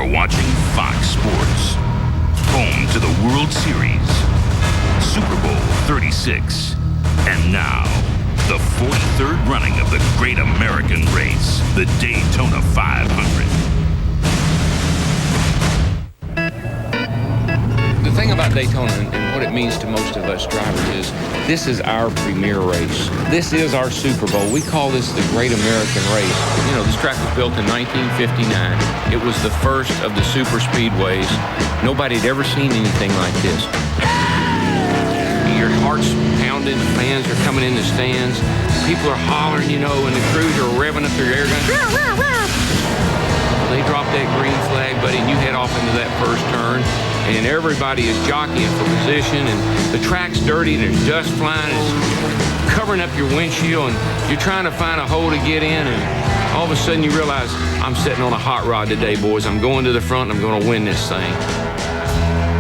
You're watching Fox Sports, home to the World Series, Super Bowl 36, and now the 43rd running of the Great American Race, the Daytona 500. The thing about Daytona and what it means to most of us drivers is this is our premier race. This is our Super Bowl. We call this the Great American Race. You know, this track was built in 1959. It was the first of the super speedways. Nobody had ever seen anything like this. Your heart's pounding, the fans are coming in the stands. People are hollering, you know, and the crews are revving up their air guns. They drop that green flag, buddy, and you head off into that first turn. And everybody is jockeying for position, and the track's dirty, and there's dust flying, it's covering up your windshield, and you're trying to find a hole to get in, and all of a sudden you realize, I'm sitting on a hot rod today, boys. I'm going to the front, and I'm going to win this thing.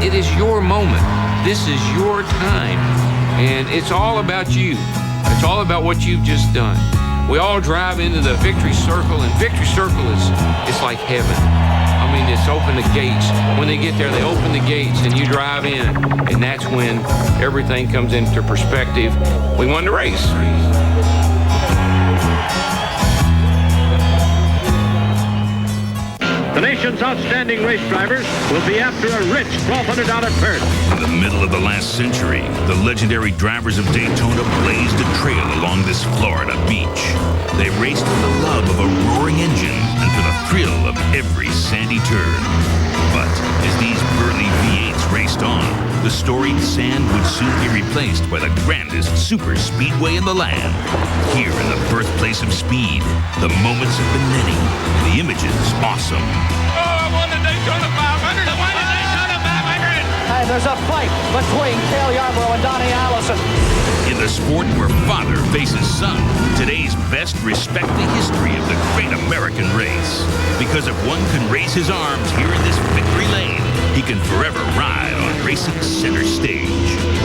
It is your moment. This is your time, and it's all about you. It's all about what you've just done. We all drive into the victory circle, and victory circle it's like heaven. I mean, it's open the gates. When they get there, they open the gates, and you drive in, and that's when everything comes into perspective. We won the race. The nation's outstanding race drivers will be after a rich $1,200 purse. In the middle of the last century, the legendary drivers of Daytona blazed a trail along this Florida beach. They raced for the love of a roaring engine and for the thrill of every sandy turn. But as these burly V8s raced on, the storied sand would soon be replaced by the grandest super speedway in the land. Here in the birthplace of speed, the moments have been many, the images awesome. Oh, I won the Daytona 500! I won the Daytona 500! Hey, there's a fight between Cale Yarborough and Donnie Allison. In the sport where father faces son, today's best respect the history of the Great American Race. Because if one can raise his arms here in this victory lane, he can forever ride on racing's center stage.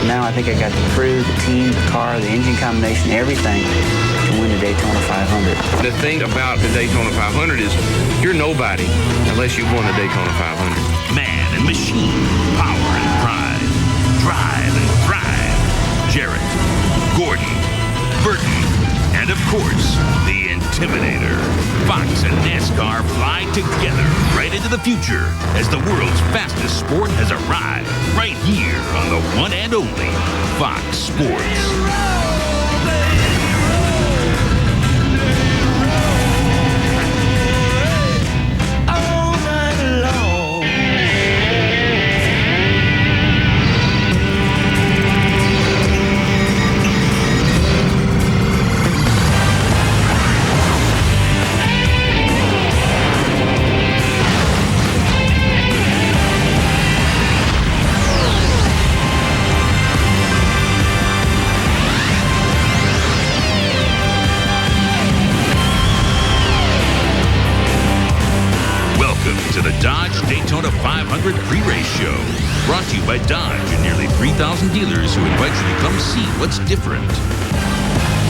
Now I think I got the crew, the team, the car, the engine combination, everything to win the Daytona 500. The thing about the Daytona 500 is you're nobody unless you've won the Daytona 500. Man and machine, power and pride, drive and thrive. Jarrett, Gordon, Burton, and of course, the Intimidator. Fox and NASCAR fly together right into the future as the world's fastest sport has arrived right here on the one and only Fox Sports. To the Dodge Daytona 500 pre-race show, brought to you by Dodge and nearly 3,000 dealers who invite you to come see what's different.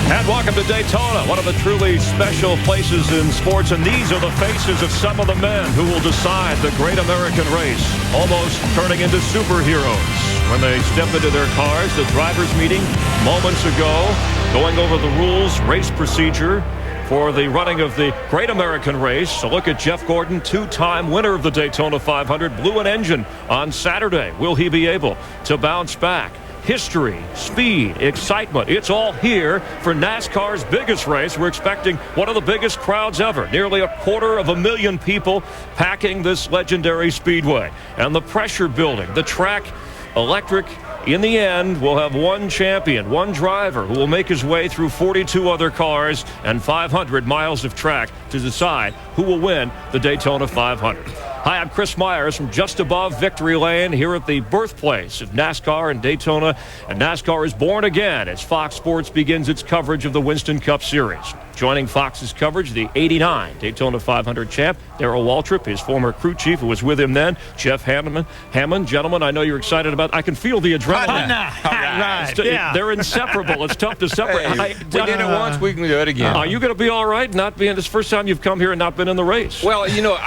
And welcome to Daytona, one of the truly special places in sports, and these are the faces of some of the men who will decide the Great American Race, almost turning into superheroes. When they step into their cars, the drivers' meeting moments ago, going over the rules, race procedure, for the running of the Great American Race. A look at Jeff Gordon, two-time winner of the Daytona 500, blew an engine on Saturday. Will he be able to bounce back? History, speed, excitement, it's all here for NASCAR's biggest race. We're expecting one of the biggest crowds ever. Nearly 250,000 people packing this legendary speedway. And the pressure building, the track electric. In the end, we'll have one champion, one driver who will make his way through 42 other cars and 500 miles of track to decide who will win the Daytona 500. Hi, I'm Chris Myers from just above Victory Lane here at the birthplace of NASCAR in Daytona. And NASCAR is born again as Fox Sports begins its coverage of the Winston Cup Series. Joining Fox's coverage, the '89 Daytona 500 champ, Darrell Waltrip, his former crew chief who was with him then, Jeff Hammond. Gentlemen, I know you're excited about. I can feel the adrenaline. Right. Yeah. They're inseparable. It's tough to separate. Hey, we did it once, we can do it again. Are you going to be all right not being this first time you've come here and not been in the race? Well, you know,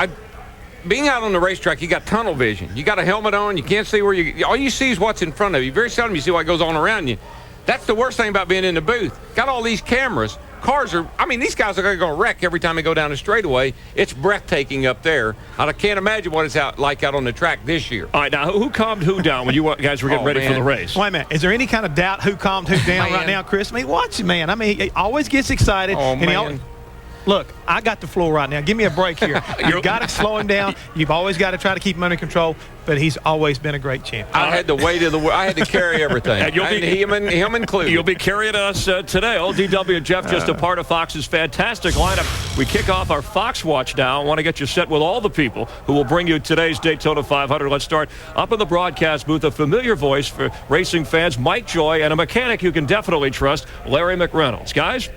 being out on the racetrack, you got tunnel vision. You got a helmet on. You can't see where all you see is what's in front of you. Very seldom you see what goes on around you. That's the worst thing about being in the booth. Got all these cameras. Cars are, these guys are going to wreck every time they go down the straightaway. It's breathtaking up there. I can't imagine what it's like out on the track this year. All right, now, who calmed who down when you guys were getting ready for the race? Wait a minute. Is there any kind of doubt who calmed who down right now, Chris? Watch it, man. He always gets excited. Oh, man. Look, I got the floor right now. Give me a break here. You've got to slow him down. You've always got to try to keep him under control, but he's always been a great champion. I had the weight of I had to carry everything. And him included. You'll be carrying us today. Old DW and Jeff, just a part of Fox's fantastic lineup. We kick off our Fox Watch now. I want to get you set with all the people who will bring you today's Daytona 500. Let's start up in the broadcast booth. A familiar voice for racing fans, Mike Joy, and a mechanic you can definitely trust, Larry McReynolds. Guys?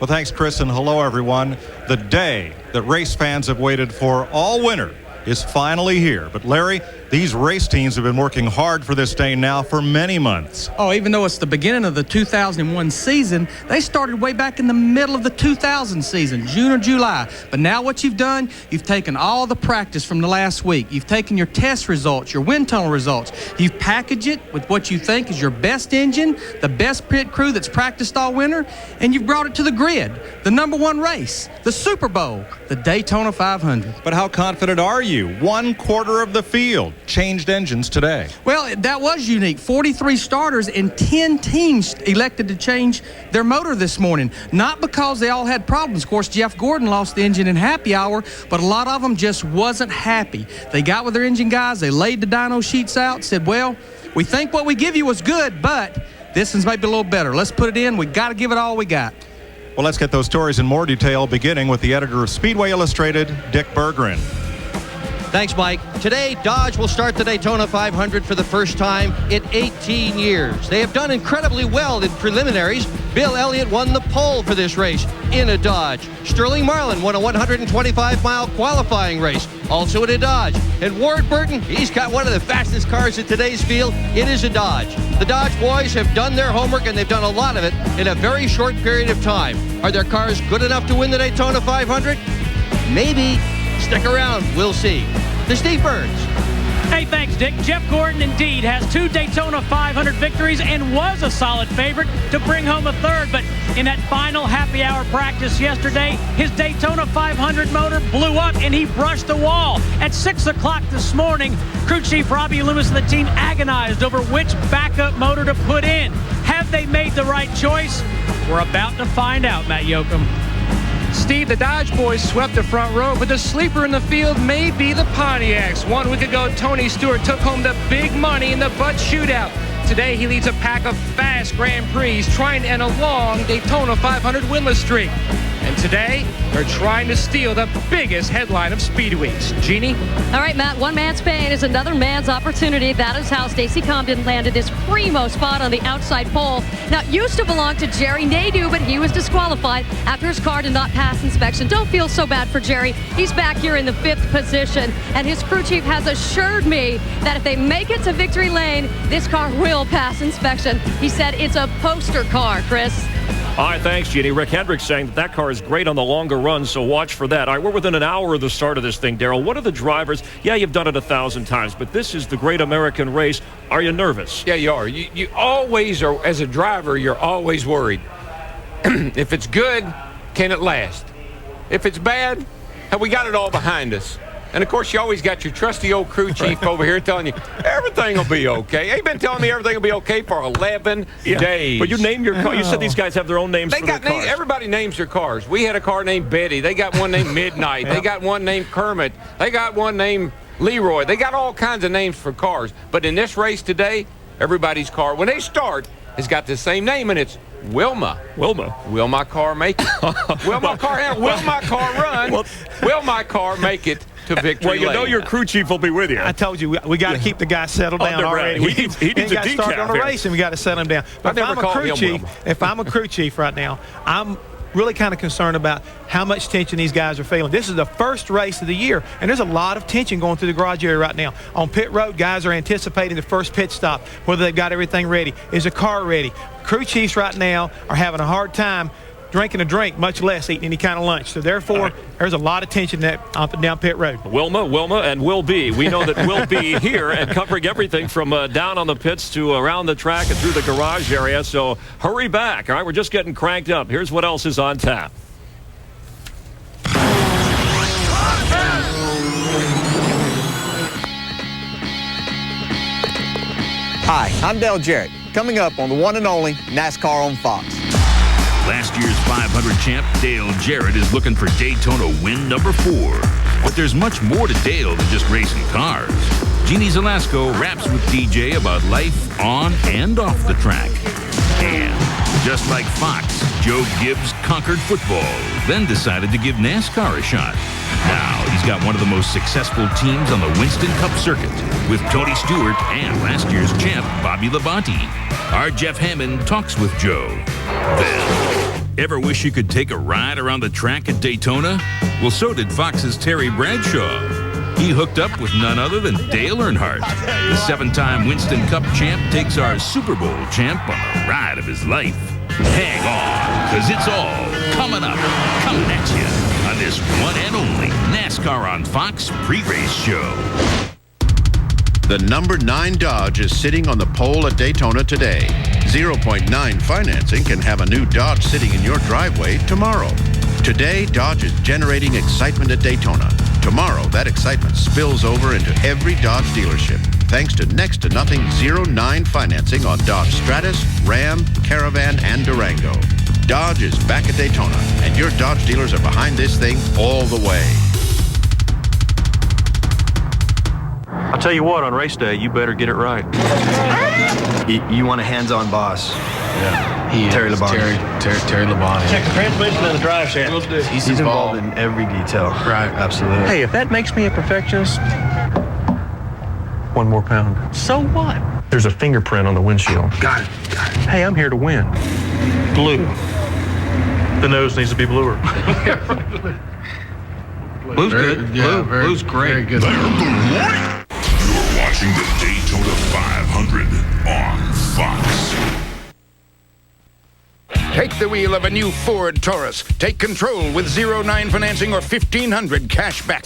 Well, thanks, Chris, and hello, everyone. The day that race fans have waited for all winter is finally here. But, Larry, these race teams have been working hard for this day now for many months. Oh, even though it's the beginning of the 2001 season, they started way back in the middle of the 2000 season, June or July. But now what you've done, you've taken all the practice from the last week. You've taken your test results, your wind tunnel results. You've packaged it with what you think is your best engine, the best pit crew that's practiced all winter, and you've brought it to the grid, the #1 race, the Super Bowl, the Daytona 500. But how confident are you? 1/4 of the field changed engines today. Well, that was unique. 43 starters and 10 teams elected to change their motor this morning. Not because they all had problems. Of course, Jeff Gordon lost the engine in happy hour, but a lot of them just wasn't happy. They got with their engine guys, they laid the dyno sheets out, said, well, we think what we give you was good, but this one's maybe a little better. Let's put it in. We got to give it all we got. Well, let's get those stories in more detail, beginning with the editor of Speedway Illustrated, Dick Berggren. Thanks, Mike. Today, Dodge will start the Daytona 500 for the first time in 18 years. They have done incredibly well in preliminaries. Bill Elliott won the pole for this race in a Dodge. Sterling Marlin won a 125-mile qualifying race, also in a Dodge. And Ward Burton, he's got one of the fastest cars in today's field. It is a Dodge. The Dodge boys have done their homework, and they've done a lot of it in a very short period of time. Are their cars good enough to win the Daytona 500? Maybe. Stick around. We'll see. To Steve Burns. Hey, thanks, Dick. Jeff Gordon indeed has 2 Daytona 500 victories and was a solid favorite to bring home a third. But in that final happy hour practice yesterday, his Daytona 500 motor blew up and he brushed the wall. At 6 o'clock this morning, crew chief Robbie Loomis and the team agonized over which backup motor to put in. Have they made the right choice? We're about to find out, Matt Yoakum. Steve, the Dodge boys swept the front row, but the sleeper in the field may be the Pontiacs. 1 week ago, Tony Stewart took home the big money in the Butt Shootout. Today, he leads a pack of fast Grand Prix, trying to end a long Daytona 500 winless streak. And today, they're trying to steal the biggest headline of speed weeks. Jeannie? All right, Matt, one man's pain is another man's opportunity. That is how Stacey Comden landed his primo spot on the outside pole. Now, it used to belong to Jerry Nadeau, but he was disqualified after his car did not pass inspection. Don't feel so bad for Jerry. He's back here in the 5th position, and his crew chief has assured me that if they make it to victory lane, this car will pass inspection. He said it's a poster car, Chris. All right, thanks, Jeannie. Rick Hendricks saying that car is great on the longer runs, so watch for that. All right, we're within an hour of the start of this thing, Darrell. What are the drivers? Yeah, you've done it 1,000 times, but this is the Great American Race. Are you nervous? Yeah, you are. You always are. As a driver, you're always worried. If it's good, can it last? If it's bad, have we got it all behind us? And, of course, you always got your trusty old crew chief over here telling you everything will be okay. He's been telling me everything will be okay for 11 days. But you named your car. You said these guys have their own names for their cars. Everybody names their cars. We had a car named Betty. They got one named Midnight. They got one named Kermit. They got one named Leroy. They got all kinds of names for cars. But in this race today, everybody's car, when they start, has got the same name, and it's Wilma. Wilma. Will my car make it? Will my car handle? Will my car run? Will my car make it to victory Well, you know lane? your crew chief will be with you. I told you, we got to keep the guy settled down already. He needs got a started on a decaf race, and we got to settle him down. But if I'm a crew chief right now, I'm really kind of concerned about how much tension these guys are feeling. This is the first race of the year, and there's a lot of tension going through the garage area right now. On pit road, guys are anticipating the first pit stop, whether they've got everything ready. Is the car ready? Crew chiefs right now are having a hard time drinking a drink, much less eating any kind of lunch. So therefore, there's a lot of tension up and down pit road. Wilma, and Will B. We know that Will be here and covering everything from down on the pits to around the track and through the garage area. So hurry back. All right, we're just getting cranked up. Here's what else is on tap. Hi, I'm Dale Jarrett. Coming up on the one and only NASCAR on Fox. Last year's 500 champ, Dale Jarrett, is looking for Daytona win number 4. But there's much more to Dale than just racing cars. Jeannie Zelasco raps with DJ about life on and off the track. And just like Fox, Joe Gibbs conquered football, then decided to give NASCAR a shot. Now he's got one of the most successful teams on the Winston Cup circuit with Tony Stewart and last year's champ, Bobby Labonte. Our Jeff Hammond talks with Joe. Then, ever wish you could take a ride around the track at Daytona? Well, so did Fox's Terry Bradshaw. He hooked up with none other than Dale Earnhardt. The 7-time Winston Cup champ takes our Super Bowl champ on the ride of his life. Hang on, because it's all coming up, coming at you on this one and only NASCAR on Fox pre-race show. The number 9 Dodge is sitting on the pole at Daytona today. 0.9 financing can have a new Dodge sitting in your driveway tomorrow. Today, Dodge is generating excitement at Daytona. Tomorrow, that excitement spills over into every Dodge dealership, thanks to next to nothing 0.9 financing on Dodge Stratus, Ram, Caravan, and Durango. Dodge is back at Daytona, and your Dodge dealers are behind this thing all the way. I'll tell you what, on race day, you better get it right. You want a hands-on boss. Yeah. He Terry Labonte. Terry Labonte. Check the transmission and the drive shaft. He's involved in every detail. Right. Absolutely. Hey, if that makes me a perfectionist, 1 more pound. So what? There's a fingerprint on the windshield. Got it. Hey, I'm here to win. Blue. The nose needs to be bluer. Blue's good. Yeah, Blue's great. Very good. You're watching the Daytona 500 on Fox. Take the wheel of a new Ford Taurus. Take control with 0.9 financing or $1,500 cash back.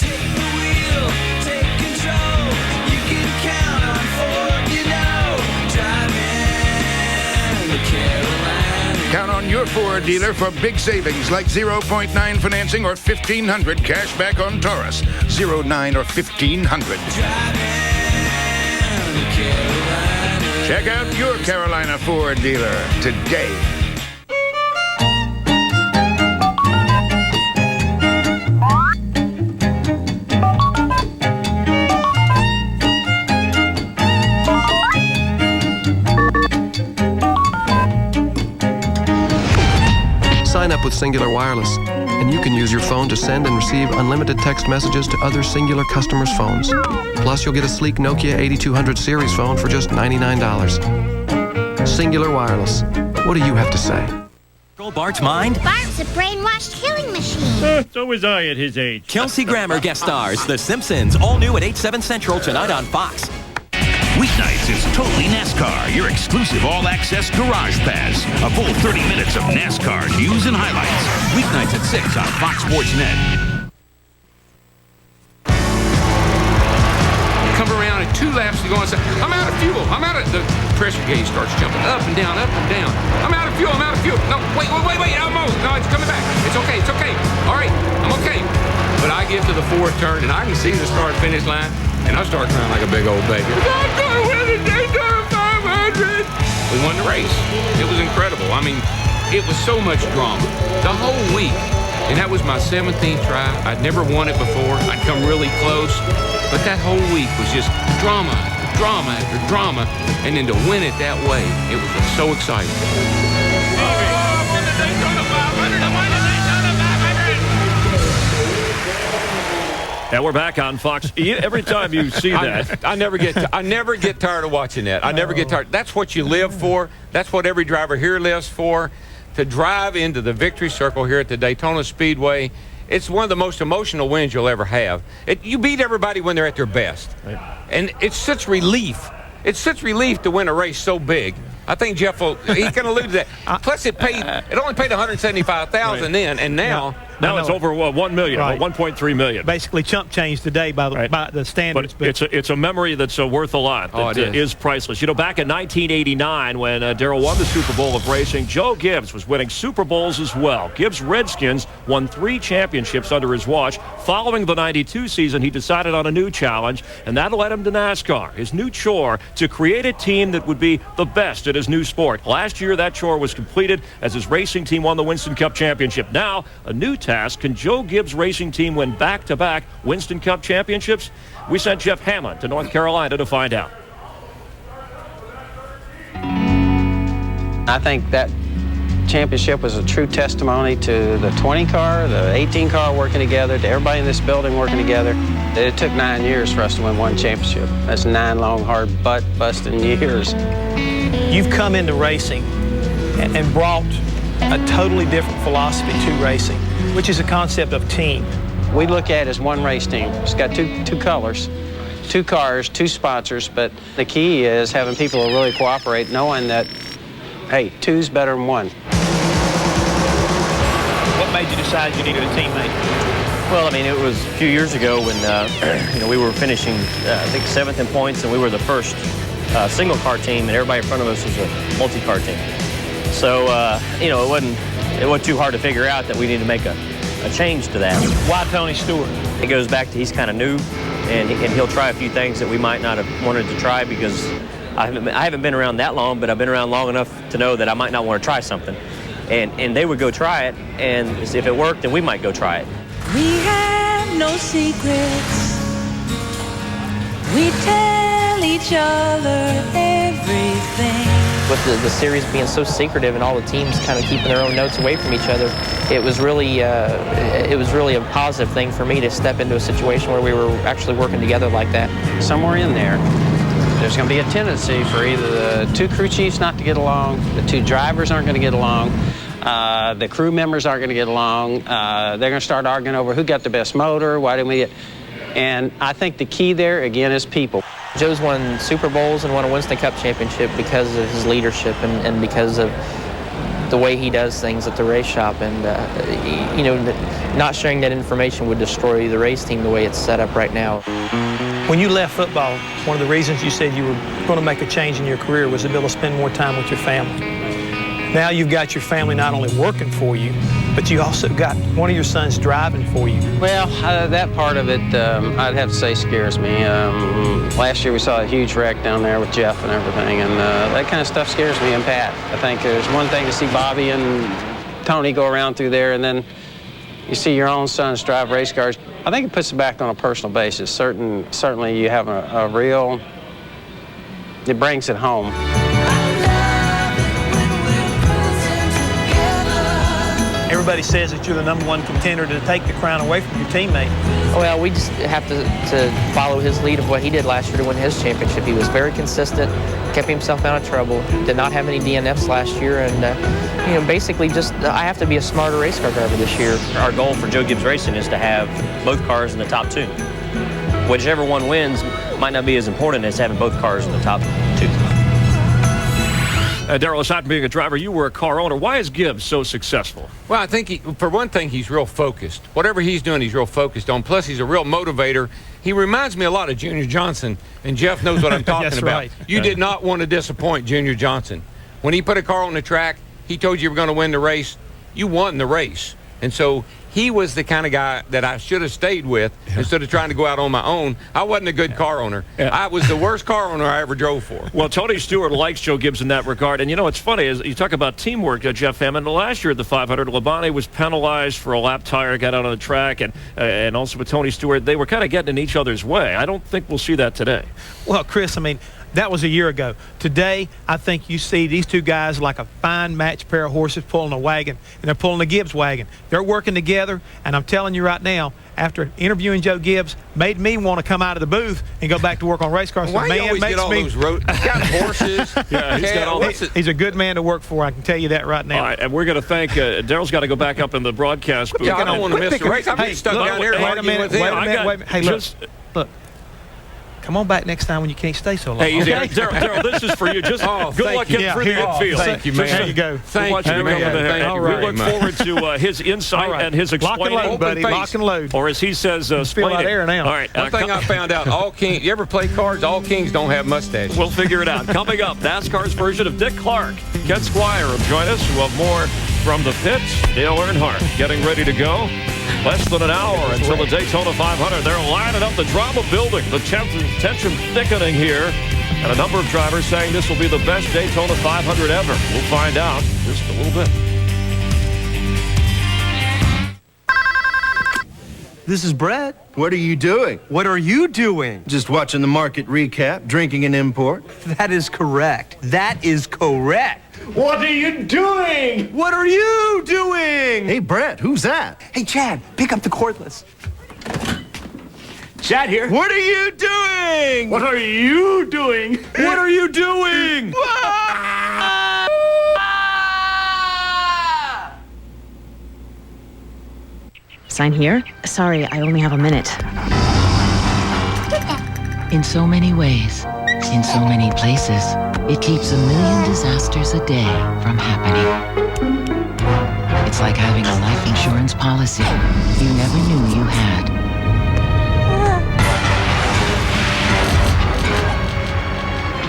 Count on your Ford dealer for big savings like 0.9 financing or $1,500 cash back on Taurus. 0.9 or $1,500. Check out your Carolina Ford dealer today. Sign up with Singular Wireless, and you can use your phone to send and receive unlimited text messages to other Singular customers' phones. Plus, you'll get a sleek Nokia 8200 series phone for just $99. Singular Wireless. What do you have to say? Bart's mind? Bart's a brainwashed killing machine. So was I at his age. Kelsey Grammer guest stars The Simpsons, all new at 8, 7 Central tonight on Fox. Weeknights is totally NASCAR, your exclusive all-access garage pass. A full 30 minutes of NASCAR news and highlights. Weeknights at 6 on Fox Sports Net. Come around at 2 laps to go and say, I'm out of fuel. I'm out of... The pressure gauge starts jumping up and down, up and down. I'm out of fuel. I'm out of fuel. No, wait. Almost. No, it's coming back. It's okay. All right, I'm okay. But I get to the 4th turn, and I can see the start-finish line. And I start crying like a big old baby. I'm going to win the Daytona 500. We won the race. It was incredible. I mean, it was so much drama. The whole week. And that was my 17th try. I'd never won it before. I'd come really close. But that whole week was just drama after drama. And then to win it that way, it was just so exciting. And we're back on Fox. Every time you see that, I never get tired of watching that. I never get tired. That's what you live for. That's what every driver here lives for. To drive into the victory circle here at the Daytona Speedway, it's one of the most emotional wins you'll ever have. You beat everybody when they're at their best, and it's such relief. It's such relief to win a race so big. I think Jeff he can allude to that. Plus, it only paid $175,000 then, and now it's over $1 million, right. $1.3 million. Basically, chump change today by the standards. But it's a memory that's worth a lot. It is priceless. You know, back in 1989, when Darrell won the Super Bowl of racing, Joe Gibbs was winning Super Bowls as well. Gibbs' Redskins won 3 championships under his watch. Following the 92 season, he decided on a new challenge, and that led him to NASCAR. His new chore, to create a team that would be the best at his new sport. Last year, that chore was completed as his racing team won the Winston Cup Championship. Now, a new task. Can Joe Gibbs' racing team win back-to-back Winston Cup championships? We sent Jeff Hammond to North Carolina to find out. I think that championship was a true testimony to the 20 car, the 18 car working together, to everybody in this building working together. It took 9 years for us to win one championship. That's 9 long, hard, butt-busting years. You've come into racing and brought a totally different philosophy to racing, which is a concept of team. We look at it as one race team. It's got two colors, 2 cars, 2 sponsors, but the key is having people who really cooperate, knowing that, hey, 2's better than 1. What made you decide you needed a teammate? Well, I mean, it was a few years ago when we were finishing, I think, 7th in points, and we were the first single-car team, and everybody in front of us was a multi-car team. So, it wasn't too hard to figure out that we need to make a change to that. Why Tony Stewart? It goes back to he's kind of new, and he'll try a few things that we might not have wanted to try because I haven't been around that long, but I've been around long enough to know that I might not want to try something. And they would go try it, and if it worked, then we might go try it. We have no secrets. We tell each other everything. With the series being so secretive and all the teams kind of keeping their own notes away from each other, it was really a positive thing for me to step into a situation where we were actually working together like that. Somewhere in there's going to be a tendency for either the 2 crew chiefs not to get along, the 2 drivers aren't going to get along, the crew members aren't going to get along, they're going to start arguing over who got the best motor, why didn't we get... And I think the key there, again, is people. Joe's won Super Bowls and won a Winston Cup championship because of his leadership and because of the way he does things at the race shop. And, not sharing that information would destroy the race team the way it's set up right now. When you left football, one of the reasons you said you were going to make a change in your career was to be able to spend more time with your family. Now you've got your family not only working for you, but you also got one of your sons driving for you. Well, that part of it, I'd have to say, scares me. Last year we saw a huge wreck down there with Jeff and everything, and that kind of stuff scares me and Pat. I think there's one thing to see Bobby and Tony go around through there, and then you see your own sons drive race cars. I think it puts it back on a personal basis. Certainly you have a real, it brings it home. Everybody says that you're the #1 contender to take the crown away from your teammate. Well, we just have to follow his lead of what he did last year to win his championship. He was very consistent, kept himself out of trouble, did not have any DNFs last year, and basically just I have to be a smarter race car driver this year. Our goal for Joe Gibbs Racing is to have both cars in the top 2. Whichever one wins might not be as important as having both cars in the top 2. Darrell, aside from being a driver, you were a car owner. Why is Gibbs so successful? Well, I think, for one thing, he's real focused. Whatever he's doing, he's real focused on. Plus, he's a real motivator. He reminds me a lot of Junior Johnson, and Jeff knows what I'm talking That's about. right. You did not want to disappoint Junior Johnson. When he put a car on the track, he told you were going to win the race. You won the race. And so he was the kind of guy that I should have stayed with instead of trying to go out on my own. I wasn't a good car owner. I was the worst car owner I ever drove for. Well, Tony Stewart likes Joe Gibbs in that regard. And, it's funny, as you talk about teamwork, Jeff Hammond, last year at the 500, Labonte was penalized for a lap tire, got out on the track, and also with Tony Stewart, they were kind of getting in each other's way. I don't think we'll see that today. Well, Chris, that was a year ago. Today, I think you see these 2 guys like a fine matched pair of horses pulling a wagon, and they're pulling a Gibbs wagon. They're working together, and I'm telling you right now, after interviewing Joe Gibbs, made me want to come out of the booth and go back to work on race cars. Why do you always get all those road? He's got horses. Yeah, he's got all He's a good man to work for, I can tell you that right now. All right, and we're going to thank Darrell's got to go back up in the broadcast booth. Yeah, I don't want to miss the race. I'm stuck down here. Wait a minute. Hey, look. come on back next time when you can't stay so long. Hey, okay? Daryl, this is for you. Just good luck getting through the infield. Thank you, man. There you go. Thank you, man. We look forward to his insight and his explaining. Lock and load, buddy. Lock and load. Or as he says, feel out air now. All right. One thing I found out, all Kings, you ever play cards? All Kings don't have mustaches. We'll figure it out. Coming up, NASCAR's version of Dick Clark. Ken Squire will join us. We'll have more from the pits. Dale Earnhardt getting ready to go. Less than an hour until the Daytona 500. They're lining up, the drama building, the tension thickening here. And a number of drivers saying this will be the best Daytona 500 ever. We'll find out in just a little bit. This is Brett. What are you doing? What are you doing? Just watching the market recap, drinking an import. That is correct. That is correct. What are you doing? What are you doing? Hey, Brett, who's that? Hey, Chad, pick up the cordless. Chad here. What are you doing? What are you doing? What are you doing? Sign here? Sorry, I only have a minute. In so many ways, in so many places, it keeps 1 million disasters a day from happening. It's like having a life insurance policy you never knew you had.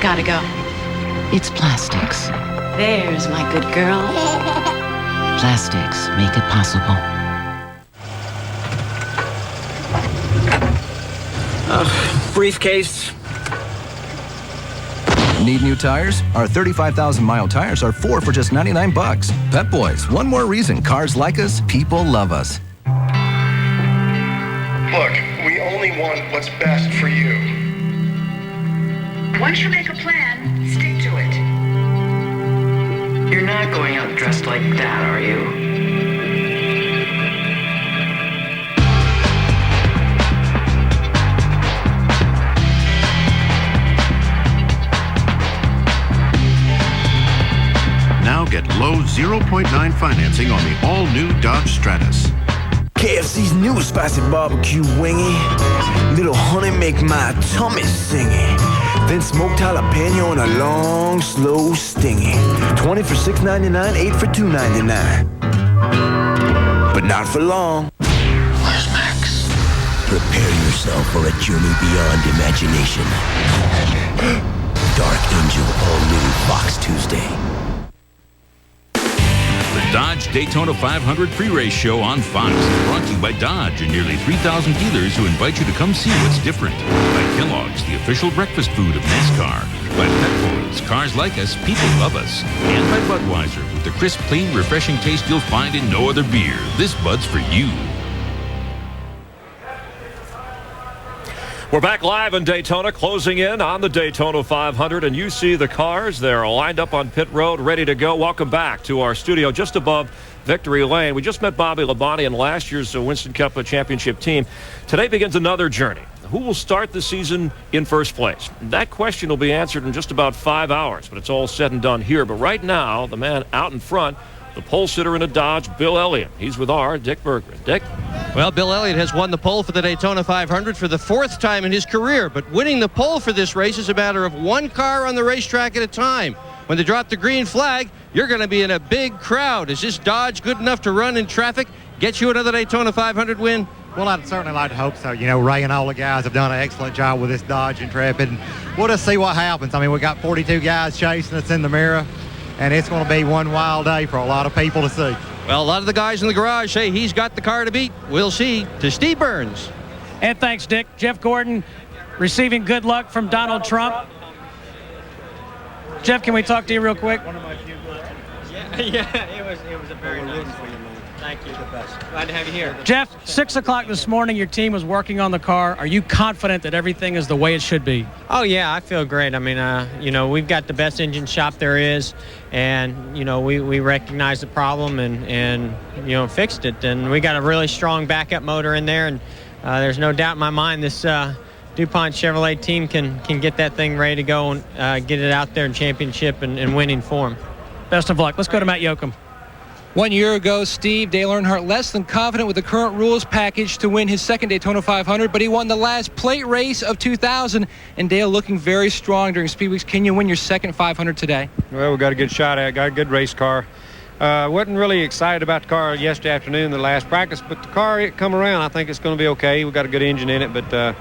Gotta go. It's plastics. There's my good girl. Plastics make it possible. Briefcase. Need new tires? Our 35,000-mile tires are 4 for just $99. Pep Boys, one more reason cars like us, people love us. Look, we only want what's best for you. Once you make a plan, stick to it. You're not going out dressed like that, are you? Now get low 0.9 financing on the all-new Dodge Stratus. KFC's new spicy barbecue wingy. Little honey make my tummy singy. Then smoked jalapeno and a long, slow stingy. 20 for $6.99, 8 for $2.99. But not for long. Where's Max? Prepare yourself for a journey beyond imagination. Dark Angel, all new Fox Tuesday. The Dodge Daytona 500 pre-race show on Fox is brought to you by Dodge and nearly 3,000 dealers who invite you to come see what's different. By Kellogg's, the official breakfast food of NASCAR. By Pep Boys, cars like us, people love us. And by Budweiser, with the crisp, clean, refreshing taste you'll find in no other beer. This Bud's for you. We're back live in Daytona, closing in on the Daytona 500, and you see the cars. They're lined up on pit road, ready to go. Welcome back to our studio just above Victory Lane. We just met Bobby Labonte in last year's Winston Cup championship team. Today begins another journey. Who will start the season in first place? That question will be answered in just about 5 hours, but it's all said and done here. But right now, the man out in front, the pole sitter in a Dodge, Bill Elliott. He's with our Dick Bergman. Dick? Well, Bill Elliott has won the pole for the Daytona 500 for the 4th time in his career, but winning the pole for this race is a matter of one car on the racetrack at a time. When they drop the green flag, you're going to be in a big crowd. Is this Dodge good enough to run in traffic, get you another Daytona 500 win? Well, I'd certainly like to hope so. You know, Ray and all the guys have done an excellent job with this Dodge Intrepid. And we'll just see what happens. I mean, we got 42 guys chasing us in the mirror, and it's going to be one wild day for a lot of people to see. Well, a lot of the guys in the garage say he's got the car to beat. We'll see. To Steve Burns. And thanks, Dick. Jeff Gordon receiving good luck from Donald Trump. Jeff, can we talk to you real quick? One of my few it was a very nice one. Thank you. The best. Glad to have you here. Jeff, 6 o'clock this morning, your team was working on the car. Are you confident that everything is the way it should be? Oh, yeah, I feel great. I mean, you know, we've got the best engine shop there is, and, you know, we recognized the problem and, you know, fixed it. And we got a really strong backup motor in there, and there's no doubt in my mind this DuPont Chevrolet team can get that thing ready to go and get it out there in championship and winning form. Best of luck. Let's go to Matt Yoakum. 1 year ago, Steve, Dale Earnhardt less than confident with the current rules package to win his second Daytona 500, but he won the last plate race of 2000, and Dale looking very strong during Speed Weeks. Can you win your second 500 today? Well, we got a good shot at it, got a good race car. Wasn't really excited about the car yesterday afternoon, the last practice, but the car, it come around. I think it's going to be okay. We got a good engine in it, but a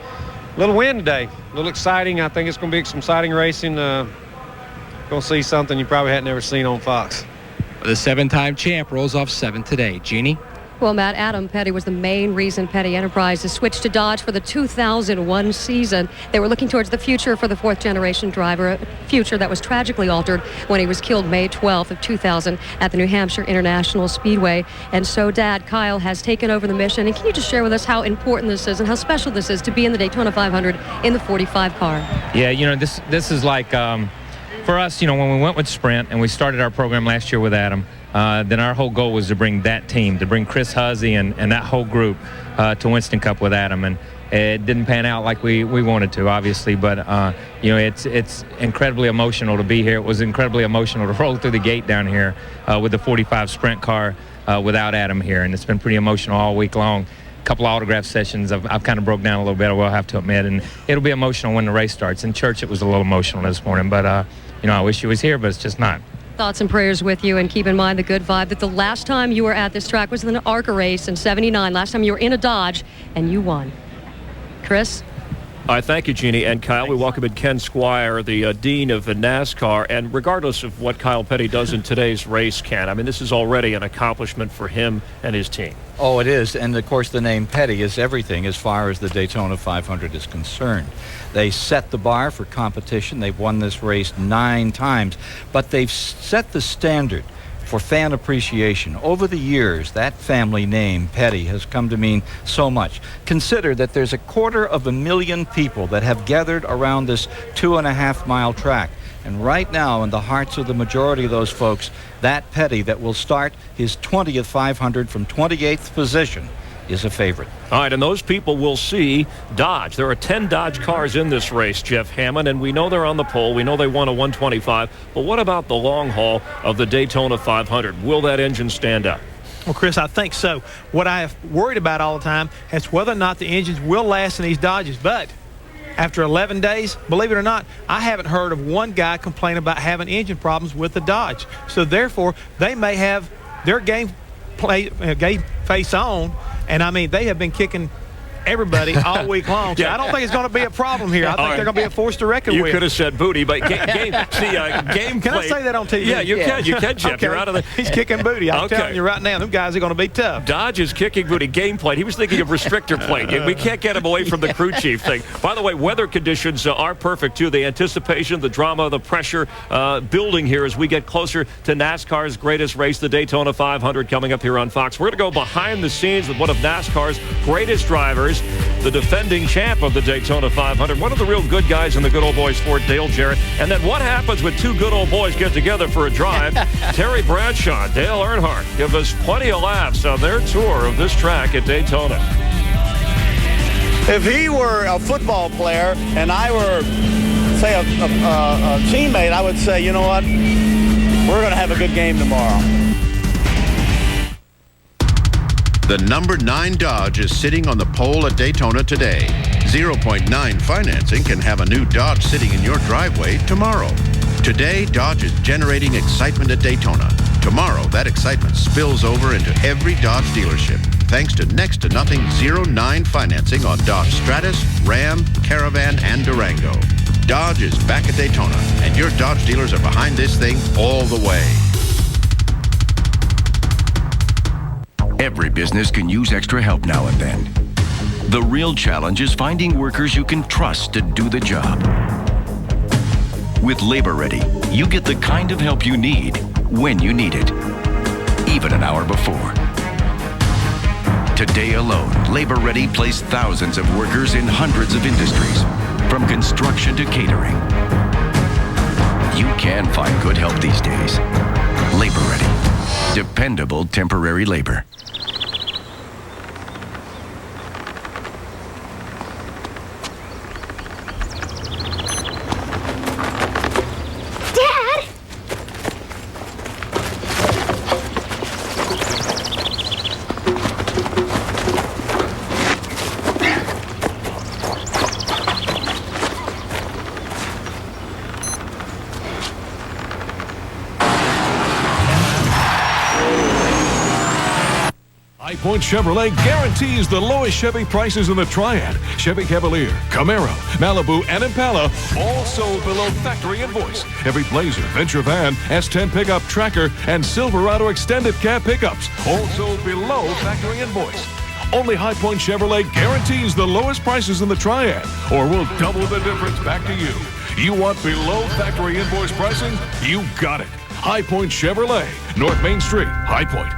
little wind today, a little exciting. I think it's going to be some exciting racing. Going to see something you probably hadn't ever seen on Fox. The 7-time champ rolls off 7th today. Jeannie? Well, Matt, Adam Petty was the main reason Petty Enterprises switched to Dodge for the 2001 season. They were looking towards the future for the fourth-generation driver, a future that was tragically altered when he was killed May 12th of 2000 at the New Hampshire International Speedway. And so, Dad, Kyle has taken over the mission. And can you just share with us how important this is and how special this is to be in the Daytona 500 in the 45 car? Yeah, this is like... for us, when we went with Sprint and we started our program last year with Adam, then our whole goal was to bring that team, to bring Chris Huzzy and that whole group to Winston Cup with Adam. And it didn't pan out like we wanted to, obviously, but, it's incredibly emotional to be here. It was incredibly emotional to roll through the gate down here with the 45 Sprint car without Adam here. And it's been pretty emotional all week long. Couple of autograph sessions I've kind of broke down a little bit, I will have to admit, and it'll be emotional when the race starts. In church it was a little emotional this morning, but I wish he was here, but it's just not. Thoughts and prayers with you, and keep in mind the good vibe that the last time you were at this track was in an ARCA race in '79. Last time you were in a Dodge and you won. Chris? All right, thank you, Jeannie and Kyle. We welcome in Ken Squire, the Dean of NASCAR. And regardless of what Kyle Petty does in today's race, Ken, I mean, this is already an accomplishment for him and his team. Oh, it is. And, of course, the name Petty is everything as far as the Daytona 500 is concerned. They set the bar for competition. They've won this race 9 times. But they've set the standard for fan appreciation. Over the years, that family name, Petty, has come to mean so much. Consider that there's 250,000 people that have gathered around this 2.5-mile track. And right now, in the hearts of the majority of those folks, that Petty that will start his 20th 500 from 28th position is a favorite. All right, and those people will see Dodge. There are 10 Dodge cars in this race, Jeff Hammond, and we know they're on the pole. We know they won a 125. But what about the long haul of the Daytona 500? Will that engine stand up? Well, Chris, I think so. What I have worried about all the time is whether or not the engines will last in these Dodges. But after 11 days, believe it or not, I haven't heard of one guy complain about having engine problems with the Dodge. So, therefore, they may have their game face on. And, I mean, they have been kicking everybody all week long. So I don't think it's going to be a problem here. I think they're going to be a force to reckon with. You could have said booty, but game Can I say that on TV? Yeah, you can. You can, Jeff. Okay. You're out of the... He's kicking booty. I'm telling you right now, them guys are going to be tough. Dodge is kicking booty. Game plate. He was thinking of restrictor plate. We can't get him away from the crew chief thing. By the way, weather conditions are perfect, too. The anticipation, the drama, the pressure building here as we get closer to NASCAR's greatest race, the Daytona 500, coming up here on Fox. We're going to go behind the scenes with one of NASCAR's greatest drivers, the defending champ of the Daytona 500, one of the real good guys in the good old boys, Ford, Dale Jarrett. And then what happens when two good old boys get together for a drive? Terry Bradshaw, Dale Earnhardt give us plenty of laughs on their tour of this track at Daytona. If he were a football player and I were, say, a teammate, I would say, you know what, we're going to have a good game tomorrow. The number 9 Dodge is sitting on the pole at Daytona today. 0.9 financing can have a new Dodge sitting in your driveway tomorrow. Today, Dodge is generating excitement at Daytona. Tomorrow, that excitement spills over into every Dodge dealership, thanks to next to nothing 0.9 financing on Dodge Stratus, Ram, Caravan, and Durango. Dodge is back at Daytona, and your Dodge dealers are behind this thing all the way. Every business can use extra help now and then. The real challenge is finding workers you can trust to do the job. With Labor Ready, you get the kind of help you need when you need it, even an hour before. Today alone, Labor Ready placed thousands of workers in hundreds of industries, from construction to catering. You can find good help these days. Labor Ready. Dependable temporary labor. High Point Chevrolet guarantees the lowest Chevy prices in the Triad. Chevy Cavalier, Camaro, Malibu, and Impala all sold below factory invoice. Every Blazer, Venture Van, S10 pickup tracker, and Silverado extended cab pickups all sold below factory invoice. Only High Point Chevrolet guarantees the lowest prices in the Triad, or we'll double the difference back to you. You want below factory invoice pricing? You got it. High Point Chevrolet, North Main Street, High Point.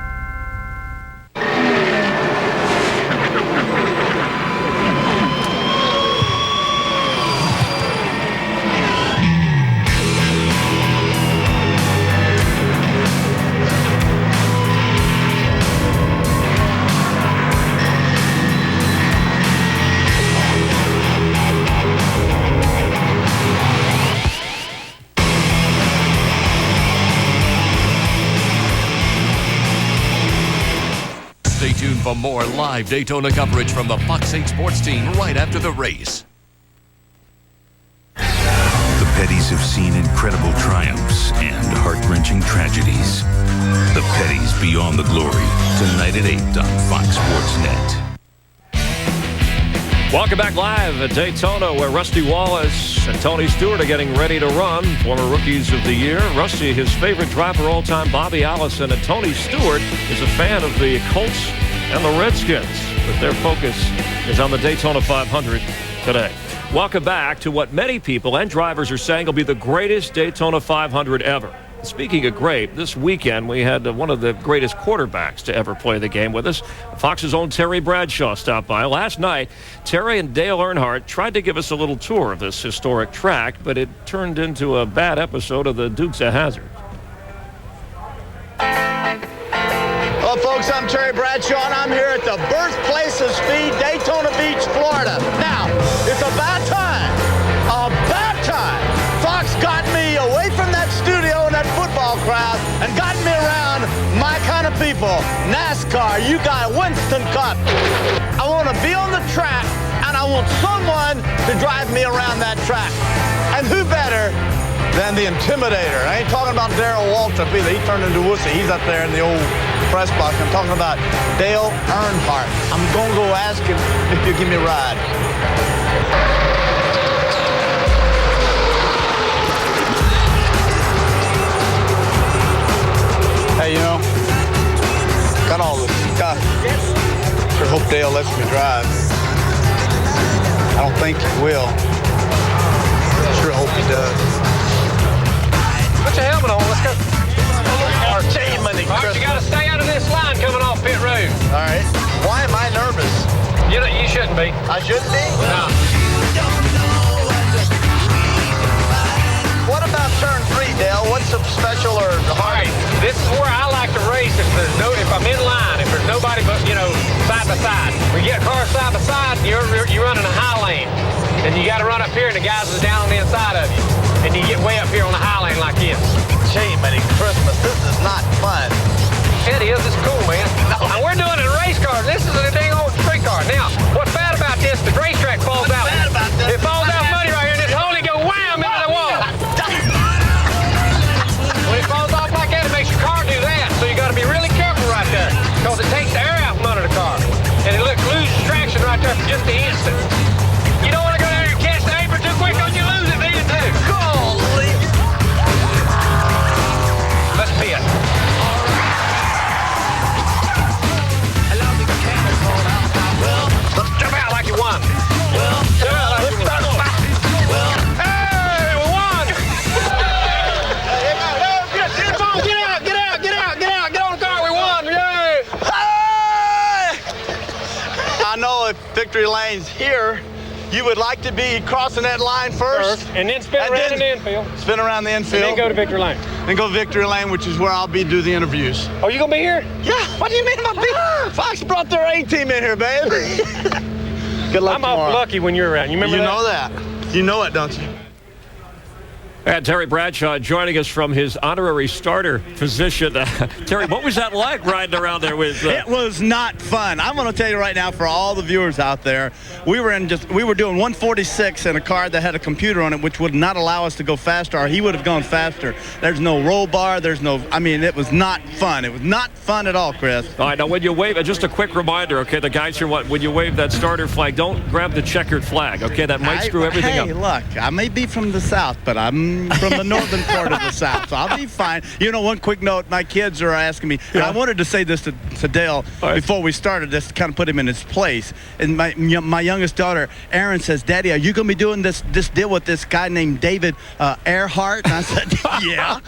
Stay tuned for more live Daytona coverage from the Fox 8 Sports team right after the race. The Petties have seen incredible triumphs and heart-wrenching tragedies. The Petties Beyond the Glory, tonight at 8 on Fox Sports Net. Welcome back live at Daytona, where Rusty Wallace and Tony Stewart are getting ready to run. Former Rookies of the Year. Rusty, his favorite driver all time, Bobby Allison, and Tony Stewart is a fan of the Colts and the Redskins. But their focus is on the Daytona 500 today. Welcome back to what many people and drivers are saying will be the greatest Daytona 500 ever. Speaking of great, this weekend we had one of the greatest quarterbacks to ever play the game with us. Fox's own Terry Bradshaw stopped by. Last night, Terry and Dale Earnhardt tried to give us a little tour of this historic track, but it turned into a bad episode of the Dukes of Hazzard. Well, folks, I'm Terry Bradshaw, and I'm here at the birthplace of speed, Daytona Beach, Florida. Now, it's about time, Fox got me away from that studio and that football crowd and got me around my kind of people. NASCAR, you got Winston Cup. I want to be on the track, and I want someone to drive me around that track. And who better than the Intimidator? I ain't talking about Darrell Waltrip either. He turned into Wussy. He's up there in the old press box. I'm talking about Dale Earnhardt. I'm going to go ask him if he'll give me a ride. Hey, you know, got all this stuff. Sure hope Dale lets me drive. I don't think he will. Sure hope he does. Put your helmet on. Let's go. Our team, Money Chris. You got to stay out of this line coming off pit road. All right. Why am I nervous? You shouldn't be. I shouldn't be? No. What about turn 3, Dale? What's so special or hard? Right. This is where I like to race if I'm in line, if there's nobody but, side by side. We get cars side by side, you're running a high lane. And you got to run up here, and the guys are down on the inside of you. And you get way up here on the high lane like this. Gee, Merry Christmas. This is not fun. It is. It's cool, man. No. And we're doing it in race cars. This is a dang old street car. Now, what's bad about this, the racetrack falls out. What's bad about this? It falls out muddy right here, and this only go wham into the wall. When it falls off like that, it makes your car do that. So you got to be really careful right there, because it takes the air out from under the car. And it loses traction right there for just an instant. You don't want to go down here and catch the apron too quick, because you lose it then too. Golly. Let's pit. Let's jump out like you won. Jump out like you won. Hey, we won! Get on the car, we won! Yay! Hey! I know if victory lane's here, you would like to be crossing that line first. And then spin around in the infield. Spin around the infield. And then go to victory lane. Then go victory lane, which is where I'll be do the interviews. Oh, you gonna be here? Yeah. What do you mean about me? Fox brought their A-team in here, babe. Good luck I'm tomorrow. awful lucky when you're around. You remember that? You know that. You know it, don't you? And Terry Bradshaw joining us from his honorary starter position. Terry, what was that like riding around there with? It was not fun. I'm going to tell you right now, for all the viewers out there, we were doing 146 in a car that had a computer on it, which would not allow us to go faster, or he would have gone faster. There's no roll bar. It was not fun. It was not fun at all, Chris. All right, now when you wave, just a quick reminder, okay, the guys here, when you wave that starter flag, don't grab the checkered flag, okay? That might screw everything up. Hey, look, I may be from the South, but I'm from the northern part of the South, so I'll be fine. You know, one quick note, my kids are asking me, and I wanted to say this to Dale before we started, just to kind of put him in his place. And my youngest daughter, Erin, says, Daddy, are you going to be doing this deal with this guy named David Earhart? And I said, yeah.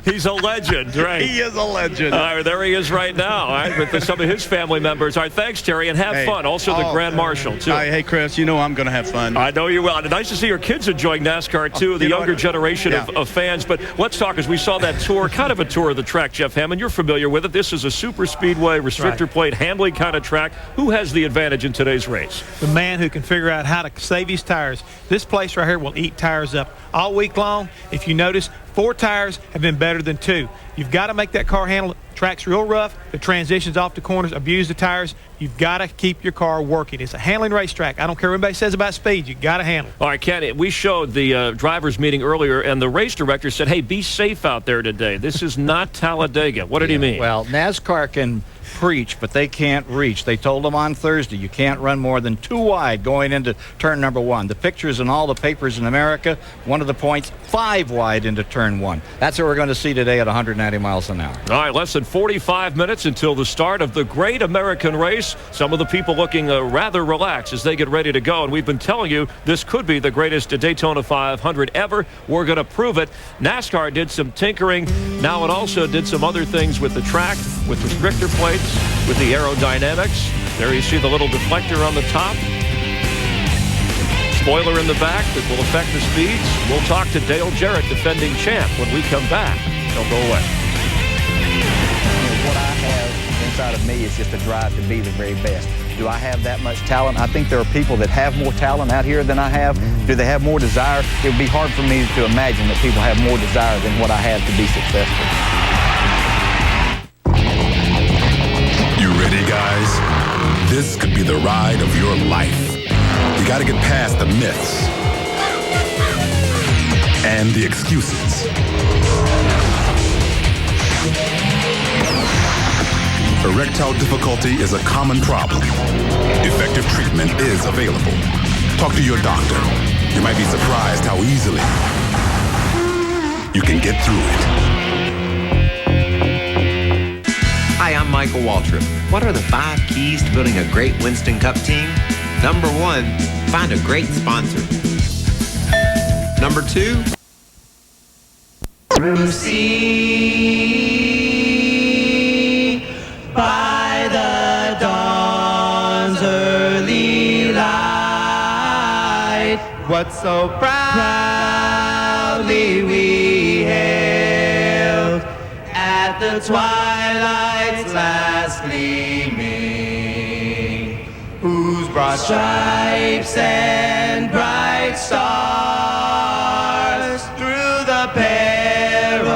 He's a legend, right? He is a legend. There he is right now, all right, with some of his family members. All right, thanks, Terry, and have fun. Also, the Grand Marshal, too. Hey, Chris, you know I'm going to have fun. I know you will. And nice to see your kids enjoying NASCAR, too, the younger generation of fans. But let's talk, as we saw that tour, kind of a tour of the track, Jeff Hammond. You're familiar with it. This is a super speedway, restrictor plate, handling kind of track. Who has the advantage in today's race? The man who can figure out how to save his tires. This place right here will eat tires up all week long. If you notice, 4 tires have been better than 2. You've got to make that car handle. Track's real rough. The transitions off the corners abuse the tires. You've got to keep your car working. It's a handling racetrack. I don't care what anybody says about speed. You've got to handle it. All right, Ken, we showed the drivers meeting earlier, and the race director said, hey, be safe out there today. This is not Talladega. What did he mean? Well, NASCAR can preach, but they can't reach. They told them on Thursday you can't run more than 2 wide going into turn number 1. The pictures in all the papers in America, one of the points, 5 wide into turn 1. That's what we're going to see today at 190 miles an hour. All right, less than 45 minutes until the start of the Great American Race. Some of the people looking rather relaxed as they get ready to go, and we've been telling you this could be the greatest Daytona 500 ever. We're going to prove it. NASCAR did some tinkering. Now it also did some other things with the track, with restrictor plates, with the aerodynamics. There you see the little deflector on the top. Spoiler in the back that will affect the speeds. We'll talk to Dale Jarrett, defending champ, when we come back. Don't go away. What I have inside of me is just a drive to be the very best. Do I have that much talent? I think there are people that have more talent out here than I have. Do they have more desire? It would be hard for me to imagine that people have more desire than what I have to be successful. You ready, guys? This could be the ride of your life. You gotta get past the myths and the excuses. Erectile difficulty is a common problem. Effective treatment is available. Talk to your doctor. You might be surprised how easily you can get through it. Hi, I'm Michael Waltrip. What are the 5 keys to building a great Winston Cup team? Number 1, find a great sponsor. Number 2, Room C, by the dawn's early light, what so proudly we hailed at the twilight's last gleaming, whose broad stripes and bright stars through the perilous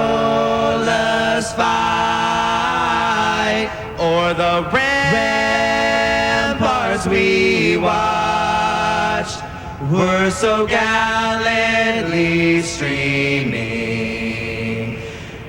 fight o'er the ramparts we watched were so gallantly streaming,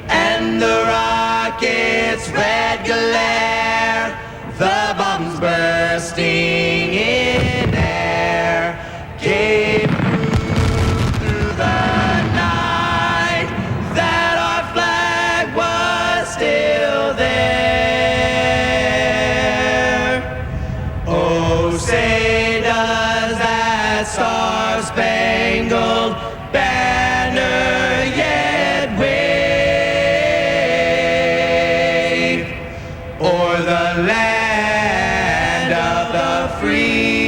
and the rocket's red glare, the bombs bursting in air, gave proof through the night that our flag was still there. Oh, say does that star-spangled banner yet wave o'er the land of the free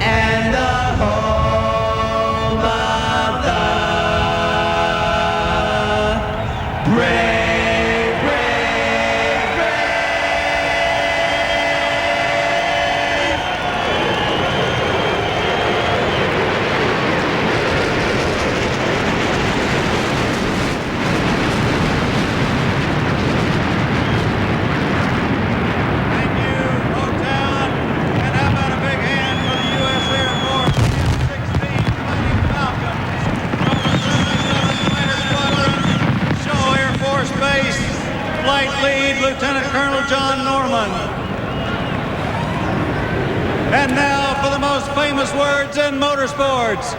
and the home of the brave, brave, brave. lead, Lieutenant Colonel John Norman. And now for the most famous words in motorsports,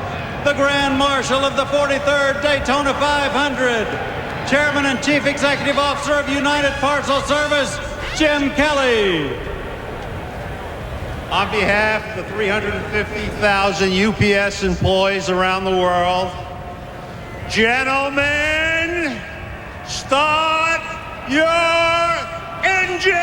the Grand Marshal of the 43rd Daytona 500, Chairman and Chief Executive Officer of United Parcel Service, Jim Kelly. On behalf of the 350,000 UPS employees around the world, gentlemen, start your engines!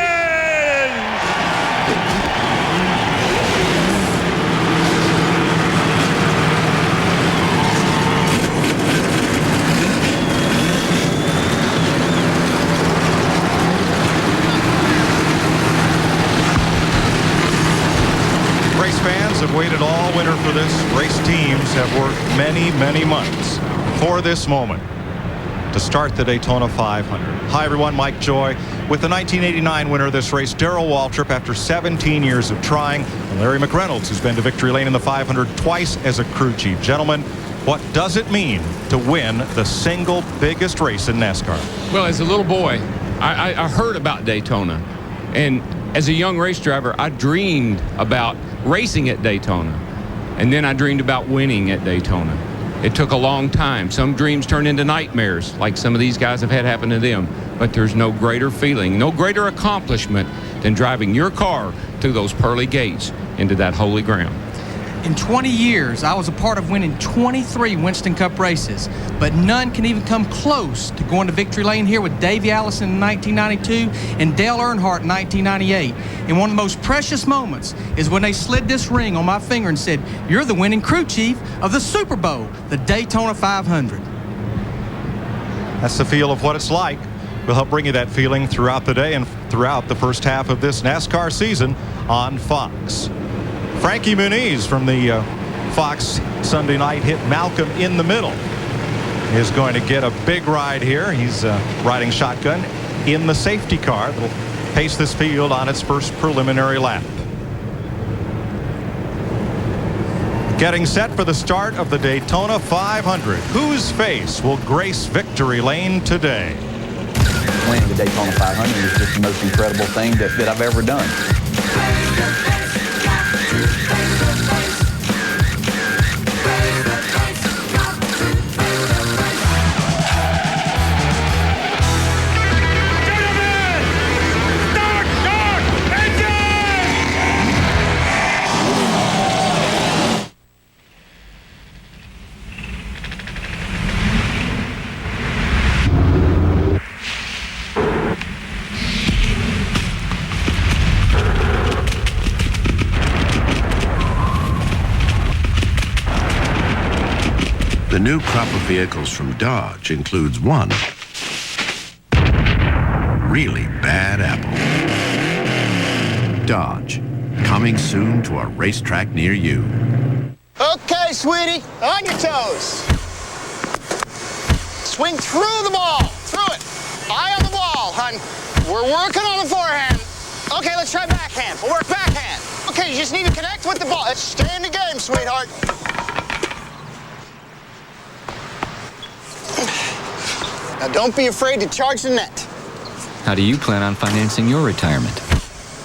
Race fans have waited all winter for this. Race teams have worked many, many months for this moment to start the Daytona 500. Hi, everyone. Mike Joy with the 1989 winner of this race, Darrell Waltrip, after 17 years of trying, and Larry McReynolds, who's been to victory lane in the 500 twice as a crew chief. Gentlemen, what does it mean to win the single biggest race in NASCAR? Well, as a little boy, I heard about Daytona. And as a young race driver, I dreamed about racing at Daytona. And then I dreamed about winning at Daytona. It took a long time. Some dreams turn into nightmares, like some of these guys have had happen to them. But there's no greater feeling, no greater accomplishment than driving your car through those pearly gates into that holy ground. In 20 years, I was a part of winning 23 Winston Cup races, but none can even come close to going to victory lane here with Davey Allison in 1992 and Dale Earnhardt in 1998. And one of the most precious moments is when they slid this ring on my finger and said, "You're the winning crew chief of the Super Bowl, the Daytona 500. That's the feel of what it's like. We'll help bring you that feeling throughout the day and throughout the first half of this NASCAR season on Fox. Frankie Muniz from the Fox Sunday night hit Malcolm in the middle is going to get a big ride here. He's riding shotgun in the safety car that'll pace this field on its first preliminary lap. Getting set for the start of the Daytona 500. Whose face will grace victory lane today? Winning the Daytona 500 is just the most incredible thing that I've ever done. The new crop of vehicles from Dodge includes one really bad apple. Dodge, coming soon to a racetrack near you. Okay, sweetie, on your toes. Swing through the ball, through it. Eye on the ball, hon. We're working on the forehand. Okay, let's try backhand. We'll work backhand. Okay, you just need to connect with the ball. Let's stay in the game, sweetheart. Now, don't be afraid to charge the net. How do you plan on financing your retirement?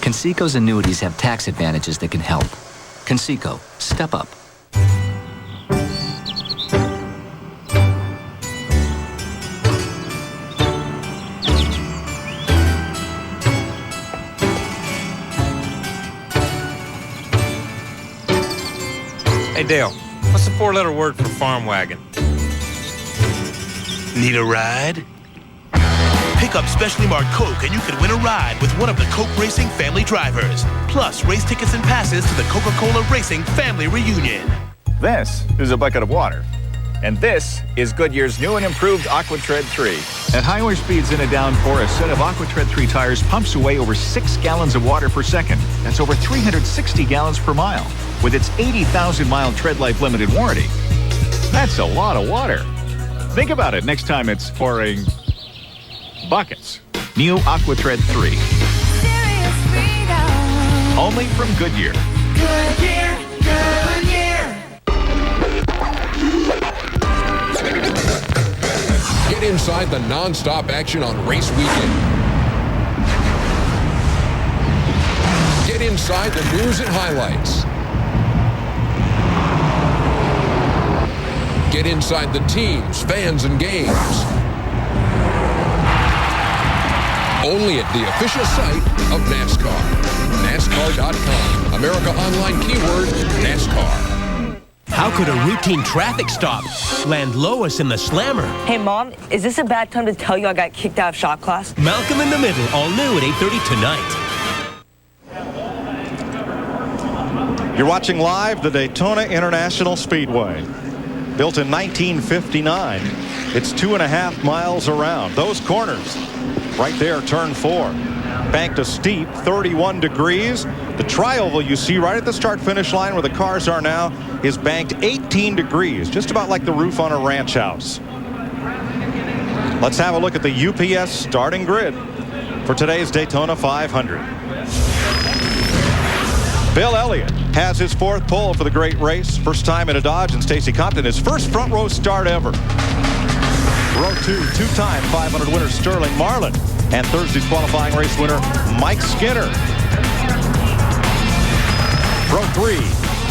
Conseco's annuities have tax advantages that can help. Conseco, step up. Hey, Dale, what's the four-letter word for farm wagon? Need a ride? Pick up specially marked Coke and you could win a ride with one of the Coke Racing family drivers. Plus, race tickets and passes to the Coca-Cola Racing Family Reunion. This is a bucket of water. And this is Goodyear's new and improved AquaTread 3. At highway speeds in a downpour, a set of AquaTread 3 tires pumps away over 6 gallons of water per second. That's over 360 gallons per mile. With its 80,000-mile tread life limited warranty. That's a lot of water. Think about it next time it's pouring buckets. New AquaTread 3. Only from Goodyear. Goodyear, Goodyear. Get inside the non-stop action on race weekend. inside the news and highlights. Get inside the teams, fans, and games. Only at the official site of NASCAR. NASCAR.com. America Online keyword NASCAR. How could a routine traffic stop land Lois in the slammer? Hey, Mom, is this a bad time to tell you I got kicked out of shop class? Malcolm in the Middle, all new at 8:30 tonight. You're watching live the Daytona International Speedway. Built in 1959. It's 2.5 miles around. Those corners right there, turn 4. Banked a steep 31 degrees. The trioval you see right at the start-finish line where the cars are now is banked 18 degrees, just about like the roof on a ranch house. Let's have a look at the UPS starting grid for today's Daytona 500. Bill Elliott has his 4th pole for the great race. First time in a Dodge, and Stacy Compton his first front row start ever. Row 2, two-time 500 winner Sterling Marlin, and Thursday's qualifying race winner Mike Skinner. Row 3,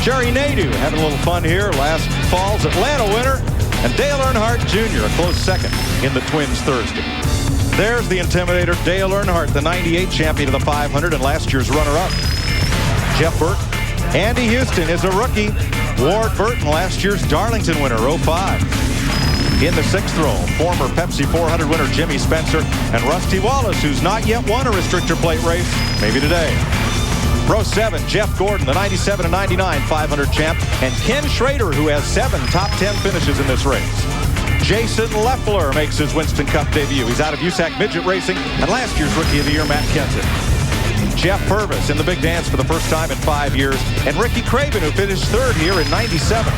Jerry Nadeau having a little fun here. Last fall's Atlanta winner, and Dale Earnhardt Jr. a close second in the Twins Thursday. There's the Intimidator, Dale Earnhardt, the 98 champion of the 500 and last year's runner-up. Jeff Burton. Andy Houston is a rookie. Ward Burton, last year's Darlington winner, row 5. In the 6th row, former Pepsi 400 winner Jimmy Spencer and Rusty Wallace, who's not yet won a restrictor plate race, maybe today. Row 7, Jeff Gordon, the 97 and 99 500 champ, and Ken Schrader, who has 7 top 10 finishes in this race. Jason Leffler makes his Winston Cup debut. He's out of USAC Midget Racing, and last year's Rookie of the Year, Matt Kenseth. Jeff Purvis in the big dance for the first time in 5 years, and Ricky Craven, who finished 3rd here in 97.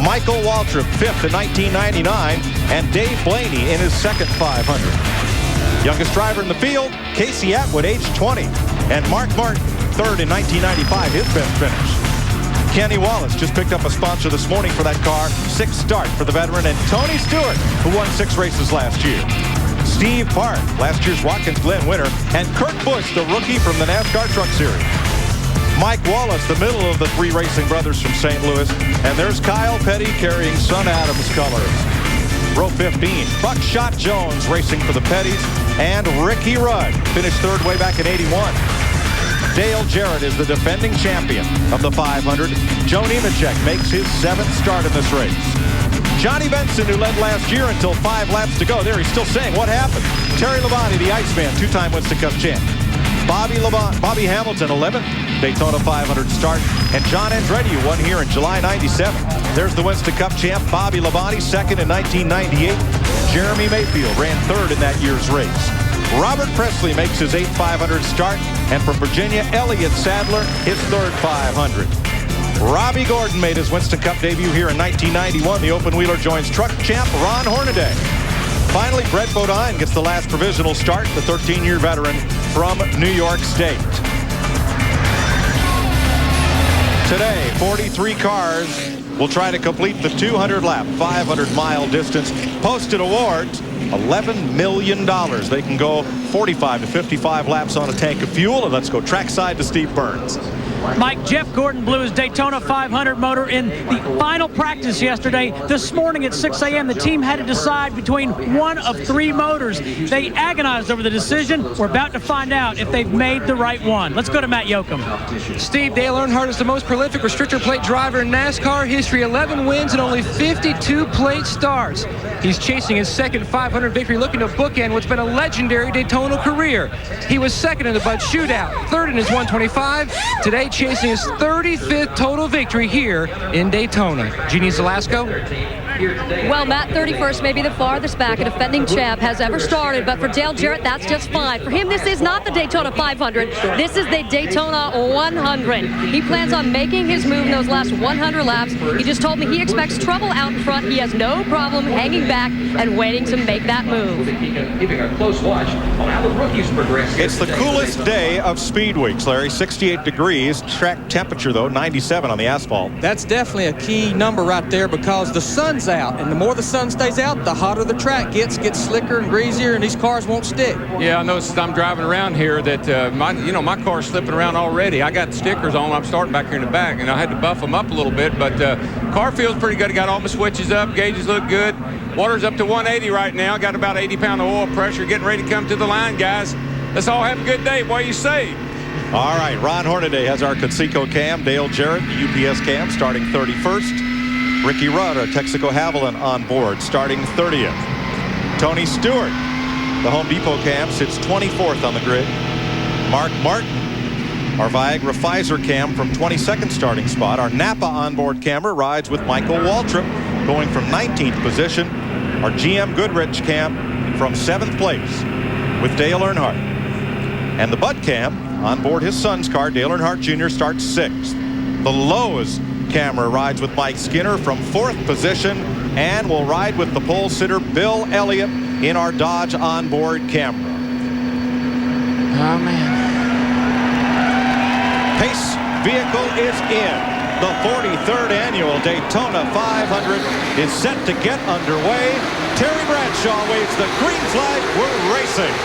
Michael Waltrip, 5th in 1999, and Dave Blaney in his 2nd 500. Youngest driver in the field, Casey Atwood, age 20, and Mark Martin, 3rd in 1995, his best finish. Kenny Wallace just picked up a sponsor this morning for that car, 6th start for the veteran, and Tony Stewart, who won 6 races last year. Steve Park, last year's Watkins Glen winner, and Kurt Busch, the rookie from the NASCAR Truck Series. Mike Wallace, the middle of the 3 racing brothers from St. Louis, and there's Kyle Petty carrying Son Adams colors. Row 15, Buckshot Jones racing for the Pettys, and Ricky Rudd finished 3rd way back in 81. Dale Jarrett is the defending champion of the 500. Joe Nemechek makes his 7th start in this race. Johnny Benson, who led last year until 5 laps to go. There, he's still saying, what happened? Terry Labonte, the Iceman, 2-time Winston Cup champ. Bobby Hamilton, 11th Daytona 500 start. And John Andretti, who won here in July 97. There's the Winston Cup champ, Bobby Labonte, 2nd in 1998. Jeremy Mayfield ran 3rd in that year's race. Robert Presley makes his 8th 500 start. And from Virginia, Elliott Sadler, his 3rd 500. Robbie Gordon made his Winston Cup debut here in 1991. The open wheeler joins truck champ Ron Hornaday. Finally, Brett Bodine gets the last provisional start, the 13-year veteran from New York State. Today, 43 cars will try to complete the 200-lap, 500-mile distance. Posted awards, $11 million. They can go 45 to 55 laps on a tank of fuel. And let's go trackside to Steve Burns. Mike, Jeff Gordon blew his Daytona 500 motor in the final practice yesterday. This morning at 6 a.m., the team had to decide between one of 3 motors. They agonized over the decision. We're about to find out if they've made the right one. Let's go to Matt Yoakum. Steve, Dale Earnhardt is the most prolific restrictor plate driver in NASCAR history. 11 wins and only 52 plate starts. He's chasing his 2nd 500 victory, looking to bookend what's been a legendary Daytona career. He was 2nd in the Bud Shootout, 3rd in his 125. Today, chasing his 35th total victory here in Daytona. Jeannie Zelasco. Well, Matt, 31st may be the farthest back a defending champ has ever started, but for Dale Jarrett, that's just fine. For him, this is not the Daytona 500. This is the Daytona 100. He plans on making his move in those last 100 laps. He just told me he expects trouble out in front. He has no problem hanging back and waiting to make that move. Keeping a close watch on how the rookies progress. It's the coolest day of Speed Weeks, Larry. 68 degrees. Track temperature, though, 97 on the asphalt. That's definitely a key number right there because the sun stays out. And the more the sun stays out, the hotter the track gets slicker and greasier, and these cars won't stick. Yeah, I noticed I'm driving around here that my car's slipping around already. I got stickers on. I'm starting back here in the back, and I had to buff them up a little bit. But car feels pretty good. I got all my switches up. Gauges look good. Water's up to 180 right now. Got about 80 pound of oil pressure. Getting ready to come to the line, guys. Let's all have a good day. What do you say? All right, Ron Hornaday has our Conseco cam. Dale Jarrett, the UPS cam, starting 31st. Ricky Rudd, our Texaco Haviland on board, starting 30th. Tony Stewart, the Home Depot cam, sits 24th on the grid. Mark Martin, our Viagra Pfizer cam, from 22nd starting spot. Our Napa onboard camera rides with Michael Waltrip, going from 19th position. Our GM Goodrich cam from 7th place with Dale Earnhardt. And the Bud cam on board his son's car, Dale Earnhardt Jr., starts 6th. The Lowe's camera rides with Mike Skinner from 4th position and will ride with the pole sitter Bill Elliott in our Dodge onboard camera. Oh, man. Pace vehicle is in. The 43rd annual Daytona 500 is set to get underway. Terry Bradshaw waves the green flag. We're racing.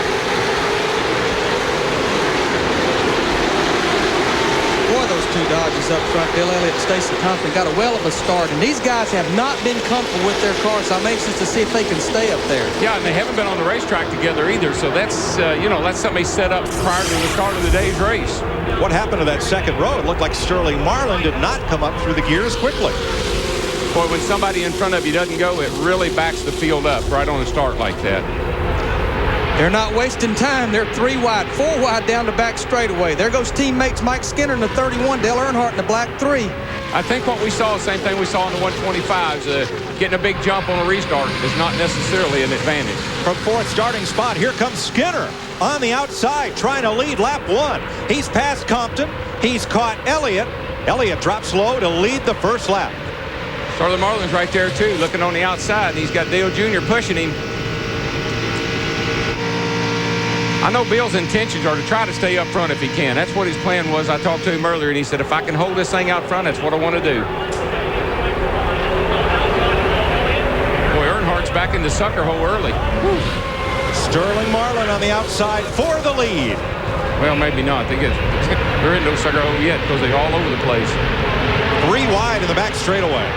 Boy, those two Dodges up front, Bill Elliott and Stacy Thompson, got a well of a start, and these guys have not been comfortable with their cars, so I'm anxious to see if they can stay up there. Yeah, and they haven't been on the racetrack together either, so that's, that's something they set up prior to the start of the day's race. What happened to that second row? It looked like Sterling Marlin did not come up through the gears quickly. Boy, when somebody in front of you doesn't go, it really backs the field up right on a start like that. They're not wasting time. They're 3 wide, 4 wide down the back straightaway. There goes teammates Mike Skinner in the 31, Dale Earnhardt in the black 3. I think what we saw, same thing we saw in the 125s, getting a big jump on a restart is not necessarily an advantage. From 4th starting spot, here comes Skinner on the outside trying to lead lap 1. He's passed Compton. He's caught Elliott. Elliott drops low to lead the first lap. Sterling Marlin's right there too, looking on the outside, and he's got Dale Jr. pushing him. I know Bill's intentions are to try to stay up front if he can. That's what his plan was. I talked to him earlier, and he said, if I can hold this thing out front, that's what I want to do. Boy, Earnhardt's back in the sucker hole early. Sterling Marlin on the outside for the lead. Well, maybe not. They're in no sucker hole yet because they're all over the place. 3 wide in the back straightaway.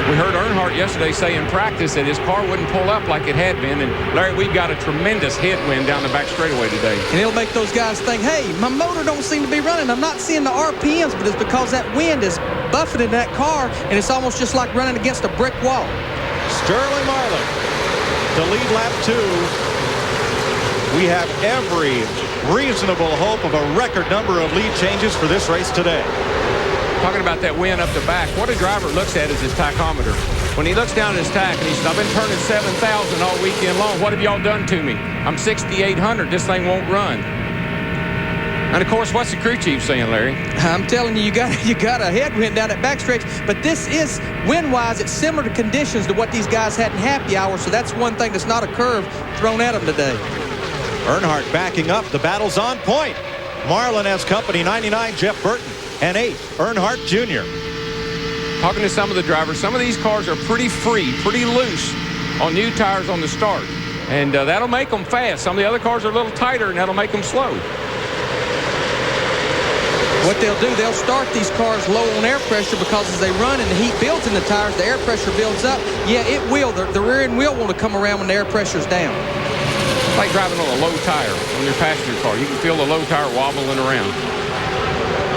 We heard Earnhardt yesterday say in practice that his car wouldn't pull up like it had been. And, Larry, we've got a tremendous headwind down the back straightaway today. And it'll make those guys think, hey, my motor don't seem to be running. I'm not seeing the RPMs, but it's because that wind is buffeting that car, and it's almost just like running against a brick wall. Sterling Marlin to lead lap 2. We have every reasonable hope of a record number of lead changes for this race today. Talking about that wind up the back, what a driver looks at is his tachometer. When he looks down at his tach and he says, I've been turning 7,000 all weekend long. What have y'all done to me? I'm 6,800. This thing won't run. And, of course, what's the crew chief saying, Larry? I'm telling you, you got a headwind down that backstretch. But this is, wind-wise, it's similar to conditions to what these guys had in happy hour. So that's one thing that's not a curve thrown at them today. Earnhardt backing up. The battle's on point. Marlin has company, 99, Jeff Burton. And 8, Earnhardt Jr. Talking to some of the drivers, some of these cars are pretty free, pretty loose on new tires on the start. And that'll make them fast. Some of the other cars are a little tighter, and that'll make them slow. What they'll do, they'll start these cars low on air pressure because as they run and the heat builds in the tires, the air pressure builds up. Yeah, it will. The rear end will want to come around when the air pressure's down. It's like driving on a low tire on your passenger car. You can feel the low tire wobbling around.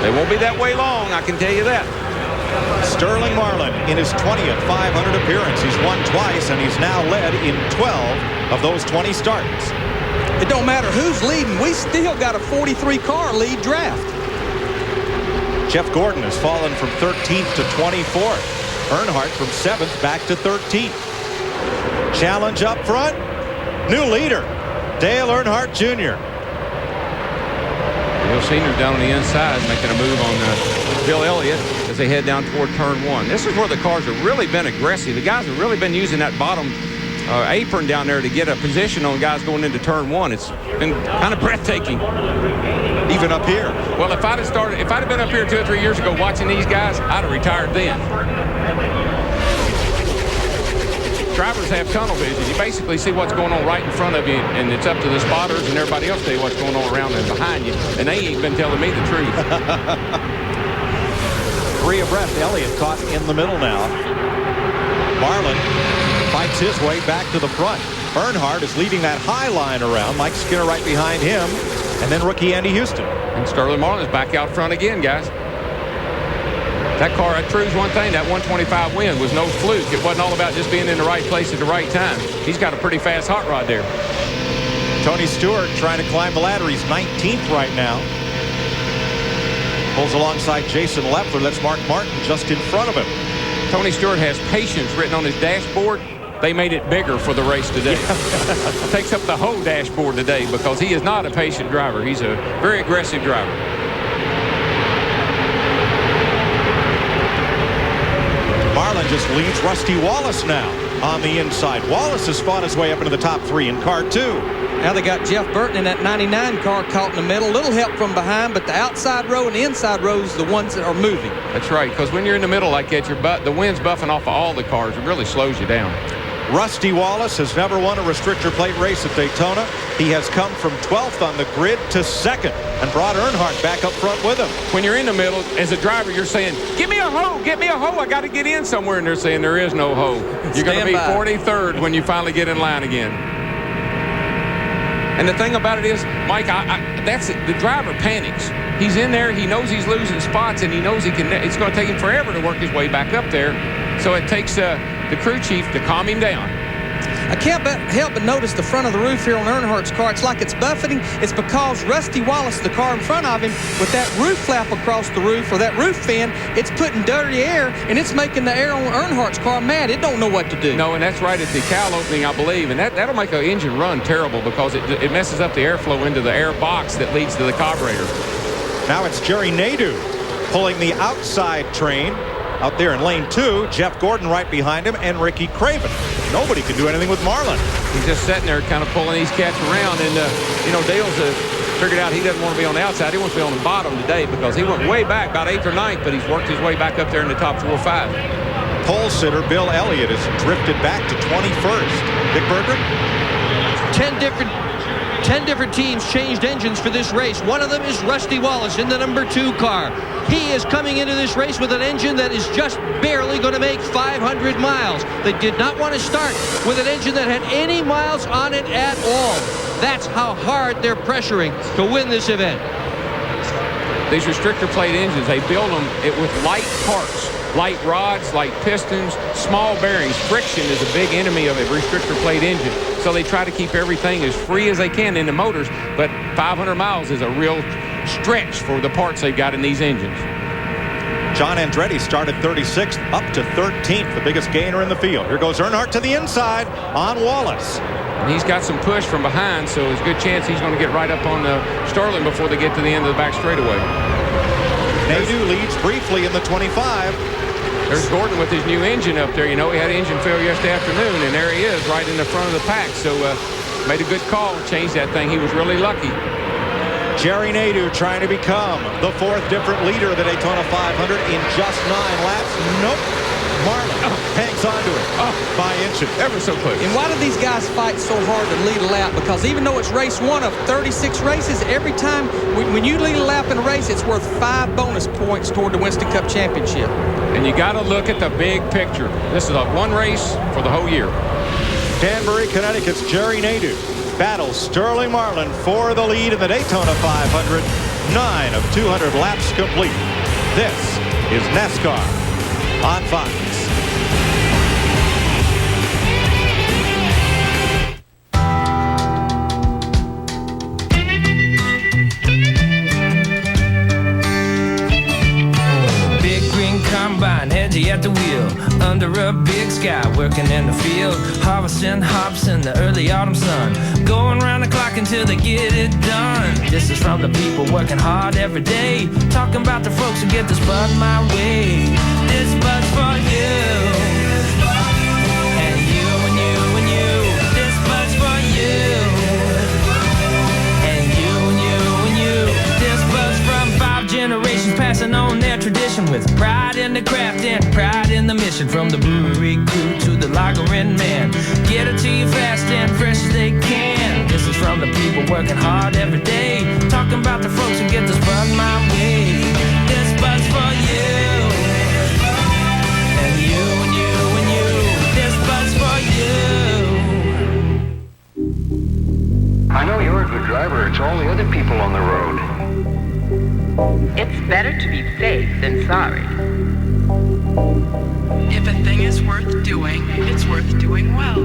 They won't be that way long, I can tell you that. Sterling Marlin in his 20th 500 appearance. He's won twice, and he's now led in 12 of those 20 starts. It don't matter who's leading. We still got a 43-car lead draft. Jeff Gordon has fallen from 13th to 24th. Earnhardt from 7th back to 13th. Challenge up front. New leader, Dale Earnhardt Jr. Bill Senior's down on the inside making a move on Bill Elliott as they head down toward turn 1. This is where the cars have really been aggressive. The guys have really been using that bottom apron down there to get a position on guys going into turn 1. It's been kind of breathtaking. Even up here. Well, if I'd have been up here 2 or 3 years ago watching these guys, I'd have retired then. drivers have tunnel vision. You basically see what's going on right in front of you, and it's up to the spotters and everybody else to tell you what's going on around and behind you. And they ain't been telling me the truth. 3 abreast. Elliott caught in the middle now. Marlin fights his way back to the front. Earnhardt is leading that high line around. Mike Skinner right behind him. And then rookie Andy Houston. And Sterling Marlin's back out front again, guys. That car, that proves one thing. That 125 win was no fluke. It wasn't all about just being in the right place at the right time. He's got a pretty fast hot rod there. Tony Stewart trying to climb the ladder. He's 19th right now. Pulls alongside Jason Leffler. That's Mark Martin just in front of him. Tony Stewart has patience written on his dashboard. They made it bigger for the race today. Takes up the whole dashboard today because he is not a patient driver. He's a very aggressive driver. Marlin just leads Rusty Wallace now on the inside. Wallace has fought his way up into the top 3 in car 2. Now they got Jeff Burton in that 99 car caught in the middle. Little help from behind, but the outside row and the inside rows are the ones that are moving. That's right, because when you're in the middle like that, the wind's buffing off of all the cars. It really slows you down. Rusty Wallace has never won a restrictor plate race at Daytona. He has come from 12th on the grid to 2nd and brought Earnhardt back up front with him. When you're in the middle, as a driver, you're saying, "Give me a hoe, get me a hoe. I got to get in somewhere." And they're saying there is no hoe. You're going to be 43rd when you finally get in line again. And the thing about it is, Mike, that's it. The driver panics. He's in there. He knows he's losing spots, and he knows it's going to take him forever to work his way back up there. So it takes the crew chief to calm him down. I can't help but notice the front of the roof here on Earnhardt's car. It's like it's buffeting. It's because Rusty Wallace, the car in front of him, with that roof flap across the roof, or that roof fin, it's putting dirty air, and it's making the air on Earnhardt's car mad. It don't know what to do. No, and that's right at the cowl opening, I believe. And that'll make an engine run terrible because it messes up the airflow into the air box that leads to the carburetor. Now it's Jerry Nadeau pulling the outside train. Out there in lane 2, Jeff Gordon right behind him, and Ricky Craven. Nobody can do anything with Marlin. He's just sitting there kind of pulling these cats around. And, Dale's figured out he doesn't want to be on the outside. He wants to be on the bottom today because he went way back, about 8th or 9th, but he's worked his way back up there in the top 4 or 5. Pole sitter Bill Elliott has drifted back to 21st. Dick Berger? 10 different teams changed engines for this race. One of them is Rusty Wallace in the number 2 car. He is coming into this race with an engine that is just barely going to make 500 miles. They did not want to start with an engine that had any miles on it at all. That's how hard they're pressuring to win this event. These restrictor plate engines, they build them with light parts, light rods, light pistons, small bearings. Friction is a big enemy of a restrictor plate engine. So they try to keep everything as free as they can in the motors, but 500 miles is a real stretch for the parts they've got in these engines. John Andretti started 36th up to 13th, the biggest gainer in the field. Here goes Earnhardt to the inside on Wallace. And he's got some push from behind, so there's a good chance he's going to get right up on Sterling before they get to the end of the back straightaway. Nadeau leads briefly in the 25. There's Gordon with his new engine up there. He had engine failure yesterday afternoon, and there he is right in the front of the pack. So made a good call, changed that thing. He was really lucky. Jerry Nadeau trying to become the 4th different leader of the Daytona 500 in just 9 laps. Nope. Marlin hangs on to it by inches. Ever so close. And why do these guys fight so hard to lead a lap? Because even though it's race 1 of 36 races, every time when you lead a lap in a race, it's worth 5 bonus points toward the Winston Cup Championship. And you got to look at the big picture. This is one race for the whole year. Danbury, Connecticut's Jerry Nadeau battles Sterling Marlin for the lead in the Daytona 500. 9 of 200 laps complete. This is NASCAR on Fox. Combine, edgy at the wheel, under a big sky, working in the field, harvesting hops in the early autumn sun, going round the clock until they get it done. This is from the people working hard every day, talking about the folks who get this bud my way. This bud's for you, and you and you and you. This bud's for you, and you and you and you. This bud's from 5 generations passing on their tradition. with pride in the craft and pride in the mission. From the brewery crew to the lagerin man, get it to you fast and fresh as they can. This is from the people working hard every day, talking about the folks who get this bud my way. This bud's for you, and you and you and you. This bud's for you. I know you're a good driver. It's all the other people on the road. It's better to be safe than sorry. If a thing is worth doing, it's worth doing well.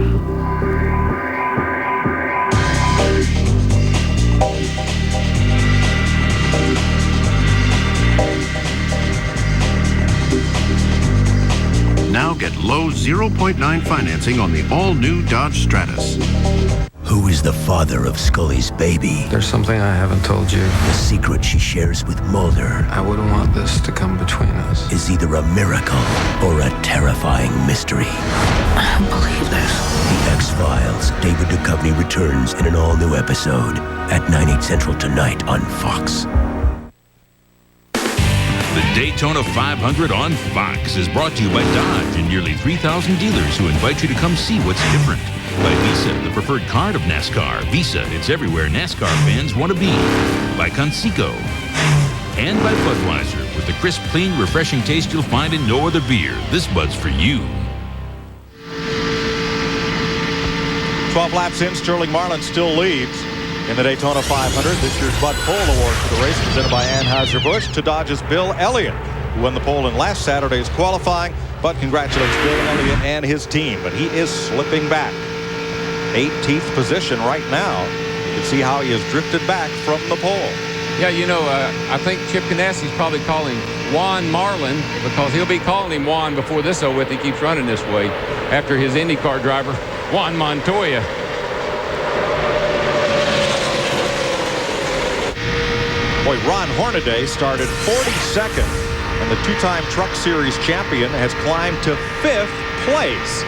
Now get low 0.9 financing on the all-new Dodge Stratus. Who is the father of Scully's baby? There's something I haven't told you. The secret she shares with Mulder. I wouldn't want this to come between us. Is either a miracle or a terrifying mystery. I don't believe this. The X-Files. David Duchovny returns in an all-new episode at 9/8 Central tonight on Fox. The Daytona 500 on Fox is brought to you by Dodge and nearly 3,000 dealers who invite you to come see what's different. By Visa, the preferred card of NASCAR. Visa, it's everywhere NASCAR fans want to be. By Conseco. And by Budweiser, with the crisp, clean, refreshing taste you'll find in no other beer. This Bud's for you. 12 laps in, Sterling Marlin still leads in the Daytona 500. This year's Bud Pole Award for the race presented by Anheuser-Busch to Dodge's Bill Elliott, who won the pole in last Saturday's qualifying. But congratulates Bill Elliott and his team. But he is slipping back. 18th position right now. You can see how he has drifted back from the pole. Yeah, you know, I think Chip Ganassi's probably calling Juan Marlin because he'll be calling him Juan before this over with. He keeps running this way after his IndyCar driver, Juan Montoya. Boy, Ron Hornaday started 42nd, and the two-time Truck Series champion has climbed to 5th place.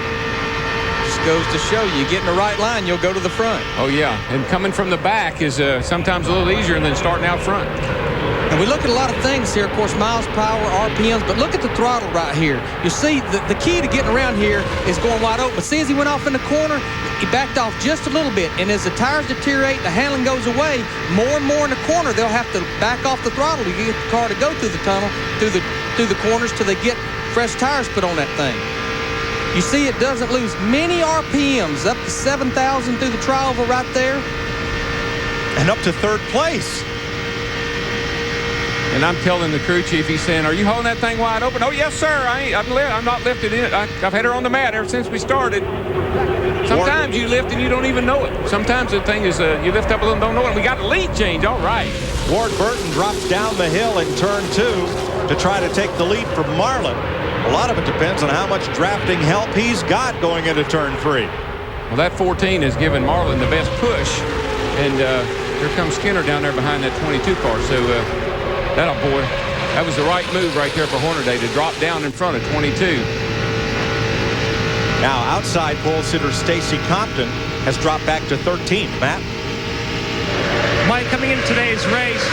Goes to show you get in the right line, you'll go to the front. Oh yeah, and coming from the back is sometimes a little easier than starting out front. And we look at a lot of things here, of course, miles per hour, RPMs, but look at the throttle right here. You see the key to getting around here is going wide open. But see, as he went off in the corner, he backed off just a little bit, and as the tires deteriorate, the handling goes away, more and more in the corner, they'll have to back off the throttle to get the car to go through the tunnel, through the corners till they get fresh tires put on that thing. You see it doesn't lose many RPMs, up to 7,000 through the tri-oval right there. And up to 3rd place. And I'm telling the crew chief, he's saying, are you holding that thing wide open? Oh, yes, sir. I'm not lifted in it. I've had her on the mat ever since we started. Sometimes you lift and you don't even know it. Sometimes the thing is you lift up a little and don't know it. And we got a lead change. All right. Ward Burton drops down the hill in turn 2 to try to take the lead from Marlin. A lot of it depends on how much drafting help he's got going into turn 3. Well, that 14 has given Marlin the best push. And here comes Skinner down there behind that 22 car. So that was the right move right there for Hornaday to drop down in front of 22. Now outside pole sitter Stacy Compton has dropped back to 13th. Matt? Mike, coming into today's race,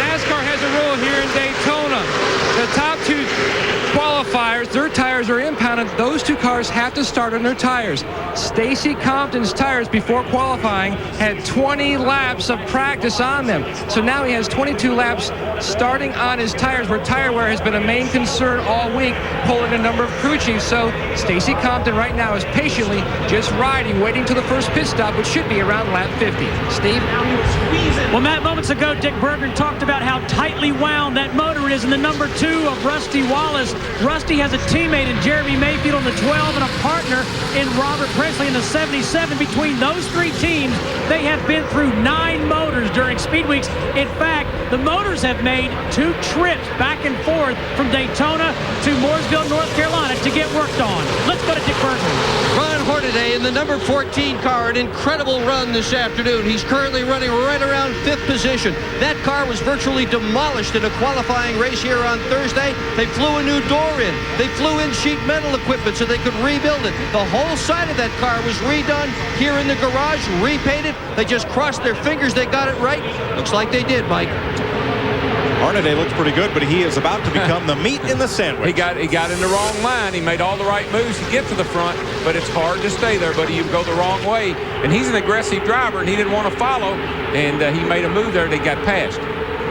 NASCAR has a rule here in Daytona. The top 2 qualifiers, their tires are impounded. Those 2 cars have to start on their tires. Stacy Compton's tires before qualifying had 20 laps of practice on them. So now he has 22 laps starting on his tires, where tire wear has been a main concern all week, pulling a number of crew chiefs. So Stacy Compton right now is patiently just riding, waiting till the first pit stop, which should be around lap 50. Steve? Well, Matt, moments ago, Dick Berggren talked about how tightly wound that motor is in the number 2 of Rusty Wallace. Rusty has a teammate in Jeremy Mayfield on the 12 and a partner in Robert Presley in the 77. Between those 3 teams, they have been through 9 motors during speed weeks. In fact, the motors have made 2 trips back and forth from Daytona to Mooresville, North Carolina to get worked on. Let's go to Dick Berggren. Ron Hornaday in the number 14 car, an incredible run this afternoon. He's currently running right around 5th position. That car was virtually demolished in a qualifying race here on Thursday. They flew a new door in. They flew in sheet metal equipment so they could rebuild it. The whole side of that car was redone here in the garage, repainted. They just crossed their fingers they got it right. Looks like they did, Mike. Hornaday looks pretty good, but he is about to become the meat in the sandwich. He got in the wrong line. He made all the right moves to get to the front, but it's hard to stay there, buddy. You go the wrong way. And he's an aggressive driver, and he didn't want to follow, and he made a move there that got passed.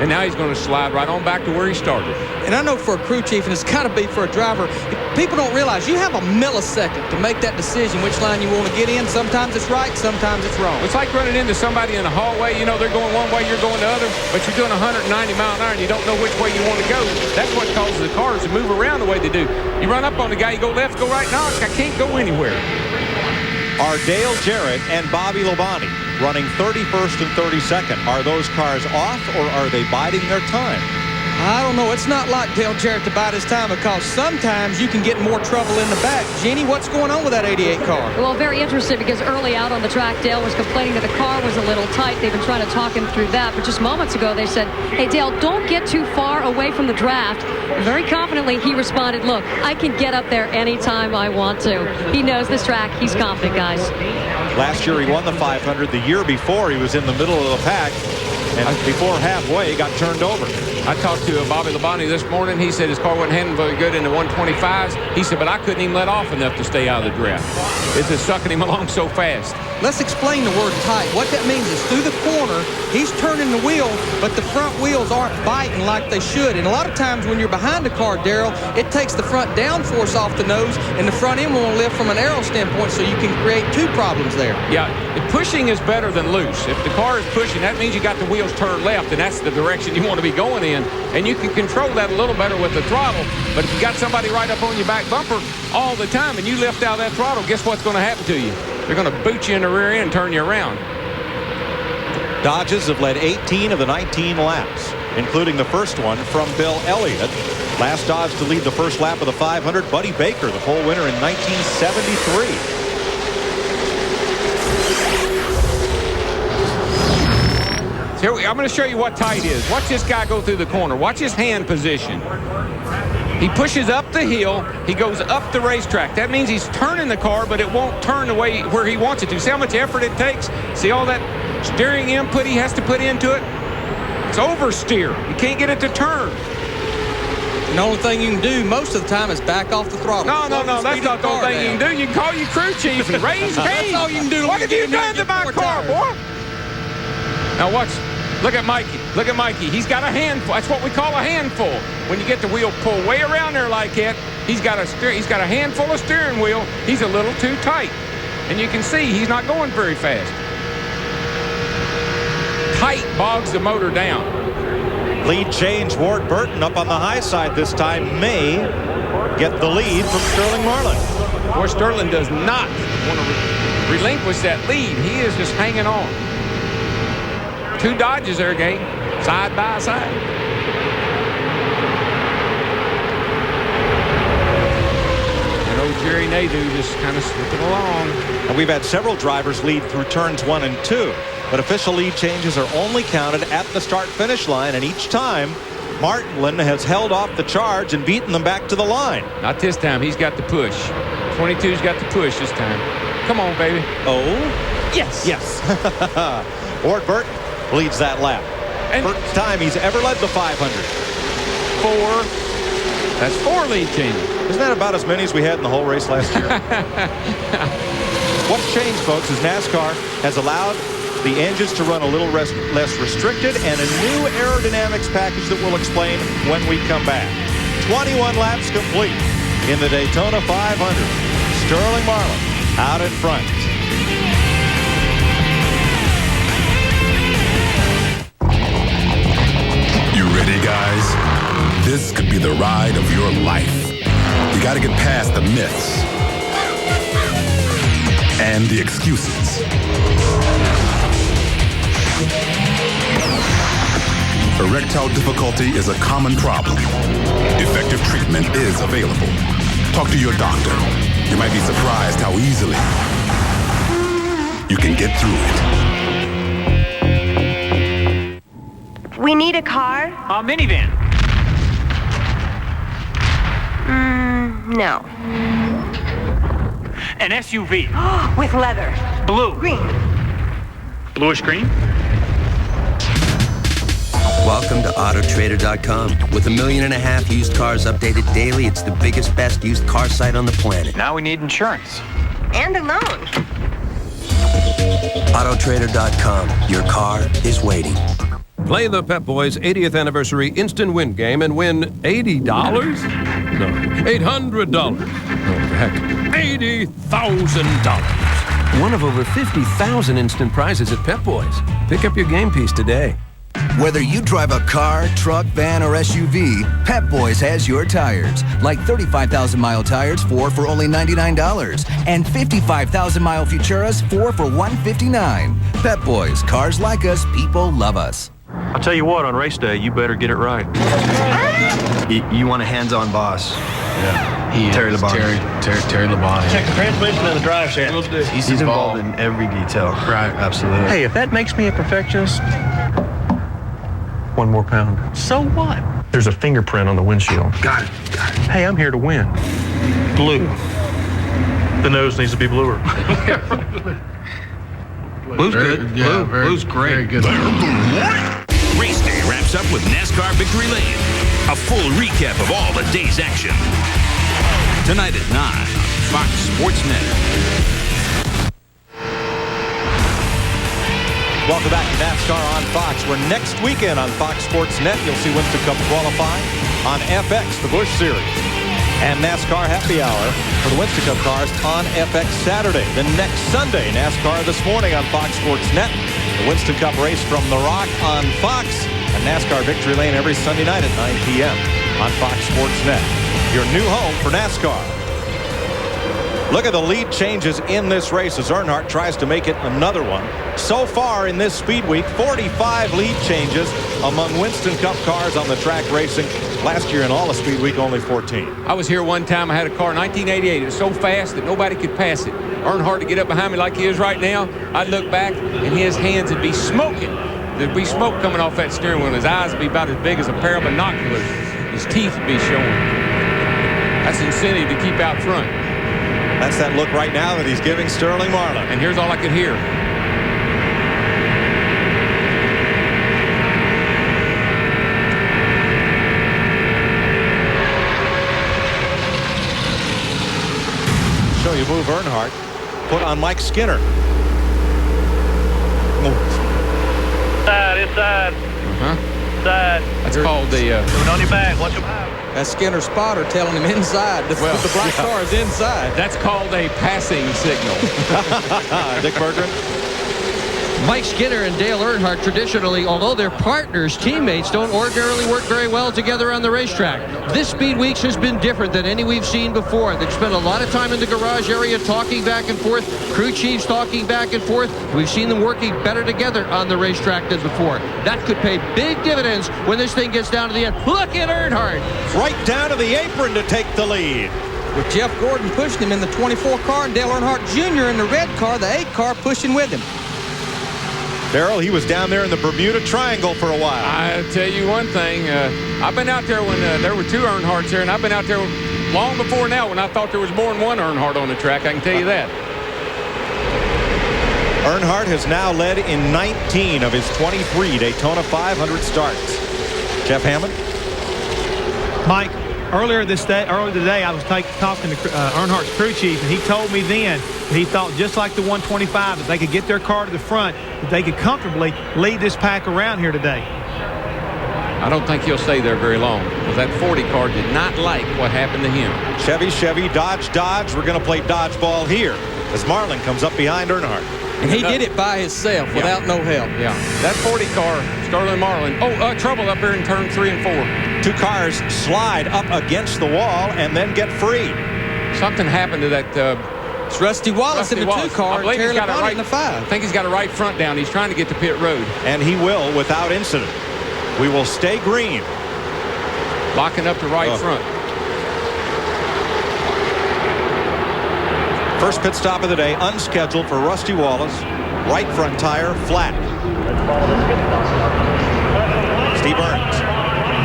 And now he's going to slide right on back to where he started. And I know for a crew chief, and it's got to be for a driver, people don't realize you have a millisecond to make that decision which line you want to get in. Sometimes it's right, sometimes it's wrong. It's like running into somebody in a hallway. You know, they're going one way, you're going the other, but you're doing 190 mile an hour and you don't know which way you want to go. That's what causes the cars to move around the way they do. You run up on the guy, you go left, go right. No, I can't go anywhere. Are Dale Jarrett and Bobby Labonte running 31st and 32nd? Are those cars off, or are they biding their time? I don't know. It's not like Dale Jarrett to bide his time, because sometimes you can get more trouble in the back. Jeannie, what's going on with that 88 car? Well, very interesting, because early out on the track, Dale was complaining that the car was a little tight. They've been trying to talk him through that. But just moments ago, they said, hey, Dale, don't get too far away from the draft. And very confidently, he responded, look, I can get up there anytime I want to. He knows this track. He's confident, guys. Last year, he won the 500. The year before, he was in the middle of the pack. And before halfway, he got turned over. I talked to Bobby Labonte this morning. He said his car wasn't handling very good in the 125s. He said, but I couldn't even let off enough to stay out of the draft. It's just sucking him along so fast. Let's explain the word tight. What that means is through the corner, he's turning the wheel, but the front wheels aren't biting like they should. And a lot of times when you're behind the car, Darrell, it takes the front downforce off the nose, and the front end won't lift from an aero standpoint, so you can create two problems there. Yeah, pushing is better than loose. If the car is pushing, that means you got the wheels turned left, and that's the direction you want to be going in. And you can control that a little better with the throttle. But if you got somebody right up on your back bumper all the time and you lift out that throttle, guess what's going to happen to you? They're going to boot you in the rear end and turn you around. Dodges have led 18 of the 19 laps, including the first one from Bill Elliott. Last Dodge to lead the first lap of the 500, Buddy Baker, the pole winner in 1973. Here I'm going to show you what tight is. Watch this guy go through the corner. Watch his hand position. He pushes up the hill. He goes up the racetrack. That means he's turning the car, but it won't turn the way where he wants it to. See how much effort it takes? See all that steering input he has to put into it? It's oversteer. You can't get it to turn. And the only thing you can do most of the time is back off the throttle. No, that's not the only thing you can do. You can call your crew chief and raise cane. That's all you can do. What have you done to my car, boy? Now watch. Look at Mikey. Look at Mikey. He's got a handful. That's what we call a handful. When you get the wheel pulled way around there like that, he's got a handful of steering wheel. He's a little too tight. And you can see he's not going very fast. Tight bogs the motor down. Lead change. Ward Burton up on the high side this time may get the lead from Sterling Marlin. Boy, Sterling does not want to relinquish that lead. He is just hanging on. Two Dodges there, gang, side by side. And old Jerry Nadeau just kind of slipping along. And we've had several drivers lead through turns 1 and 2, but official lead changes are only counted at the start-finish line, and each time Martin has held off the charge and beaten them back to the line. Not this time. He's got the push. 22's got the push this time. Come on, baby. Oh? Yes. Yes. Ward Burton leads that lap. And first time he's ever led the 500. That's 4 lead changes. Isn't that about as many as we had in the whole race last year? What's changed, folks, is NASCAR has allowed the engines to run a little less restricted, and a new aerodynamics package that we'll explain when we come back. 21 laps complete in the Daytona 500. Sterling Marlin out in front. Ready, guys? This could be the ride of your life. You gotta get past the myths and the excuses. Erectile difficulty is a common problem. Effective treatment is available. Talk to your doctor. You might be surprised how easily you can get through it. We need a car? A minivan. No. An SUV. With leather. Blue. Green. Bluish green? While Welcome to Autotrader.com. With 1.5 million used cars updated daily, it's the biggest, best used car site on the planet. Now we need insurance. And a loan. Autotrader.com. Your car is waiting. Play the Pep Boys 80th anniversary instant win game and win $80? No, $800. No, heck, $80,000. One of over 50,000 instant prizes at Pep Boys. Pick up your game piece today. Whether you drive a car, truck, van, or SUV, Pep Boys has your tires. Like 35,000-mile tires, 4 for only $99. And 55,000-mile Futuras, 4 for $159. Pep Boys, cars like us, people love us. I'll tell you what, on race day, you better get it right. You want a hands-on boss. Yeah. He Terry Labonte. Terry Labonte. Check the transmission and the drive shaft. He's involved in every detail. Right. Absolutely. Hey, if that makes me a perfectionist, 1 more pound. So what? There's a fingerprint on the windshield. Got it. Hey, I'm here to win. Blue. The nose needs to be bluer. Blue's good. Yeah, Blue's great. Very good. Race day wraps up with NASCAR Victory Lane. A full recap of all the day's action. Tonight at 9, Fox Sports Net. Welcome back to NASCAR on Fox, where next weekend on Fox Sports Net, you'll see Winston Cup qualifying on FX, the Busch Series, and NASCAR Happy Hour for the Winston Cup cars on FX Saturday. Then next Sunday, NASCAR This Morning on Fox Sports Net, the Winston Cup race from the Rock on Fox, and NASCAR Victory Lane every Sunday night at 9 p.m. on Fox Sports Net. Your new home for NASCAR. Look at the lead changes in this race as Earnhardt tries to make it another one. So far in this speed week, 45 lead changes among Winston Cup cars on the track racing. Last year in all of speed week, only 14. I was here one time. I had a car in 1988. It was so fast that nobody could pass it. Earnhardt to get up behind me like he is right now. I'd look back and his hands would be smoking. There'd be smoke coming off that steering wheel. His eyes would be about as big as a pair of binoculars. His teeth would be showing. That's incentive to keep out front. That's that look right now that he's giving Sterling Marlin. And here's all I could hear. So you move Earnhardt, put on Mike Skinner. Inside. Inside. That's called the... Moving on your back. Watch your back. That's Skinner spotter telling him inside. The black car is inside. That's called a passing signal. Dick Berggren. Mike Skinner and Dale Earnhardt traditionally, although they're partners, teammates, don't ordinarily work very well together on the racetrack. This Speed Weeks has been different than any we've seen before. They've spent a lot of time in the garage area talking back and forth, crew chiefs talking back and forth. We've seen them working better together on the racetrack than before. That could pay big dividends when this thing gets down to the end. Look at Earnhardt. Right down to the apron to take the lead. With Jeff Gordon pushing him in the 24 car and Dale Earnhardt Jr. in the red car, the 8 car pushing with him. Darrell, he was down there in the Bermuda Triangle for a while. I'll tell you one thing. I've been out there when there were 2 Earnhardts there, and I've been out there long before now when I thought there was more than 1 Earnhardt on the track. I can tell you that. Earnhardt has now led in 19 of his 23 Daytona 500 starts. Jeff Hammond. Mike, earlier today, I was talking to Earnhardt's crew chief, and he told me then that he thought just like the 125, that they could get their car to the front, that they could comfortably lead this pack around here today. I don't think he'll stay there very long because that 40 car did not like what happened to him. Chevy, Dodge. We're going to play dodgeball here as Marlin comes up behind Earnhardt. And he did it by himself without no help. Yeah, that 40 car, Sterling Marlin. Trouble up here in turn 3 and 4. 2 cars slide up against the wall and then get free. Something happened to that. It's Rusty Wallace in the 2 car. I believe he's got in the 5. I think he's got a right front down. He's trying to get to pit road. And he will without incident. We will stay green. Locking up the right front. First pit stop of the day, unscheduled for Rusty Wallace. Right front tire, flat. Steve Burns.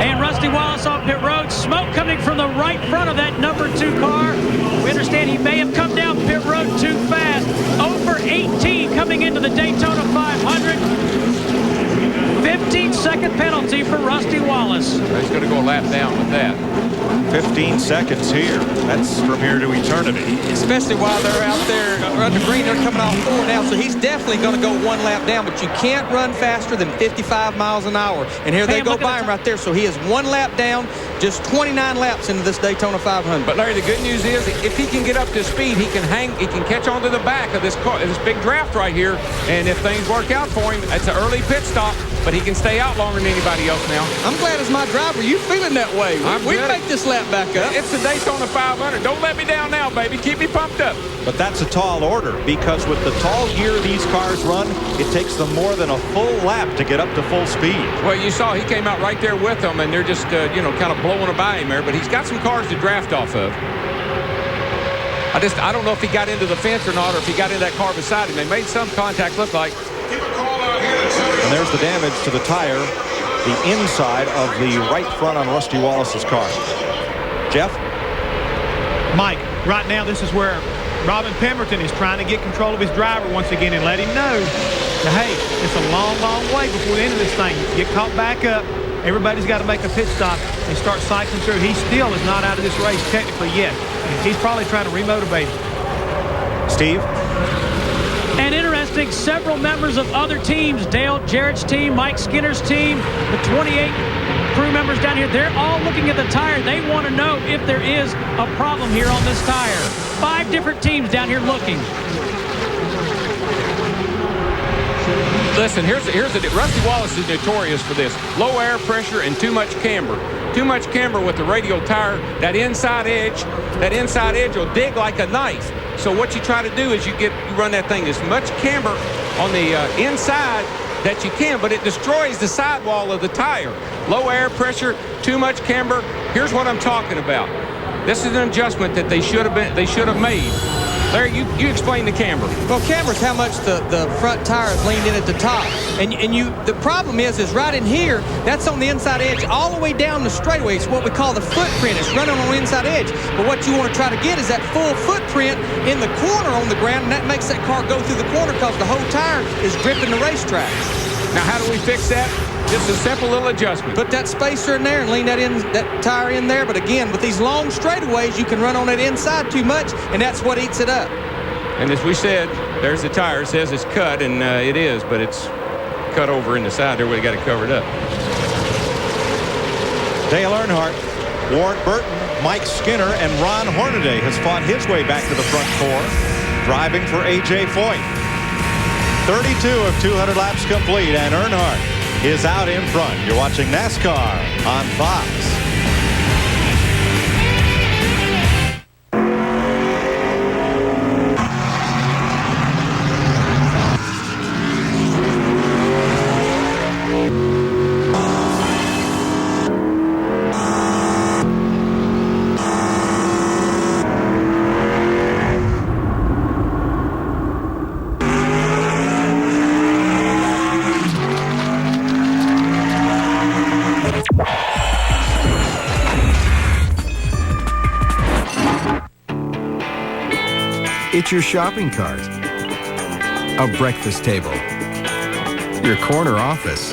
And Rusty Wallace off pit road. Smoke coming from the right front of that number 2 car. We understand he may have come down pit road too fast. 0 for 18 coming into the Daytona 500. 15 seconds second penalty for Rusty Wallace. He's going to go a lap down with that. 15 seconds here. That's from here to eternity. Especially while they're out there under green, they're coming off 4 now, so he's definitely going to go 1 lap down, but you can't run faster than 55 miles an hour. And here they go by him right there, so he is 1 lap down, just 29 laps into this Daytona 500. But Larry, the good news is if he can get up to speed, he can catch onto the back of this car, this big draft right here, and if things work out for him, it's an early pit stop, but he can stay out longer than anybody else now. I'm glad as my driver, you feeling that way. We make this lap back up. It's the Daytona 500. Don't let me down now, baby. Keep me pumped up. But that's a tall order, because with the tall gear these cars run, it takes them more than a full lap to get up to full speed. Well, you saw he came out right there with them, and they're just, kind of blowing by him there, but he's got some cars to draft off of. I don't know if he got into the fence or not, or if he got into that car beside him. They made some contact, look like. And there's the damage to the tire, the inside of the right front on Rusty Wallace's car. Jeff? Mike, right now this is where Robin Pemberton is trying to get control of his driver once again and let him know that, hey, it's a long, long way before the end of this thing. Get caught back up. Everybody's got to make a pit stop and start cycling through. He still is not out of this race technically yet. He's probably trying to remotivate him. Steve? And interesting, several members of other teams, Dale Jarrett's team, Mike Skinner's team, the 28 crew members down here, they're all looking at the tire. They want to know if there is a problem here on this tire. 5 different teams down here looking. Listen, here's Rusty Wallace is notorious for this. Low air pressure and too much camber. Too much camber with the radial tire. That inside edge will dig like a knife. So what you try to do is you run that thing as much camber on the inside that you can, but it destroys the sidewall of the tire. Low air pressure, too much camber. Here's what I'm talking about. This is an adjustment that they should have made. Larry, you explain the camber. Well, camber's how much the front tire is leaned in at the top. And the problem is right in here, that's on the inside edge all the way down the straightaway. It's what we call the footprint. It's running on the inside edge. But what you want to try to get is that full footprint in the corner on the ground, and that makes that car go through the corner because the whole tire is gripping the racetrack. Now, how do we fix that? Just a simple little adjustment. Put that spacer in there and lean that tire in there. But again, with these long straightaways, you can run on that inside too much, and that's what eats it up. And as we said, there's the tire. It says it's cut, and it is, but it's cut over in the side there. We got it covered up. Dale Earnhardt, Ward Burton, Mike Skinner, and Ron Hornaday has fought his way back to the front 4, driving for A.J. Foyt. 32 of 200 laps complete, and Earnhardt is out in front. You're watching NASCAR on Fox. It's your shopping cart, a breakfast table, your corner office.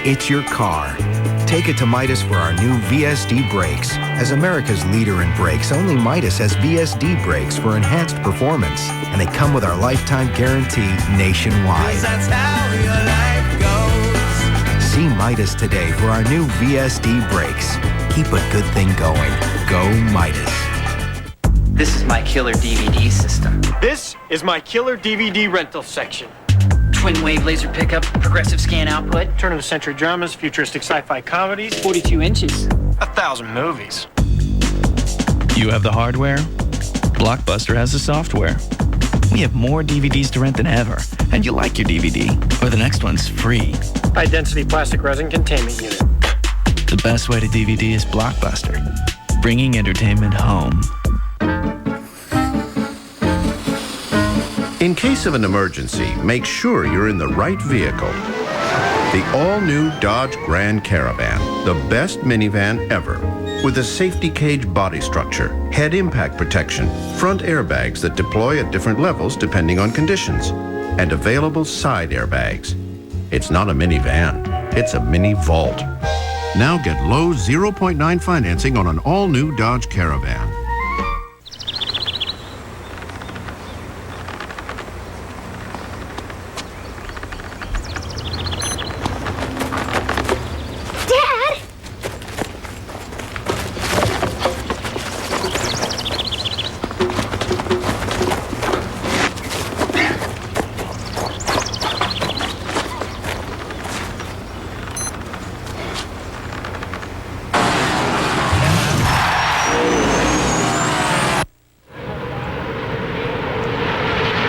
It's your car. Take it to Midas for our new VSD brakes. As America's leader in brakes, only Midas has VSD brakes for enhanced performance, and they come with our lifetime guarantee nationwide. That's how your life goes. See Midas today for our new VSD brakes. Keep a good thing going. Go Midas. This is my killer DVD system. This is my killer DVD rental section. Twin wave laser pickup, progressive scan output. Turn of the century dramas, futuristic sci-fi comedies. 42 inches. 1,000 movies. You have the hardware. Blockbuster has the software. We have more DVDs to rent than ever. And you like your DVD, or the next one's free. High-density plastic resin containment unit. The best way to DVD is Blockbuster. Bringing entertainment home. In case of an emergency, make sure you're in the right vehicle. The all-new Dodge Grand Caravan, the best minivan ever, with a safety cage body structure, head impact protection, front airbags that deploy at different levels depending on conditions, and available side airbags. It's not a minivan, It's a mini vault. Now get low 0.9 financing on an all-new Dodge Caravan.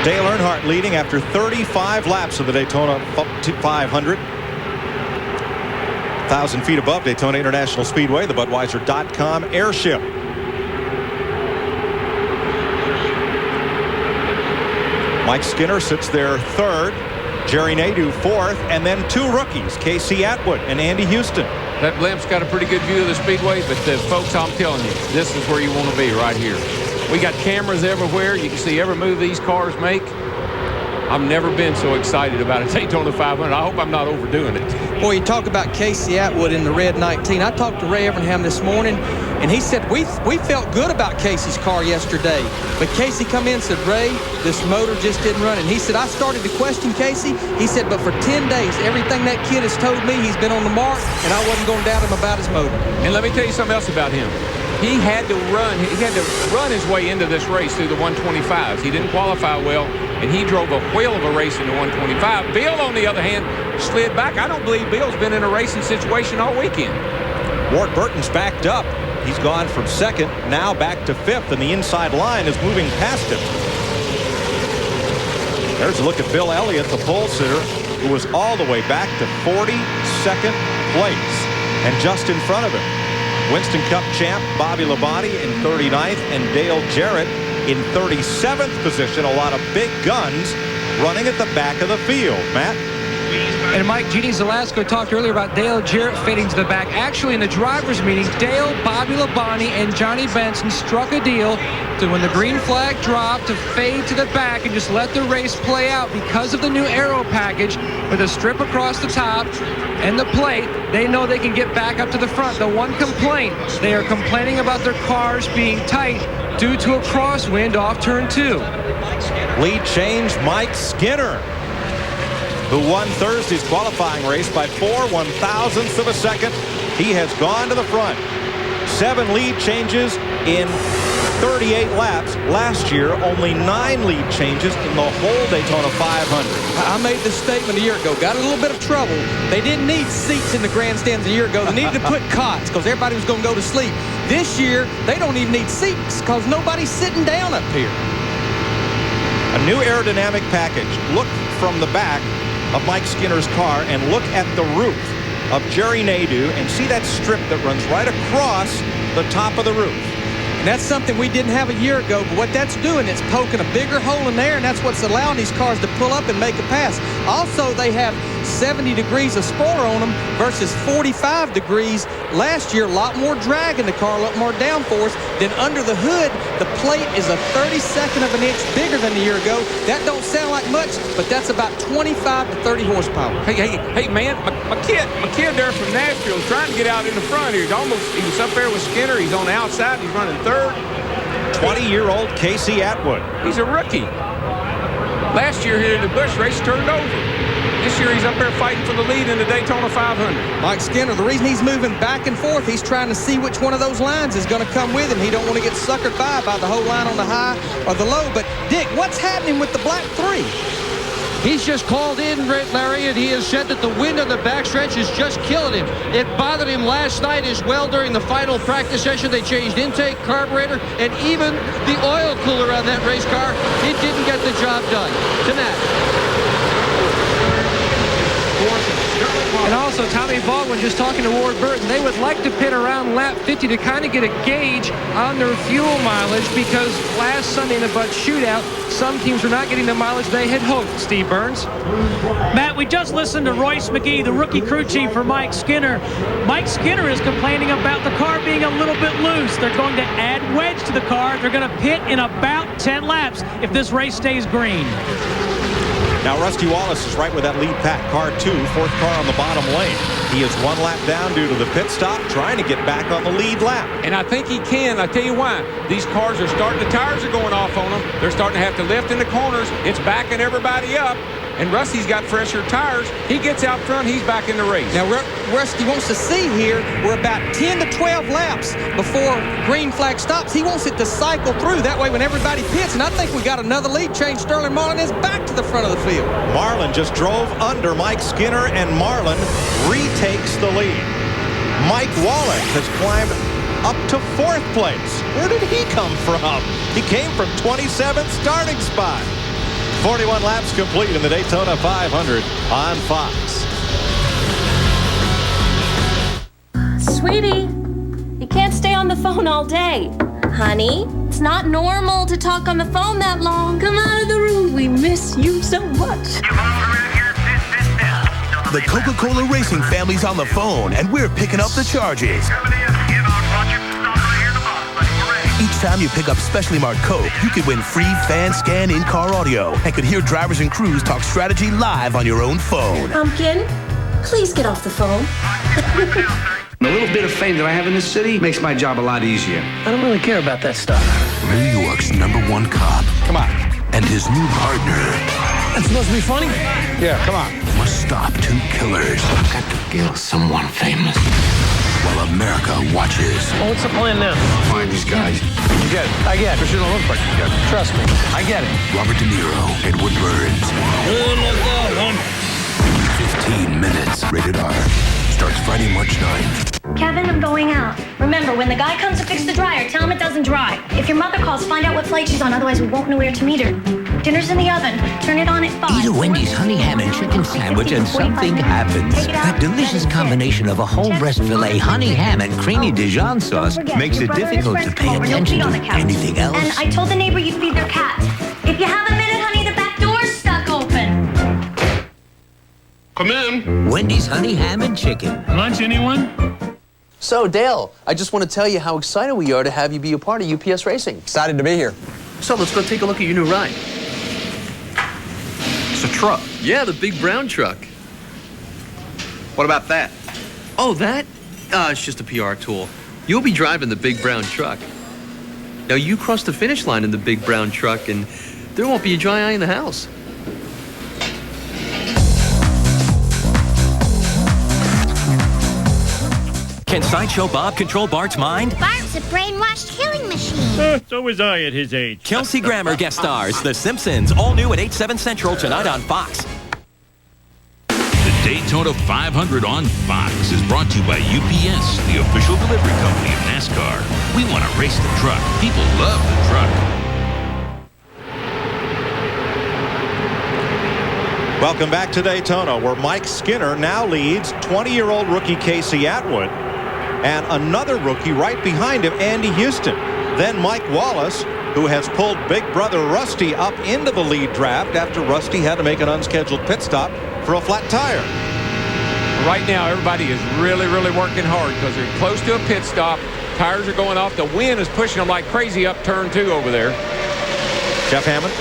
Dale Earnhardt leading after 35 laps of the Daytona 500. 1,000 feet above Daytona International Speedway, the Budweiser.com airship. Mike Skinner sits there third, Jerry Nadeau fourth, and then two rookies, Casey Atwood and Andy Houston. That blimp's got a pretty good view of the speedway, but folks, I'm telling you, this is where you want to be right here. We got cameras everywhere. You can see every move these cars make. I've never been so excited about a Daytona 500. I hope I'm not overdoing it. Boy, you talk about Casey Atwood in the red 19. I talked to Ray Evernham this morning, and he said, we felt good about Casey's car yesterday. But Casey come in and said, Ray, this motor just didn't run. And he said, I started to question Casey. He said, but for 10 days, everything that kid has told me, he's been on the mark, and I wasn't going to doubt him about his motor. And let me tell you something else about him. He had to run his way into this race through the 125s. He didn't qualify well, and he drove a whale of a race in the 125. Bill, on the other hand, slid back. I don't believe Bill's been in a racing situation all weekend. Ward Burton's backed up. He's gone from second, now back to fifth, and the inside line is moving past him. There's a look at Bill Elliott, the pole sitter, who was all the way back to 42nd place, and just in front of him, Winston Cup champ Bobby Labonte in 39th and Dale Jarrett in 37th position. A lot of big guns running at the back of the field. Matt? And Mike, Jeannie Zelasco talked earlier about Dale Jarrett fading to the back. Actually, in the drivers' meeting, Dale, Bobby Labonte, and Johnny Benson struck a deal to, when the green flag dropped, to fade to the back and just let the race play out because of the new aero package with a strip across the top and the plate. They know they can get back up to the front. The one complaint, they are complaining about their cars being tight due to a crosswind off turn 2. Lead change, Mike Skinner, who won Thursday's qualifying race by 4/1000ths of a second. He has gone to the front. 7 lead changes in 38 laps. Last year, only 9 lead changes in the whole Daytona 500. I made this statement a year ago. Got a little bit of trouble. They didn't need seats in the grandstands a year ago. They needed to put cots because everybody was going to go to sleep. This year, they don't even need seats because nobody's sitting down up here. A new aerodynamic package. Look from the back of Mike Skinner's car and look at the roof of Jerry Nadeau and see that strip that runs right across the top of the roof. And that's something we didn't have a year ago, but what that's doing, it's poking a bigger hole in there, and that's what's allowing these cars to pull up and make a pass. Also, they have 70 degrees of spoiler on them versus 45 degrees last year. A lot more drag in the car, a lot more downforce. Then under the hood, the plate is a 32nd of an inch bigger than a year ago. That don't sound like much, but that's about 25 to 30 horsepower. Hey, man, my kid there from Nashville is trying to get out in the front here. He was up there with Skinner. He's on the outside. He's running third. 20-year-old Casey Atwood. He's a rookie. Last year here in the Busch race, turned over. This year he's up there fighting for the lead in the Daytona 500. Mike Skinner, the reason he's moving back and forth, he's trying to see which one of those lines is going to come with him. He don't want to get suckered by the whole line on the high or the low. But, Dick, what's happening with the black 3? He's just called in, Larry, and he has said that the wind on the backstretch is just killing him. It bothered him last night as well during the final practice session. They changed intake, carburetor, and even the oil cooler on that race car. It didn't get the job done. Tonight. And also, Tommy Baldwin just talking to Ward Burton. They would like to pit around lap 50 to kind of get a gauge on their fuel mileage because last Sunday in the Bud Shootout, some teams were not getting the mileage they had hoped. Steve Burns. Matt, we just listened to Royce McGee, the rookie crew chief for Mike Skinner. Mike Skinner is complaining about the car being a little bit loose. They're going to add wedge to the car. They're going to pit in about 10 laps if this race stays green. Now, Rusty Wallace is right with that lead pack. Car 2, fourth car on the bottom lane. He is 1 lap down due to the pit stop, trying to get back on the lead lap. And I think he can. I'll tell you why. These cars are starting, the tires are going off on them. They're starting to have to lift in the corners. It's backing everybody up. And Rusty's got fresher tires. He gets out front, he's back in the race. Now, Rusty wants to see here, we're about 10 to 12 laps before green flag stops. He wants it to cycle through. That way, when everybody pits, and I think we got another lead change. Sterling Marlin is back to the front of the field. Marlin just drove under Mike Skinner, and Marlin retakes the lead. Mike Wallach has climbed up to 4th place. Where did he come from? He came from 27th starting spot. 41 laps complete in the Daytona 500 on Fox. Sweetie, you can't stay on the phone all day. Honey, it's not normal to talk on the phone that long. Come out of the room. We miss you so much. The Coca-Cola Racing family's on the phone, and we're picking up the charges. Each time you pick up specially marked Coke, you could win free fan scan in-car audio and could hear drivers and crews talk strategy live on your own phone. Pumpkin, please get off the phone. The little bit of fame that I have in this city makes my job a lot easier. I don't really care about that stuff. New York's #1 cop. Come on. And his new partner. That's supposed to be funny? Yeah, come on. Must stop 2 killers. I've got to kill someone famous. While America watches. Well, what's the plan now? Find these guys. You get it. I get it. But you don't look like you get it. Trust me. I get it. Robert De Niro, Edward Burns. 15 minutes. Rated R. Starts Friday, March 9th. Kevin, I'm going out. Remember, when the guy comes to fix the dryer, tell him it doesn't dry. If your mother calls, find out what flight she's on. Otherwise, we won't know where to meet her. Dinner's in the oven. Turn it on at 5. Eat a Wendy's honey ham and chicken sandwich and something happens. That delicious combination of a whole breast filet, honey ham, and creamy Dijon sauce makes it difficult to pay attention to anything else. And I told the neighbor you'd feed their cat. If you have a minute, honey, the back door's stuck open. Come in. Wendy's honey ham and chicken. Lunch, anyone? So, Dale, I just want to tell you how excited we are to have you be a part of UPS Racing. Excited to be here. So, let's go take a look at your new ride. It's a truck. Yeah, the big brown truck. What about that? Oh, that? It's just a PR tool. You'll be driving the big brown truck. Now, you cross the finish line in the big brown truck, and there won't be a dry eye in the house. Can Sideshow Bob control Bart's mind? Bart's a brainwashed killing machine. So was I at his age. Kelsey Grammer guest stars The Simpsons, all new at 8/7 Central tonight on Fox. The Daytona 500 on Fox is brought to you by UPS, the official delivery company of NASCAR. We want to race the truck. People love the truck. Welcome back to Daytona, where Mike Skinner now leads 20-year-old rookie Casey Atwood and another rookie right behind him, Andy Houston. Then Mike Wallace, who has pulled big brother Rusty up into the lead draft after Rusty had to make an unscheduled pit stop for a flat tire. Right now, everybody is really, really working hard because they're close to a pit stop. Tires are going off. The wind is pushing them like crazy up turn 2 over there. Jeff Hammond.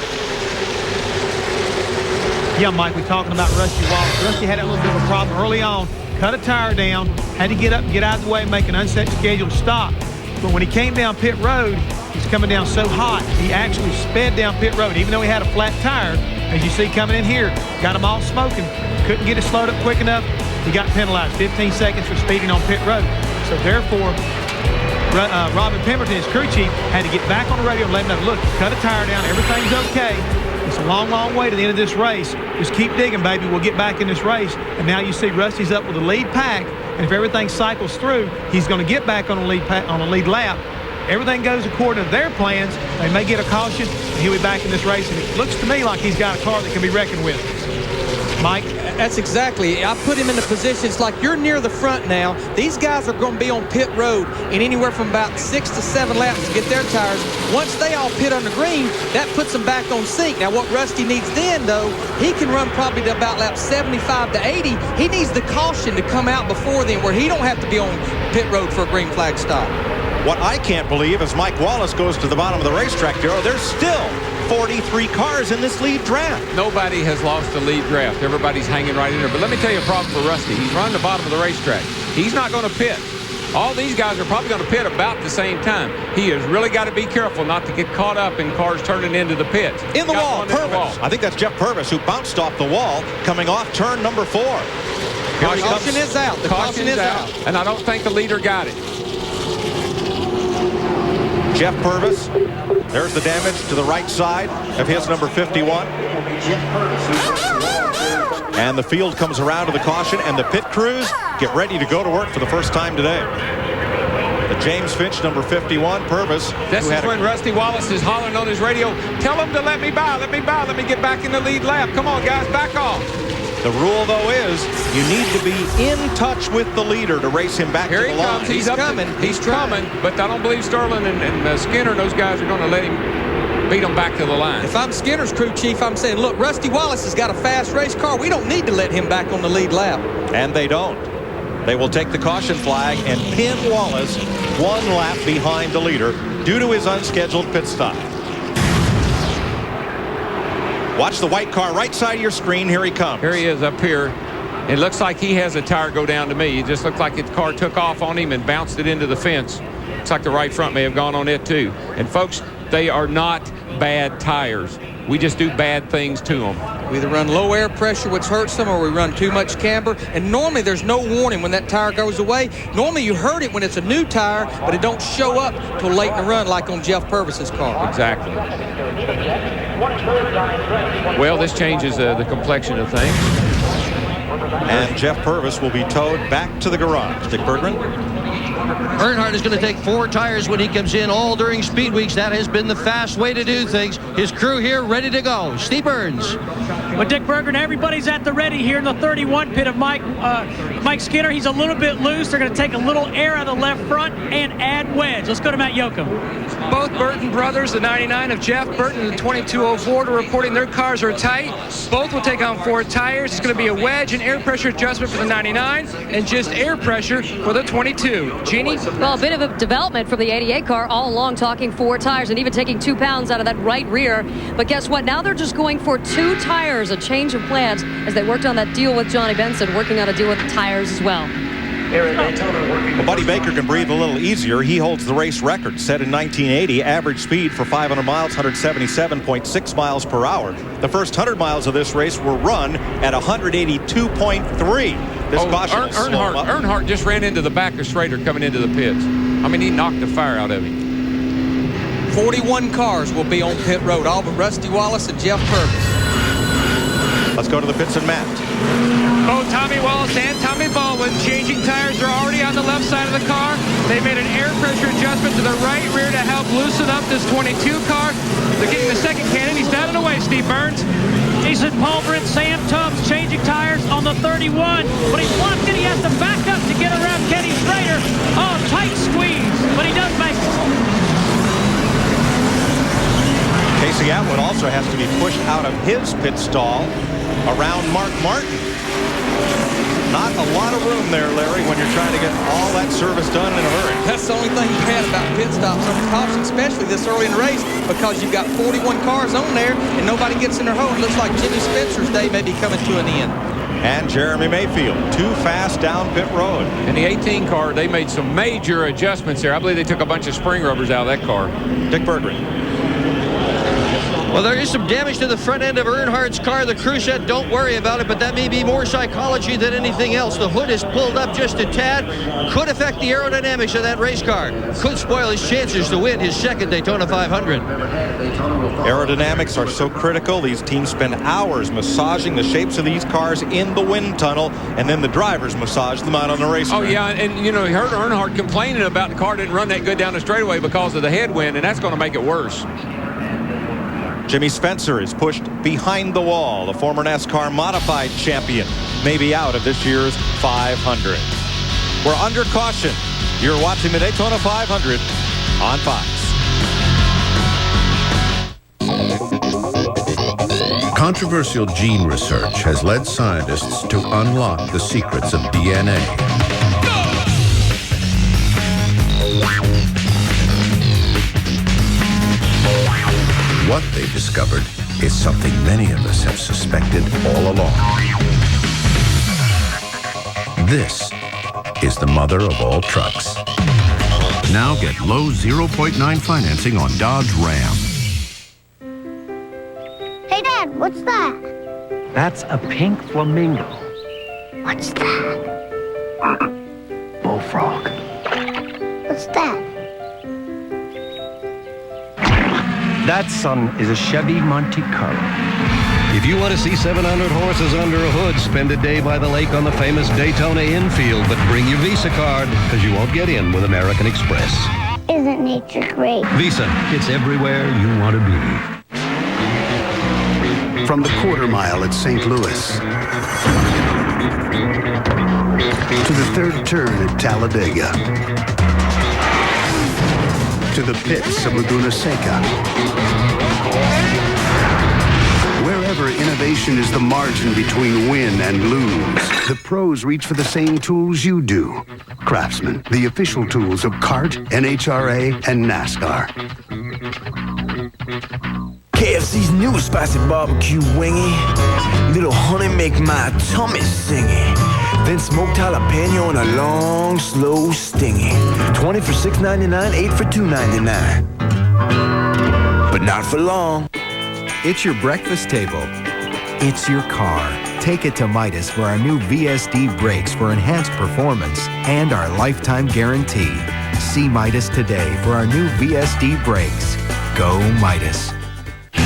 Yeah, Mike, we're talking about Rusty Wallace. Rusty had a little bit of a problem early on. Cut a tire down, had to get up and get out of the way and make an unscheduled stop. But when he came down pit road, he's coming down so hot, he actually sped down pit road. Even though he had a flat tire, as you see coming in here, got them all smoking. Couldn't get it slowed up quick enough. He got penalized 15 seconds for speeding on pit road. So therefore, Robin Pemberton, his crew chief, had to get back on the radio and let him know, look, cut a tire down, everything's okay. It's a long, long way to the end of this race. Just keep digging, baby. We'll get back in this race. And now you see Rusty's up with the lead pack. And if everything cycles through, he's going to get back on the lead lap. Everything goes according to their plans. They may get a caution, and he'll be back in this race. And it looks to me like he's got a car that can be reckoned with. Mike? That's exactly. I put him in the position. It's like you're near the front now. These guys are going to be on pit road in anywhere from about 6 to 7 laps to get their tires. Once they all pit on the green, that puts them back on sync. Now, what Rusty needs then, though, he can run probably to about lap 75 to 80. He needs the caution to come out before then where he don't have to be on pit road for a green flag stop. What I can't believe is Mike Wallace goes to the bottom of the racetrack, Darryl. There's still 43 cars in this lead draft. Nobody has lost the lead draft. Everybody's hanging right in there. But let me tell you a problem for Rusty. He's running the bottom of the racetrack. He's not going to pit. All these guys are probably going to pit about the same time. He has really got to be careful not to get caught up in cars turning into the pits. In the wall, Purvis. I think that's Jeff Purvis who bounced off the wall coming off turn number 4. Caution is out. The caution is out. And I don't think the leader got it. Jeff Purvis. There's the damage to the right side of his number 51. And the field comes around to the caution, and the pit crews get ready to go to work for the first time today. The James Finch, number 51, Purvis. This is when Rusty Wallace is hollering on his radio, tell him to let me by, let me by, let me get back in the lead lap. Come on, guys, back off. The rule, though, is you need to be in touch with the leader to race him back to the line. He's coming. He's coming, but I don't believe Sterling and Skinner and those guys are going to let him beat him back to the line. If I'm Skinner's crew chief, I'm saying, look, Rusty Wallace has got a fast race car. We don't need to let him back on the lead lap. And they don't. They will take the caution flag and pin Wallace 1 lap behind the leader due to his unscheduled pit stop. Watch the white car right side of your screen. Here he comes. Here he is up here. It looks like he has a tire go down to me. It just looked like his car took off on him and bounced it into the fence. Looks like the right front may have gone on it too. And folks, they are not bad tires. We just do bad things to them. We either run low air pressure, which hurts them, or we run too much camber. And normally there's no warning when that tire goes away. Normally you hurt it when it's a new tire, but it don't show up till late in the run like on Jeff Purvis's car. Exactly. Well, this changes the complexion of things. And Jeff Purvis will be towed back to the garage. Dick Bergman. Earnhardt is going to take 4 tires when he comes in all during speed weeks. That has been the fast way to do things. His crew here ready to go. Steve Burns. Well, Dick Bergman, everybody's at the ready here in the 31 pit of Mike Skinner. He's a little bit loose. They're going to take a little air out of the left front and add wedge. Let's go to Matt Yoakum. Both Burton brothers, the 99 of Jeff Burton and the 2204, are reporting their cars are tight. Both will take on 4 tires. It's going to be a wedge and air pressure adjustment for the 99 and just air pressure for the 22. Jeannie? Well, a bit of a development from the 88 car all along, talking 4 tires and even taking 2 pounds out of that right rear. But guess what? Now they're just going for 2 tires, a change of plans as they worked on that deal with Johnny Benson, working on a deal with the tires as well. Well, Buddy Baker can breathe a little easier. He holds the race record set in 1980. Average speed for 500 miles, 177.6 miles per hour. The first 100 miles of this race were run at 182.3. This caution Earnhardt just ran into the back of Schrader coming into the pits. I mean, he knocked the fire out of him. 41 cars will be on pit road, all but Rusty Wallace and Jeff Purvis. Let's go to the pits and Matt. Both Tommy Wallace and Tommy Baldwin changing tires. Are already on the left side of the car. They made an air pressure adjustment to the right rear to help loosen up this 22 car. They're getting the second cannon. He's down and away, Steve Burns. Jason Paulbrin, Sam Tubbs changing tires on the 31. But he's blocked it. He has to back up to get around Kenny Schrader. Oh, tight squeeze. But he does make it. Casey Atwood also has to be pushed out of his pit stall around Mark Martin. Not a lot of room there, Larry, when you're trying to get all that service done in a hurry. That's the only thing bad about pit stops on the caution, especially this early in the race, because you've got 41 cars on there and nobody gets in their hole. It looks like Jimmy Spencer's day may be coming to an end. And Jeremy Mayfield, too fast down pit road. In the 18 car, they made some major adjustments there. I believe they took a bunch of spring rubbers out of that car. Dick Berggren. Well, there is some damage to the front end of Earnhardt's car. The crew said don't worry about it, but that may be more psychology than anything else. The hood is pulled up just a tad. Could affect the aerodynamics of that race car. Could spoil his chances to win his second Daytona 500. Aerodynamics are so critical. These teams spend hours massaging the shapes of these cars in the wind tunnel, and then the drivers massage them out on the racetrack. Oh, yeah, and, you know, you heard Earnhardt complaining about the car didn't run that good down the straightaway because of the headwind, and that's going to make it worse. Jimmy Spencer is pushed behind the wall. The former NASCAR modified champion may be out of this year's 500. We're under caution. You're watching the Daytona 500 on Fox. Controversial gene research has led scientists to unlock the secrets of DNA. What they discovered is something many of us have suspected all along. This is the mother of all trucks. Now get low 0.9 financing on Dodge Ram. Hey, Dad, what's that? That's a pink flamingo. What's that? Bullfrog. What's that? That, son, is a Chevy Monte Carlo. If you want to see 700 horses under a hood, spend a day by the lake on the famous Daytona infield, but bring your Visa card, because you won't get in with American Express. Isn't nature great? Visa, it's everywhere you want to be. From the quarter mile at St. Louis to the third turn at Talladega to the pits of Laguna Seca. Wherever innovation is the margin between win and lose, the pros reach for the same tools you do. Craftsman, the official tools of CART, NHRA, and NASCAR. KFC's new spicy barbecue wingy. Little honey make my tummy singy. Then smoked jalapeno and a long, slow stingy. 20 for $6.99, 8 for $2.99. But not for long. It's your breakfast table. It's your car. Take it to Midas for our new VSD brakes for enhanced performance and our lifetime guarantee. See Midas today for our new VSD brakes. Go Midas.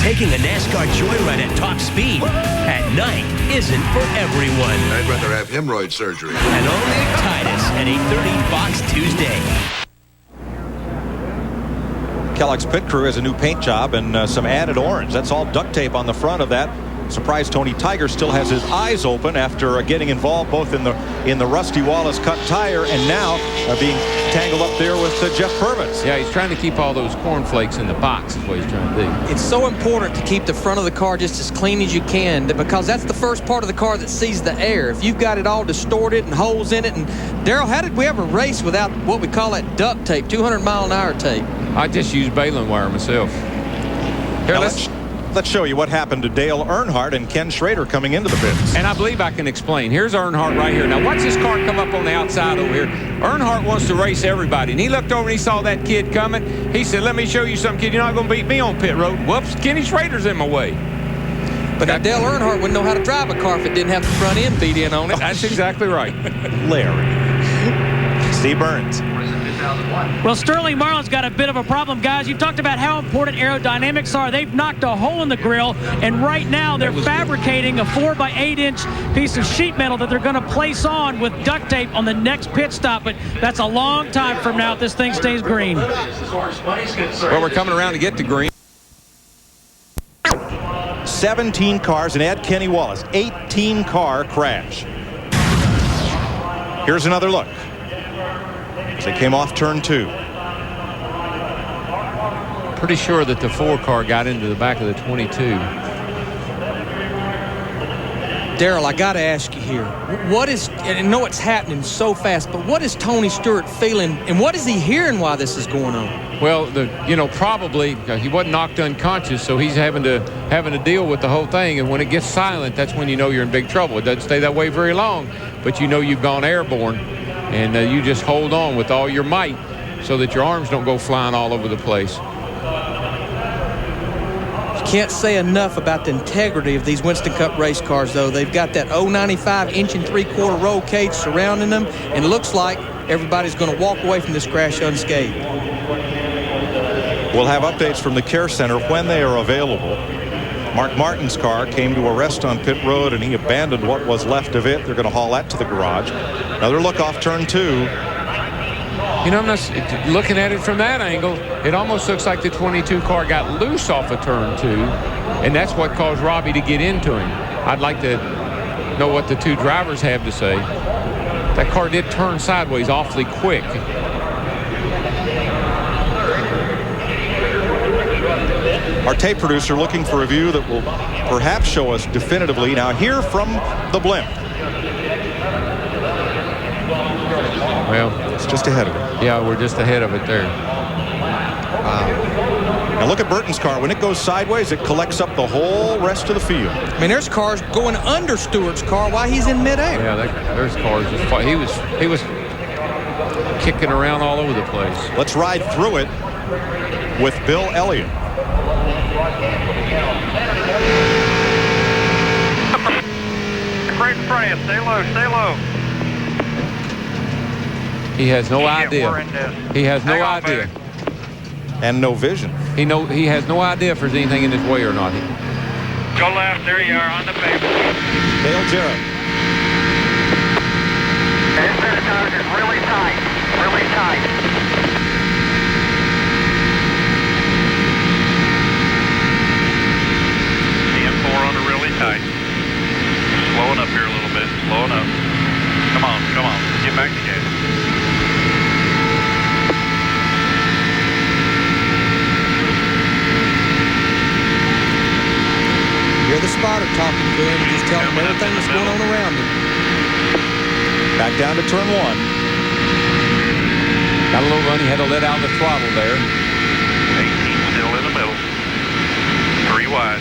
Taking a NASCAR joyride at top speed at night isn't for everyone. I'd rather have hemorrhoid surgery. And only at Titus at 8:30 Fox Tuesday. Kellogg's pit crew has a new paint job and some added orange. That's all duct tape on the front of that. Surprised Tony Tiger still has his eyes open after getting involved both in the Rusty Wallace cut tire and now being tangled up there with Jeff Purvis. Yeah, he's trying to keep all those cornflakes in the box is what he's trying to do. It's so important to keep the front of the car just as clean as you can because that's the first part of the car that sees the air. If you've got it all distorted and holes in it, and Daryl, how did we ever race without what we call that duct tape, 200-mile-an-hour tape? I just use baling wire myself. Here, let's show you what happened to Dale Earnhardt and Ken Schrader coming into the pits. And I believe I can explain. Here's Earnhardt right here. Now watch this car come up on the outside over here. Earnhardt wants to race everybody. And he looked over and he saw that kid coming. He said, let me show you something, kid. You're not going to beat me on pit road. Whoops, Kenny Schrader's in my way. But now Dale Earnhardt wouldn't know how to drive a car if it didn't have the front end beat in on it. That's exactly right. Larry. Steve Burns. Well, Sterling Marlin's got a bit of a problem, guys. You talked about how important aerodynamics are. They've knocked a hole in the grill, and right now they're fabricating a 4-by-8-inch piece of sheet metal that they're going to place on with duct tape on the next pit stop. But that's a long time from now if this thing stays green. Well, we're coming around to get to green. 17 cars, and add Kenny Wallace. 18-car crash. Here's another look. They came off turn 2. Pretty sure that the 4 car got into the back of the 22. Daryl, I got to ask you here. What is, and I know it's happening so fast, but what is Tony Stewart feeling, and what is he hearing while this is going on? Well, probably he wasn't knocked unconscious, so he's having to deal with the whole thing. And when it gets silent, that's when you know you're in big trouble. It doesn't stay that way very long, but you know you've gone airborne. And you just hold on with all your might so that your arms don't go flying all over the place. You can't say enough about the integrity of these Winston Cup race cars, though. They've got that 0.95 inch and 3/4 roll cage surrounding them, and it looks like everybody's going to walk away from this crash unscathed. We'll have updates from the Care Center when they are available. Mark Martin's car came to a rest on pit road, and he abandoned what was left of it. They're going to haul that to the garage. Another look off turn 2. I'm not looking at it from that angle. It almost looks like the 22 car got loose off of turn 2, and that's what caused Robbie to get into him. I'd like to know what the 2 drivers have to say. That car did turn sideways awfully quick. Our tape producer looking for a view that will perhaps show us definitively. Now here from the blimp. Well, it's just ahead of it. Yeah, we're just ahead of it there. Wow. Now look at Burton's car. When it goes sideways, it collects up the whole rest of the field. I mean, there's cars going under Stewart's car while he's in midair. Yeah, there's cars just he was kicking around all over the place. Let's ride through it with Bill Elliott. Right in front of you. Stay low. Stay low. He has no idea. He has no idea. And no vision. He has no idea if there's anything in his way or not. Go left. There you are on the pavement. Dale Jarrett. Inside target. Really tight. Really tight. CM4 on a really tight. Slowing up here a little bit. Slowing up. Come on. Come on. Get back together. You're the spotter talking to him and just telling him everything that's going on around him. Back down to turn 1. Got a little run. He had to let out the throttle there. 18 still in the middle. 3 wide.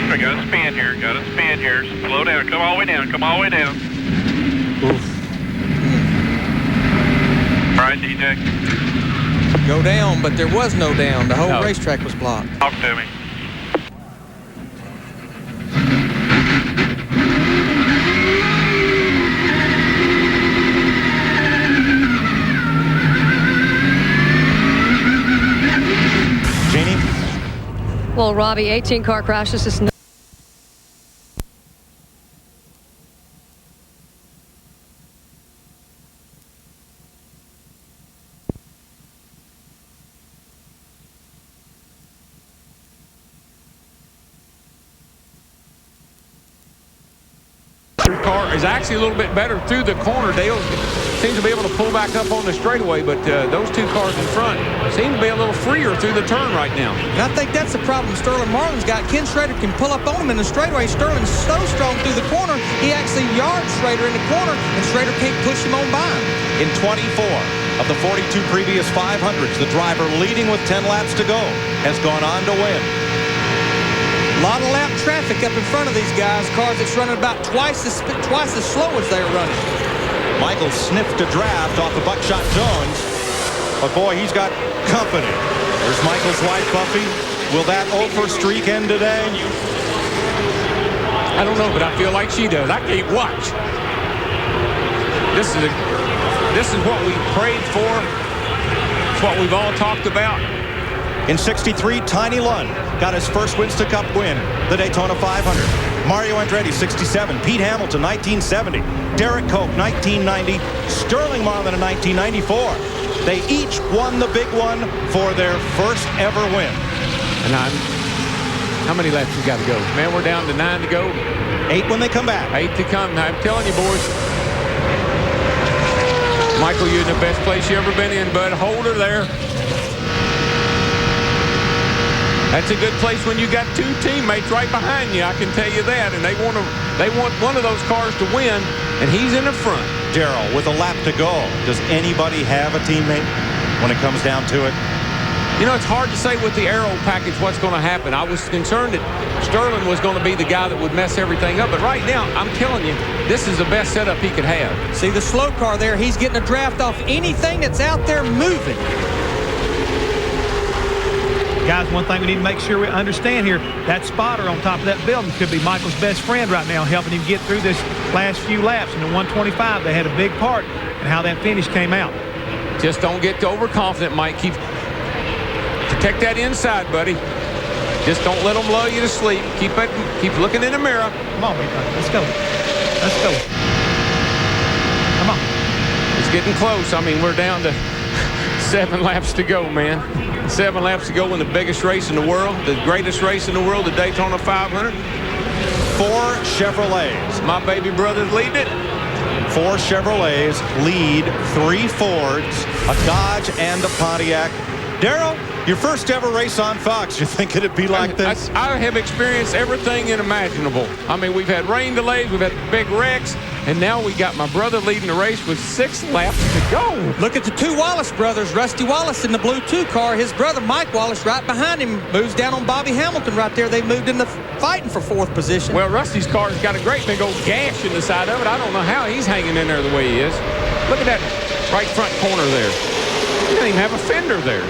I got a spin here. Got a spin here. Slow down. Come all the way down. Come all the way down. Oof. All right, DJ. Go down, but there was no down. The whole racetrack was blocked. Talk to me. Janie? Well, Robbie, 18 car crash. This is car is actually a little bit better through the corner. Dale seems to be able to pull back up on the straightaway, but those two cars in front seem to be a little freer through the turn right now. And I think that's the problem Sterling Marlin's got. Ken Schrader can pull up on him in the straightaway. Sterling's so strong through the corner, he actually yards Schrader in the corner, and Schrader can't push him on by him. In 24 of the 42 previous 500s, the driver leading with 10 laps to go has gone on to win. A lot of lap traffic up in front of these guys. Cars that's running about twice as slow as they're running. Michael sniffed a draft off of Buckshot Jones, but boy, he's got company. There's Michael's wife, Buffy. Will that 0-for streak end today? I don't know, but I feel like she does. I can't watch. This is what we prayed for. It's what we've all talked about. In 63, Tiny Lund got his first Winston Cup win, the Daytona 500. Mario Andretti, 67. Pete Hamilton, 1970. Derek Koch, 1990. Sterling Marlin in 1994. They each won the big one for their first ever win. And how many laps we got to go? Man, we're down to 9 to go. 8 when they come back. 8 to come. Now, I'm telling you, boys. Michael, you're in the best place you ever been in, bud. Hold her there. That's a good place when you got 2 teammates right behind you. I can tell you that. And they want one of those cars to win, and he's in the front. Darrell, with a lap to go, does anybody have a teammate when it comes down to it? You know, it's hard to say with the aero package what's going to happen. I was concerned that Sterling was going to be the guy that would mess everything up. But right now, I'm telling you, this is the best setup he could have. See the slow car there? He's getting a draft off anything that's out there moving. Guys, one thing we need to make sure we understand here, that spotter on top of that building could be Michael's best friend right now, helping him get through this last few laps. In the 125, they had a big part in how that finish came out. Just don't get overconfident, Mike. Protect that inside, buddy. Just don't let them lull you to sleep. Keep looking in the mirror. Come on, big buddy. Let's go. Let's go. Come on. It's getting close. I mean, we're down to 7 laps to go, man. 7 laps to go in the biggest race in the world, the greatest race in the world, the Daytona 500. 4 Chevrolets. My baby brother's leading it. 4 Chevrolets lead 3 Fords, a Dodge, and a Pontiac. Darrell, your first ever race on Fox. You think it'd be like this? I have experienced everything unimaginable. I mean, we've had rain delays, we've had big wrecks, And now we got my brother leading the race with 6 laps to go. Look at the two Wallace brothers. Rusty Wallace in the blue 2 car. His brother Mike Wallace right behind him moves down on Bobby Hamilton right there. They moved into fighting for 4th position. Well, Rusty's car's got a great big old gash in the side of it. I don't know how he's hanging in there the way he is. Look at that right front corner there. He doesn't even have a fender there.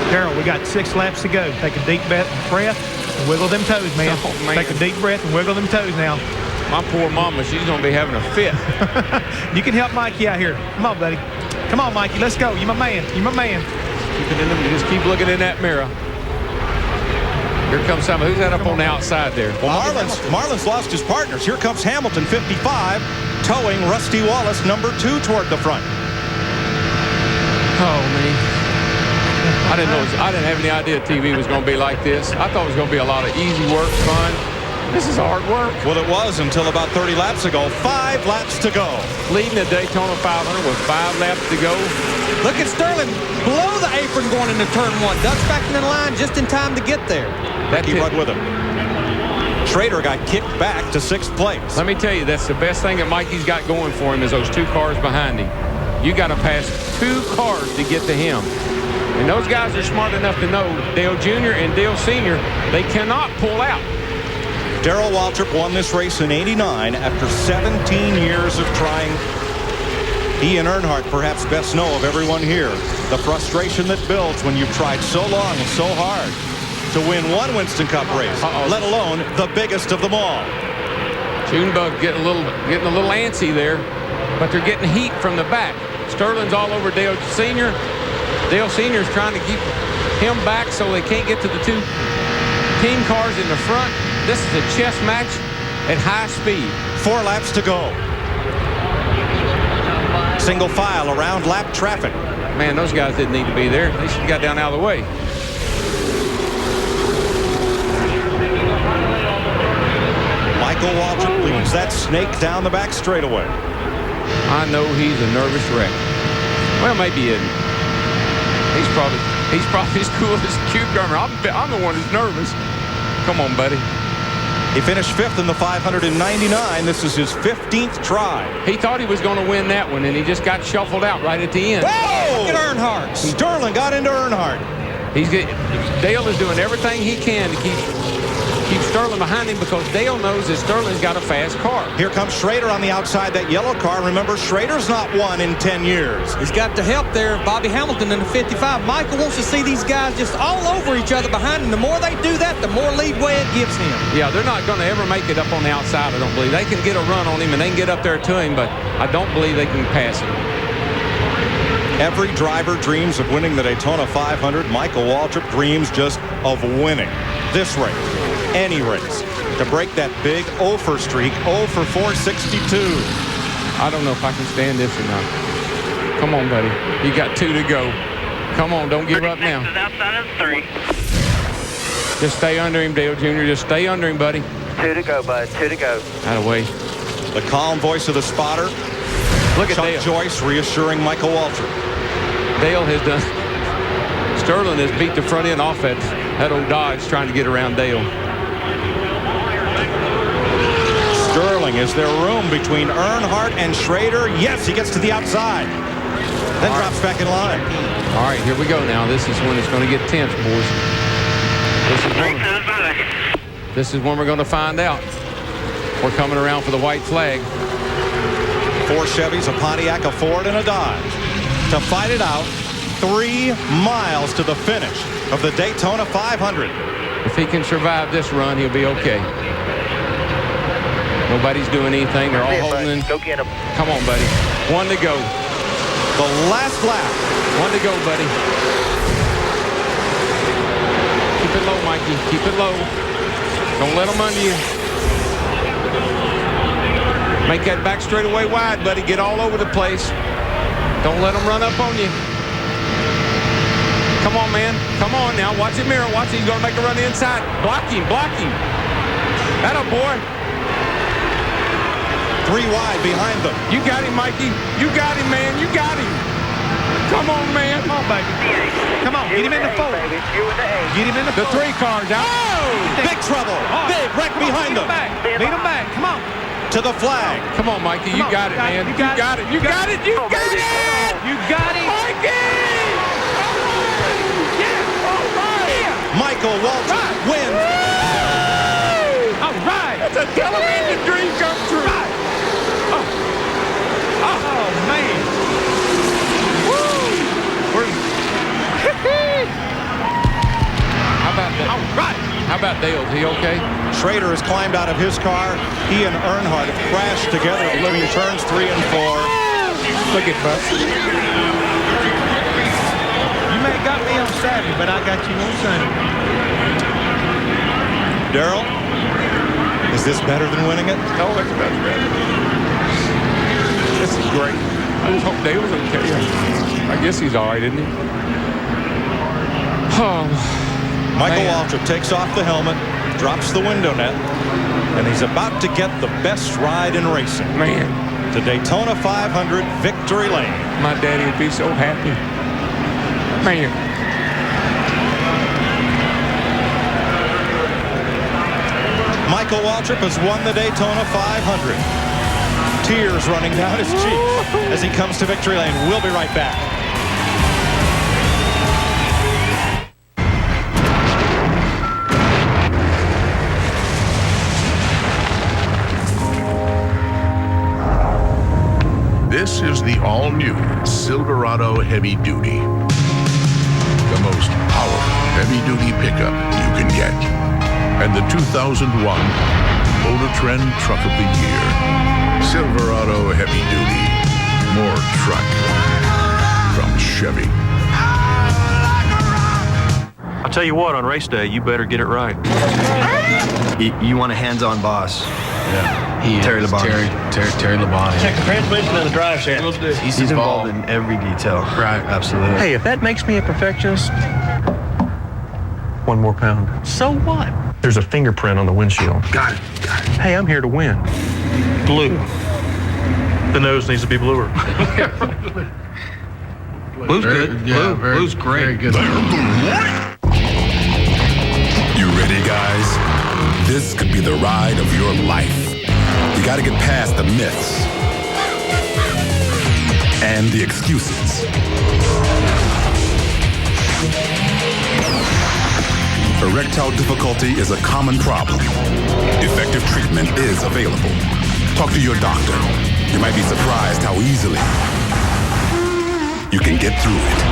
Darrell, we got 6 laps to go. Take a deep breath and wiggle them toes, man. Oh, man. Take a deep breath and wiggle them toes now. My poor mama, she's going to be having a fit. You can help Mikey out here. Come on, buddy. Come on, Mikey. Let's go. You're my man. You're my man. Just keep looking in that mirror. Here comes somebody. Who's that up on the outside there? Well, Marlin's lost his partners. Here comes Hamilton, 55, towing Rusty Wallace, number 2, toward the front. Oh, man. I didn't have any idea TV was going to be like this. I thought it was going to be a lot of easy work, fun. This is hard work. Well, it was until about 30 laps ago. 5 laps to go. Leading the Daytona 500 with 5 laps to go. Look at Sterling below the apron going into turn 1. Ducks back in the line just in time to get there. He run with him. Schrader got kicked back to 6th place. Let me tell you, that's the best thing that Mikey's got going for him is those 2 cars behind him. You got to pass 2 cars to get to him. And those guys are smart enough to know Dale Jr. and Dale Sr., they cannot pull out. Darrell Waltrip won this race in '89 after 17 years of trying. He and Earnhardt perhaps best know of everyone here the frustration that builds when you've tried so long and so hard to win one Winston Cup race, let alone the biggest of them all. Junebug getting a little antsy there, but they're getting heat from the back. Sterling's all over Dale Sr. Dale Sr. is trying to keep him back so they can't get to the 2 team cars in the front. This is a chess match at high speed. 4 laps to go. Single file around lap traffic. Man, those guys didn't need to be there. They should have got down out of the way. Michael Waltrip leads that snake down the back straightaway. I know he's a nervous wreck. Well, maybe he isn't. He's probably as cool as a cucumber. I'm the one who's nervous. Come on, buddy. He finished 5th in the 599. This is his 15th try. He thought he was going to win that one, and he just got shuffled out right at the end. Whoa! Look at Earnhardt. Sterling got into Earnhardt. Dale is doing everything he can to keep Sterling behind him because Dale knows that Sterling's got a fast car. Here comes Schrader on the outside that yellow car. Remember, Schrader's not won in 10 years. He's got the help there of Bobby Hamilton in the 55. Michael wants to see these guys just all over each other behind him. The more they do that, the more leadway it gives him. Yeah, they're not going to ever make it up on the outside, I don't believe. They can get a run on him and they can get up there to him, but I don't believe they can pass him. Every driver dreams of winning the Daytona 500. Michael Waltrip dreams just of winning this race, any race, to break that big 0 for streak, 0 for 462. I don't know if I can stand this or not. Come on, buddy. You got 2 to go. Come on, don't give up now. Outside of 3. Just stay under him, Dale Jr. Just stay under him, buddy. 2 to go, bud. 2 to go. Out of the way. The calm voice of the spotter. Look at Chuck Dale. Joyce reassuring Michael Waltrip. Dale has done. Sterling has beat the front end off that old Dodge trying to get around Dale. Sterling, is there room between Earnhardt and Schrader? Yes, he gets to the outside. Then drops back in line. All right, here we go now. This is when it's going to get tense, boys. This is when we're going to find out. We're coming around for the white flag. 4 Chevys, a Pontiac, a Ford, and a Dodge to fight it out 3 miles to the finish of the Daytona 500. If he can survive this run, he'll be okay. Nobody's doing anything. They're all holding. Go get him. Come on, buddy. 1 to go. The last lap. 1 to go, buddy. Keep it low, Mikey. Keep it low. Don't let them under you. Make that back straightaway wide, buddy. Get all over the place. Don't let them run up on you. Come on, man. Come on now. Watch the mirror. Watch it. He's going to make a run inside. Block him. Block him. Atta boy. 3 wide behind them. You got him, Mikey. You got him, man. You got him. Come on, man. Come on, baby. Come on. Get him in the 4. Get him in the 4. The 3 cars out. Oh! Big trouble. Big wreck behind them. Beat him back. Come on. to the flag. Come on, Mikey. You got it, man. You got it. You got it. You got it. You got it. Michael Waltrip wins. All right. That's a television dream come true. Right. Oh, man. How about that? All right. How about Dale? Is he okay? Schrader has climbed out of his car. He and Earnhardt have crashed together between turns 3 and 4. Look at Buck. You may have got me on Saturday, but I got you on Sunday. Darrell, is this better than winning it? No, it's better. This is great. I just hope Dale's okay. I guess he's all right, isn't he? Oh, Michael Waltrip takes off the helmet, drops the window net, and he's about to get the best ride in racing. Man. To Daytona 500 Victory Lane. My daddy would be so happy. Man. Michael Waltrip has won the Daytona 500. Tears running down his cheeks as he comes to Victory Lane. We'll be right back. This is the all-new Silverado Heavy Duty. The most powerful heavy-duty pickup you can get. And the 2001 Motor Trend Truck of the Year. Silverado Heavy Duty. More truck. From Chevy. I'll tell you what, on race day, you better get it right. You want a hands-on boss. Yeah. Terry Labonte. Terry Labonte. Check the transmission and the drive shaft. He's involved in every detail. Right. Absolutely. Hey, if that makes me a perfectionist, 1 more pound. So what? There's a fingerprint on the windshield. Got it. Hey, I'm here to win. Blue. The nose needs to be bluer. Blue's good. Yeah, Blue's great. Very good. You ready, guys? This could be the ride of your life. You gotta get past the myths and the excuses. Erectile difficulty is a common problem. Effective treatment is available. Talk to your doctor. You might be surprised how easily you can get through it.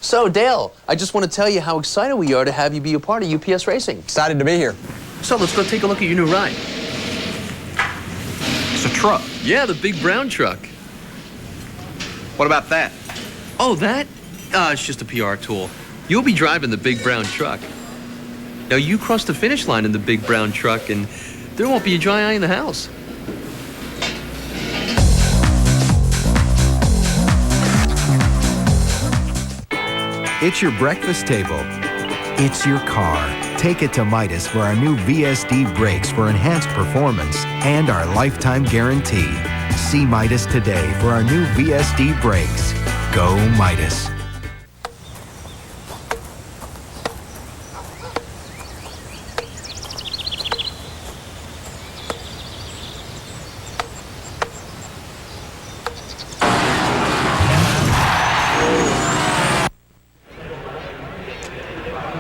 So, Dale, I just want to tell you how excited we are to have you be a part of UPS Racing. Excited to be here. So, let's go take a look at your new ride. It's a truck. Yeah, the big brown truck. What about that? Oh, that? It's just a PR tool. You'll be driving the big brown truck. Now, you cross the finish line in the big brown truck, and there won't be a dry eye in the house. It's your breakfast table. It's your car. Take it to Midas for our new VSD brakes for enhanced performance and our lifetime guarantee. See Midas today for our new VSD brakes. Go Midas.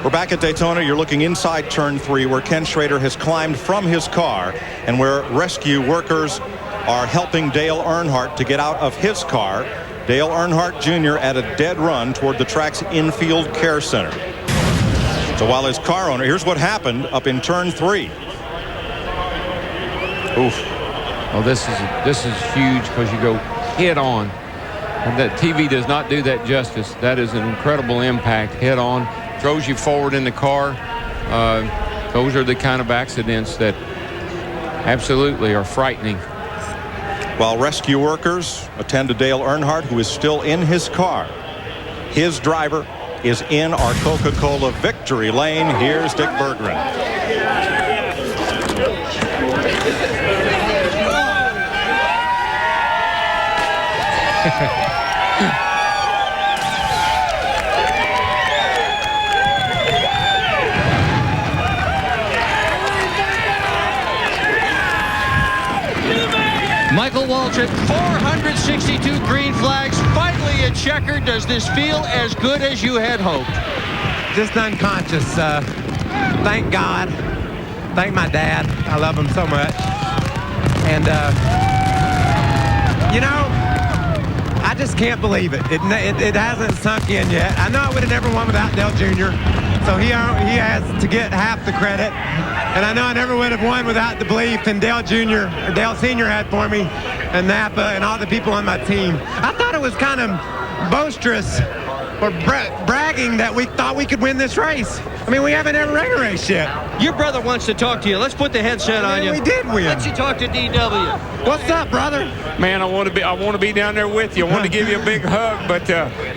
We're back at Daytona. You're looking inside turn 3 where Ken Schrader has climbed from his car and where rescue workers are helping Dale Earnhardt to get out of his car. Dale Earnhardt Jr. at a dead run toward the track's infield care center. So while his car owner, here's what happened up in turn 3. Oof. Oh, this is huge because you go head on. And that TV does not do that justice. That is an incredible impact head on. Throws you forward in the car. Those are the kind of accidents that absolutely are frightening. While rescue workers attend to Dale Earnhardt, who is still in his car. His driver is in our Coca-Cola victory lane. Here's Dick Berggren. Michael Waltrip, 462 green flags, finally a checker. Does this feel as good as you had hoped? Just unconscious. Thank God. Thank my dad. I love him so much. And, you know, I just can't believe it. It hasn't sunk in yet. I know I would have never won without Dale Jr., so he has to get half the credit. And I know I never would have won without the belief in Dale Jr., or Dale Sr. had for me, and Napa, and all the people on my team. I thought it was kind of boisterous or bragging that we thought we could win this race. I mean, we haven't ever ran a race yet. Your brother wants to talk to you. Let's put the headset on you. We did win. Let you talk to DW. What's up, brother? Man, I want to be down there with you. I want to give you a big hug, but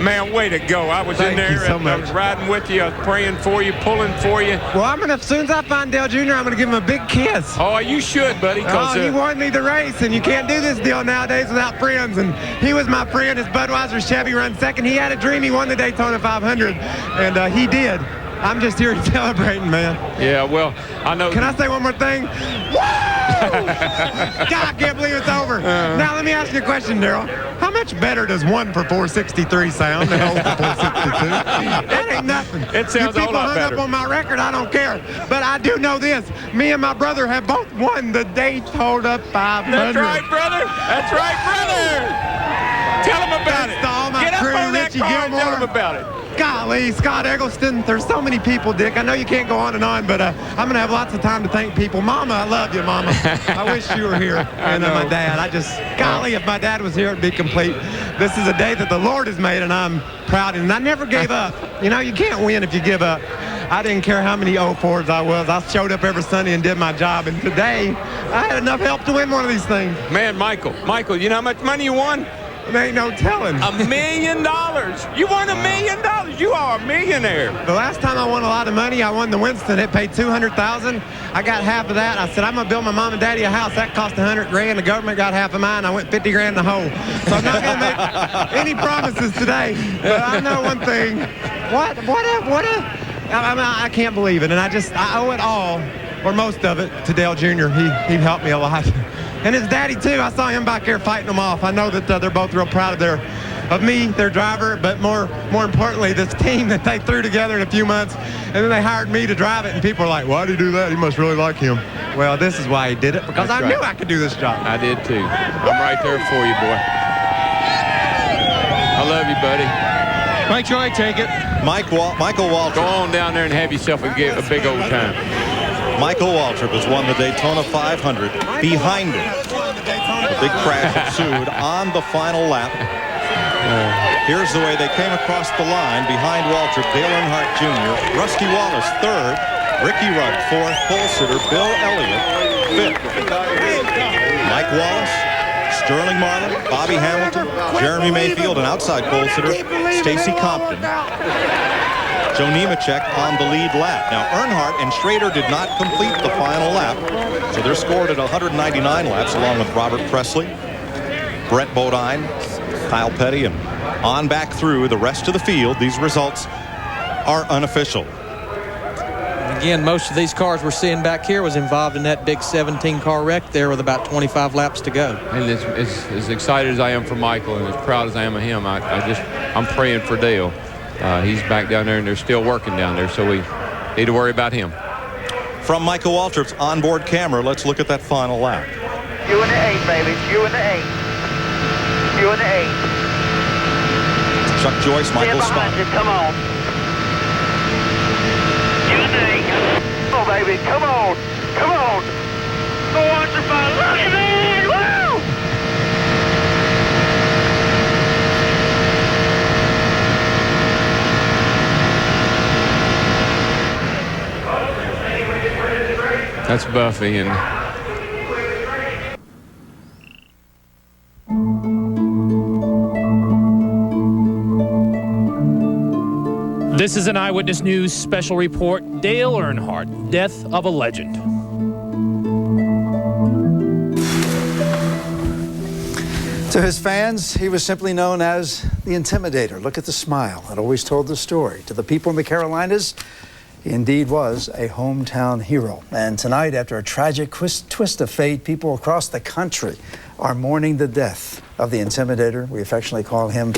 man, way to go. I was in there so much. I was riding with you, I was praying for you, pulling for you. Well, as soon as I find Dale Jr., I'm gonna give him a big kiss. Oh, you should, buddy. He won me the race, and you can't do this deal nowadays without friends. And he was my friend. His Budweiser Chevy runs second. He had a dream. He won the Daytona 500, and he did. I'm just here celebrating, man. Yeah, well, I know. Can I say one more thing? Woo! God, I can't believe it's over. Now, let me ask you a question, Daryl. How much better does 1 for 463 sound than 0 for 462? That ain't nothing. It sounds a whole lot better. People hung up on my record, I don't care. But I do know this. Me and my brother have both won the Daytona 500. That's right, brother. That's right, brother. Tell him about it. To all my Get crew, up on that Richie car Gilmore. and tell him about it. Golly, Scott Eggleston. There's so many people, Dick. I know you can't go on and on, but I'm going to have lots of time to thank people. Mama, I love you, Mama. I wish you were here. And my dad. Golly, if my dad was here, it'd be complete. This is a day that the Lord has made, and I'm proud. And I never gave up. You know, you can't win if you give up. I didn't care how many 04s I was. I showed up every Sunday and did my job. And today, I had enough help to win one of these things. Man, Michael, you know how much money you won? There ain't no telling. $1 million. You won $1 million. You are a millionaire. The last time I won a lot of money, I won the Winston. It paid $200,000. I got half of that. I said, I'm going to build my mom and daddy a house. That cost $100,000. The government got half of mine. I went $50,000 in the hole. So I'm not going to make any promises today. But I know one thing. I can't believe it. And I owe it all, or most of it, to Dale Jr. He helped me a lot. And his daddy, too. I saw him back there fighting them off. I know that they're both real proud of me, their driver, but more importantly, this team that they threw together in a few months. And then they hired me to drive it, and people are like, why did he do that? He must really like him. Well, this is why he did it, because I knew I could do this job. I did, too. I'm right there for you, boy. I love you, buddy. Make sure I take it. Michael Waltrip. Go on down there and have yourself a big old time. Michael Waltrip has won the Daytona 500. Behind him, the big crash ensued on the final lap. Here's the way they came across the line. Behind Waltrip, Dale Earnhardt Jr., Rusty Wallace third, Ricky Rudd fourth, pole sitter Bill Elliott fifth. Mike Wallace, Sterling Marlin, Bobby Hamilton, Jeremy Mayfield, and outside pole sitter Stacy Compton. Joe Nemechek on the lead lap. Now, Earnhardt and Schrader did not complete the final lap, so they're scored at 199 laps, along with Robert Presley, Brett Bodine, Kyle Petty, and on back through the rest of the field. These results are unofficial. Again, most of these cars we're seeing back here was involved in that big 17-car wreck there with about 25 laps to go. And as excited as I am for Michael and as proud as I am of him, I'm praying for Dale. He's back down there, and they're still working down there, so we need to worry about him. From Michael Waltrip's onboard camera, let's look at that final lap. You in the 8, baby. You in the 8. You in the 8. Chuck Joyce, Michael Scott. Come on. You in the 8. Come on, baby. Come on. Come on. Go watch the fun. Look at me. Woo! That's Buffy, and This is an Eyewitness News special report. Dale Earnhardt, death of a legend. To his fans, he was simply known as the Intimidator. Look at the smile that always told the story. To the people in the Carolinas, He indeed was a hometown hero. And tonight, after a tragic twist of fate, people across the country are mourning the death of the Intimidator. We affectionately call him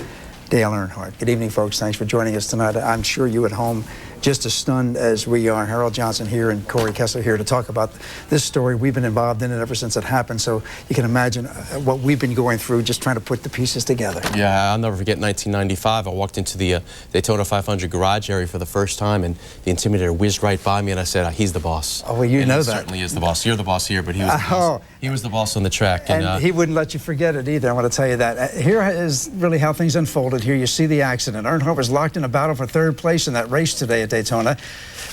Dale Earnhardt. Good evening, folks. Thanks for joining us tonight. I'm sure you at home just as stunned as we are. Harold Johnson here and Corey Kessler here to talk about this story. We've been involved in it ever since it happened, so you can imagine what we've been going through just trying to put the pieces together. Yeah, I'll never forget 1995. I walked into the Daytona 500 garage area for the first time, and the Intimidator whizzed right by me, and I said, he's the boss. Oh, well, you know he that. Certainly is the boss. You're the boss here, but he was the boss. He was the boss on the track. And he wouldn't let you forget it either, I want to tell you that. Here is really how things unfolded. Here you see the accident. Earnhardt was locked in a battle for third place in that race today at Daytona.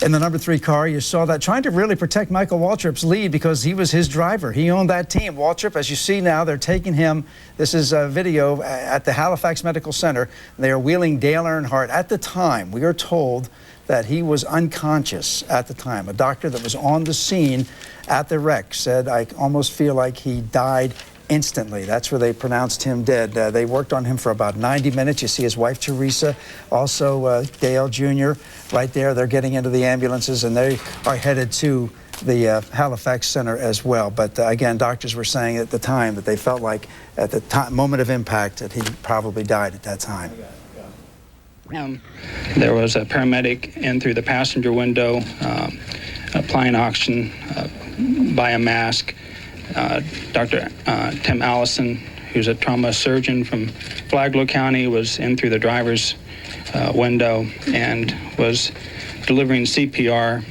In the number 3 car, you saw that trying to really protect Michael Waltrip's lead because he was his driver. He owned that team. Waltrip, as you see now, they're taking him. This is a video at the Halifax Medical Center. They are wheeling Dale Earnhardt. At the time, we are told that he was unconscious at the time. A doctor that was on the scene at the wreck said, I almost feel like he died instantly. That's where they pronounced him dead. They worked on him for about 90 minutes. You see his wife, Teresa, also Dale Jr. right there. They're getting into the ambulances, and they are headed to the Halifax Center as well. But again, doctors were saying at the time that they felt like at the moment of impact that he probably died at that time. There was a paramedic in through the passenger window applying oxygen by a mask. Dr. Tim Allison, who's a trauma surgeon from Flagler County, was in through the driver's window and was delivering CPR.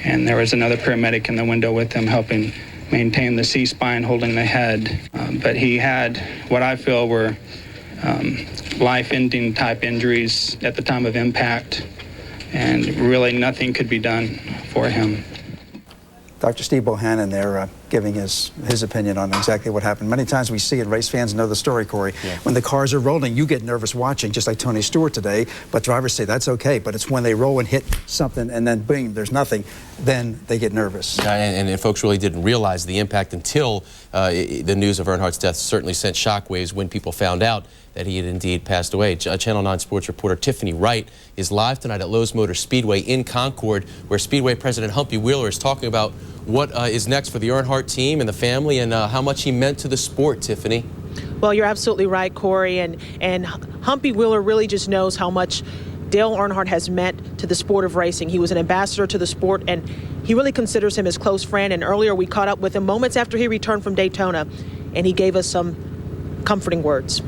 And there was another paramedic in the window with him helping maintain the C-spine, holding the head. But he had what I feel were life-ending type injuries at the time of impact, and really nothing could be done for him. Dr. Steve Bohannon there giving his opinion on exactly what happened. Many times we see it, race fans know the story, Corey. Yeah. When the cars are rolling, you get nervous watching, just like Tony Stewart today, but drivers say that's okay, but it's when they roll and hit something and then boom, there's nothing, then they get nervous. Yeah, and folks really didn't realize the impact until the news of Earnhardt's death certainly sent shockwaves when people found out that he had indeed passed away. Channel 9 sports reporter Tiffany Wright is live tonight at Lowe's Motor Speedway in Concord, where Speedway President Humpy Wheeler is talking about what is next for the Earnhardt team and the family and how much he meant to the sport, Tiffany. Well, you're absolutely right, Corey, and Humpy Wheeler really just knows how much Dale Earnhardt has meant to the sport of racing. He was an ambassador to the sport, and he really considers him his close friend. And earlier we caught up with him moments after he returned from Daytona, and he gave us some comforting words.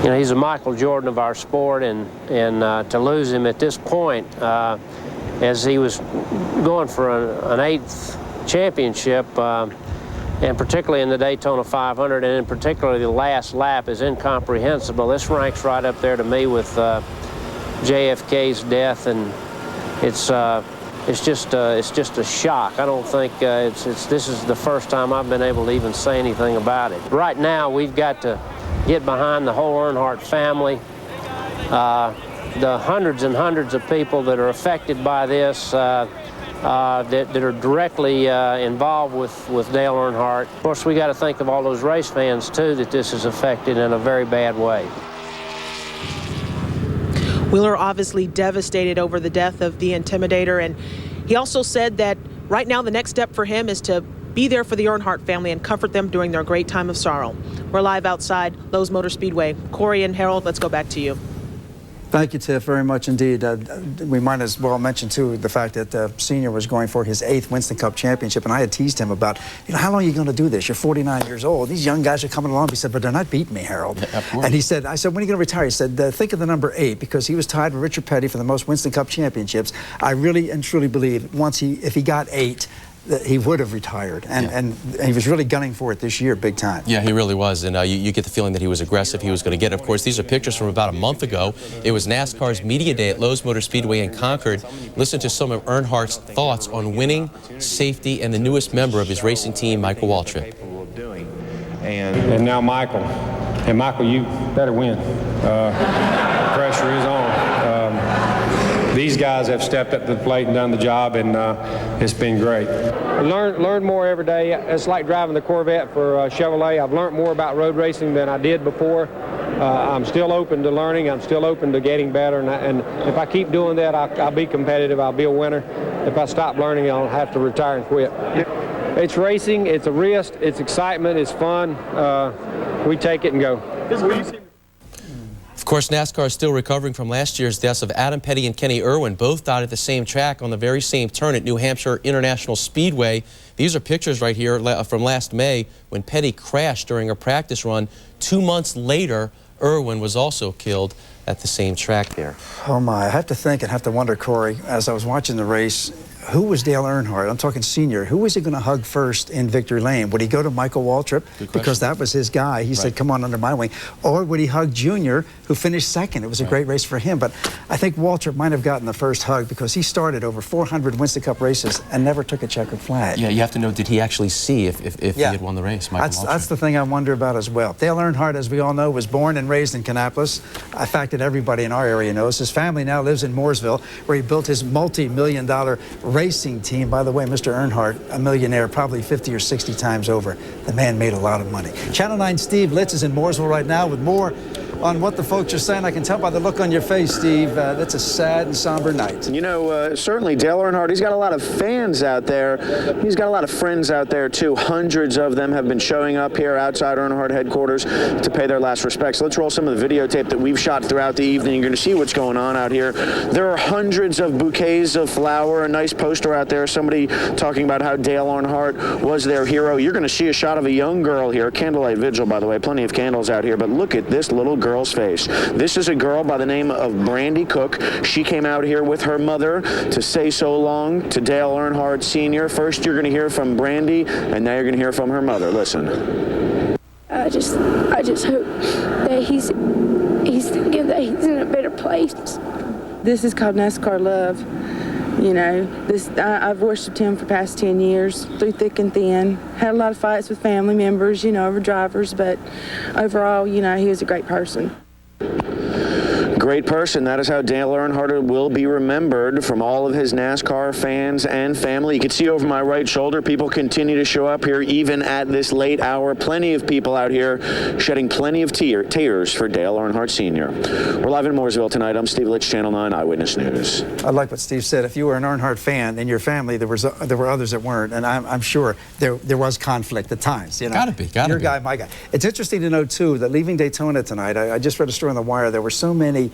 You know, he's a Michael Jordan of our sport, and to lose him at this point, as he was going for an 8th championship, and particularly in the Daytona 500, and in particular the last lap, is incomprehensible. This ranks right up there to me with JFK's death, and it's just a shock. I don't think this is the first time I've been able to even say anything about it. Right now, we've got to get behind the whole Earnhardt family, the hundreds and hundreds of people that are affected by this, that are directly involved with Dale Earnhardt. Of course, we got to think of all those race fans, too, that this has affected in a very bad way. Wheeler obviously devastated over the death of the Intimidator, and he also said that right now the next step for him is to be there for the Earnhardt family and comfort them during their great time of sorrow. We're live outside Lowe's Motor Speedway. Corey and Harold, let's go back to you. Thank you, Tiff, very much indeed. We might as well mention, too, the fact that Senior was going for his 8th Winston Cup championship, and I had teased him about, how long are you going to do this? You're 49 years old. These young guys are coming along. He said, but they're not beating me, Harold. Yeah, and he said, I said, when are you going to retire? He said, think of the number 8, because he was tied with Richard Petty for the most Winston Cup championships. I really and truly believe if he got 8, that he would have retired, and he was really gunning for it this year, big time. Yeah, he really was, and you get the feeling that he was aggressive. He was going to get it. Of course, these are pictures from about a month ago. It was NASCAR's media day at Lowe's Motor Speedway in Concord. Listen to some of Earnhardt's thoughts on winning, safety, and the newest member of his racing team, Michael Waltrip. And now Michael. And Michael, you better win. Pressure is on. These guys have stepped up to the plate and done the job, and it's been great. Learn more every day. It's like driving the Corvette for Chevrolet. I've learned more about road racing than I did before. I'm still open to learning. I'm still open to getting better, and If I keep doing that, I'll be competitive. I'll be a winner. If I stop learning, I'll have to retire and quit. It's racing. It's a risk. It's excitement. It's fun. We take it and go. Of course, NASCAR is still recovering from last year's deaths of Adam Petty and Kenny Irwin. Both died at the same track on the very same turn at New Hampshire International Speedway. These are pictures right here from last May when Petty crashed during a practice run. 2 months later, Irwin was also killed at the same track there. Oh my, I have to think and have to wonder, Corey, as I was watching the race, who was Dale Earnhardt? I'm talking senior. Who was he going to hug first in victory lane? Would he go to Michael Waltrip because that was his guy? He said, come on under my wing. Or would he hug Junior, who finished second? It was a great race for him. But I think Waltrip might have gotten the first hug because he started over 400 Winston Cup races and never took a checkered flag. Yeah, you have to know, did he actually see if he had won the race, Michael Waltrip? That's the thing I wonder about as well. Dale Earnhardt, as we all know, was born and raised in Kannapolis. A fact that everybody in our area knows. His family now lives in Mooresville, where he built his multi-million-dollar racing team. By the way, Mr. Earnhardt, a millionaire probably 50 or 60 times over. The man made a lot of money. Channel 9 Steve Litz is in Mooresville right now with more on what the folks are saying. I can tell by the look on your face, Steve, that's a sad and somber night. You know, certainly Dale Earnhardt, he's got a lot of fans out there. He's got a lot of friends out there, too. Hundreds of them have been showing up here outside Earnhardt headquarters to pay their last respects. Let's roll some of the videotape that we've shot throughout the evening. You're going to see what's going on out here. There are hundreds of bouquets of flower, a nice poster out there, somebody talking about how Dale Earnhardt was their hero. You're going to see a shot of a young girl here, candlelight vigil, by the way, plenty of candles out here, but look at this little girl's face. This is a girl by the name of Brandy Cook. She came out here with her mother to say so long to Dale Earnhardt Sr. First, you're going to hear from Brandy, and now you're going to hear from her mother. Listen. I just hope that he's thinking that he's in a better place. This is called NASCAR love. You know, I've worshipped him for the past 10 years, through thick and thin. Had a lot of fights with family members, you know, over drivers, but overall, you know, he was a great person. Great person. That is how Dale Earnhardt will be remembered from all of his NASCAR fans and family. You can see over my right shoulder, people continue to show up here even at this late hour. Plenty of people out here shedding plenty of tears for Dale Earnhardt Sr. We're live in Mooresville tonight. I'm Steve Litch, Channel 9 Eyewitness News. I like what Steve said. If you were an Earnhardt fan in your family, there were others that weren't, and I'm sure there was conflict at times. You know, gotta be. Your guy, my guy. It's interesting to know too that leaving Daytona tonight, I just read a story on the wire. There were so many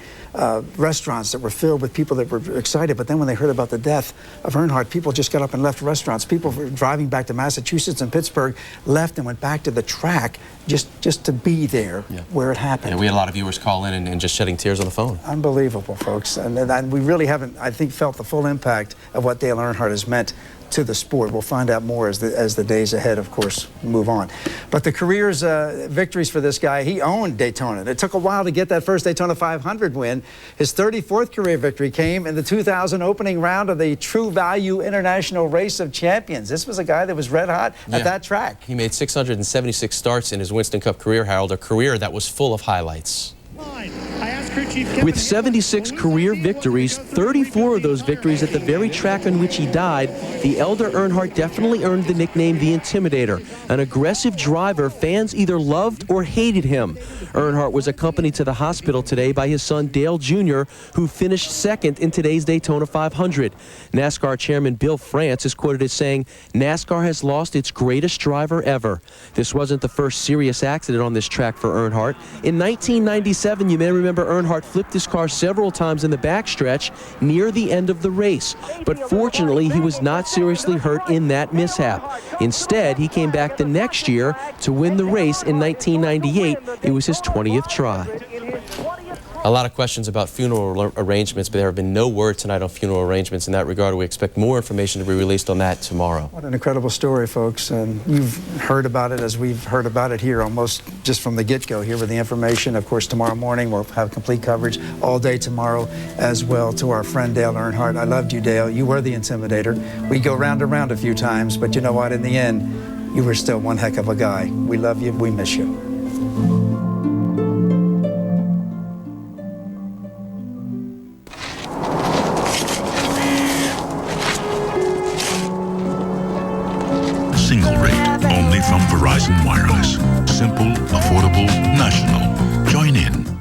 restaurants that were filled with people that were excited, but then when they heard about the death of Earnhardt, people just got up and left restaurants. People were driving back to Massachusetts and Pittsburgh, left and went back to the track just to be there where it happened. Yeah, we had a lot of viewers call in and just shedding tears on the phone. Unbelievable, folks. And we really haven't, I think, felt the full impact of what Dale Earnhardt has meant to the sport. We'll find out more as the days ahead, of course, move on. But the career's victories for this guy, he owned Daytona. It took a while to get that first Daytona 500 win. His 34th career victory came in the 2000 opening round of the True Value International Race of Champions. This was a guy that was red hot at that track. He made 676 starts in his Winston Cup career, Harold, a career that was full of highlights. With 76 career victories, 34 of those victories at the very track on which he died, the elder Earnhardt definitely earned the nickname the Intimidator, an aggressive driver fans either loved or hated him. Earnhardt was accompanied to the hospital today by his son Dale Jr., who finished second in today's Daytona 500. NASCAR chairman Bill France is quoted as saying, "NASCAR has lost its greatest driver ever." This wasn't the first serious accident on this track for Earnhardt. In 1997, you may remember Earnhardt flipped his car several times in the backstretch near the end of the race, but fortunately he was not seriously hurt in that mishap. Instead, he came back the next year to win the race in 1998. It was his 20th try. A lot of questions about funeral arrangements, but there have been no word tonight on funeral arrangements. In that regard, we expect more information to be released on that tomorrow. What an incredible story, folks. And you've heard about it as we've heard about it here almost just from the get-go here with the information. Of course, tomorrow morning we'll have complete coverage all day tomorrow as well to our friend Dale Earnhardt. I loved you, Dale. You were the Intimidator. We go round and round a few times, but you know what? In the end, you were still one heck of a guy. We love you. We miss you. Single rate, only from Verizon Wireless. Simple, affordable, national. Join in.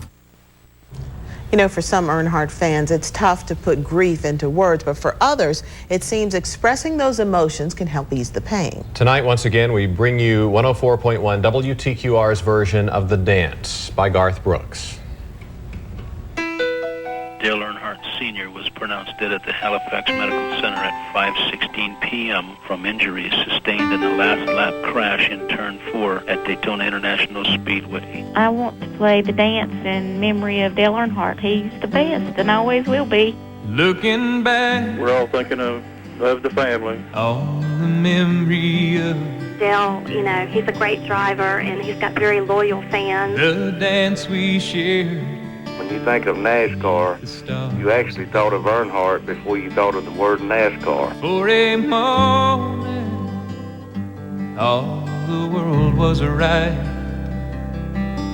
You know, for some Earnhardt fans, it's tough to put grief into words, but for others, it seems expressing those emotions can help ease the pain. Tonight, once again, we bring you 104.1 WTQR's version of The Dance by Garth Brooks. Dale Earnhardt Sr. was pronounced dead at the Halifax Medical Center at 5:16 p.m. from injuries sustained in the last lap crash in Turn 4 at Daytona International Speedway. I want to play The Dance in memory of Dale Earnhardt. He's the best and always will be. Looking back, We're all thinking of the family. all the memory of Dale, you know, he's a great driver and he's got very loyal fans. the dance we shared. When you think of NASCAR, you actually thought of Earnhardt before you thought of the word NASCAR. For a moment, all the world was right.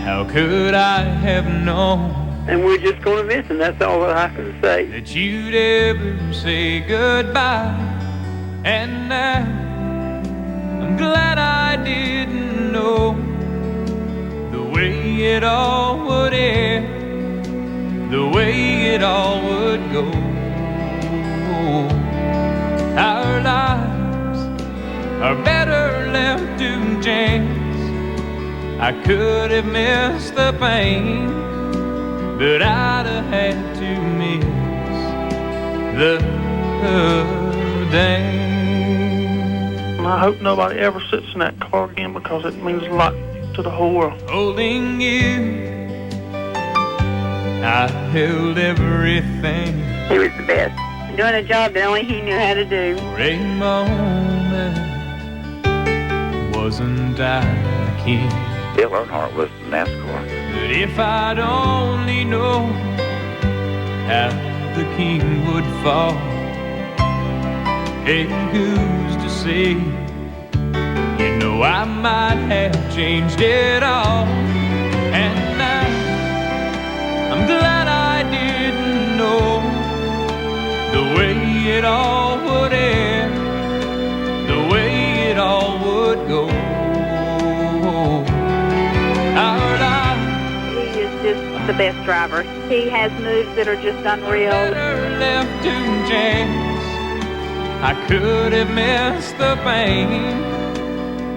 How could I have known? And we're just going to miss him, that's all I can say. That you'd ever say goodbye. And now, I'm glad I didn't know the way it all would end. The way it all would go. Our lives are better left to chance. I could have missed the pain, but I'd have had to miss the dance. I hope nobody ever sits in that car again because it means a lot to the whole world. Holding you, I held everything. He was the best, doing a job that only he knew how to do. For a moment, wasn't I the king? Dale Earnhardt was NASCAR. But if I'd only known how the king would fall, hey, who's to say? You know, I might have changed it all. And now I'm glad I didn't know the way it all would end, the way it all would go. Our lives, He is just the best driver. He has moves that are just unreal. better left to chance. I could have missed the pain,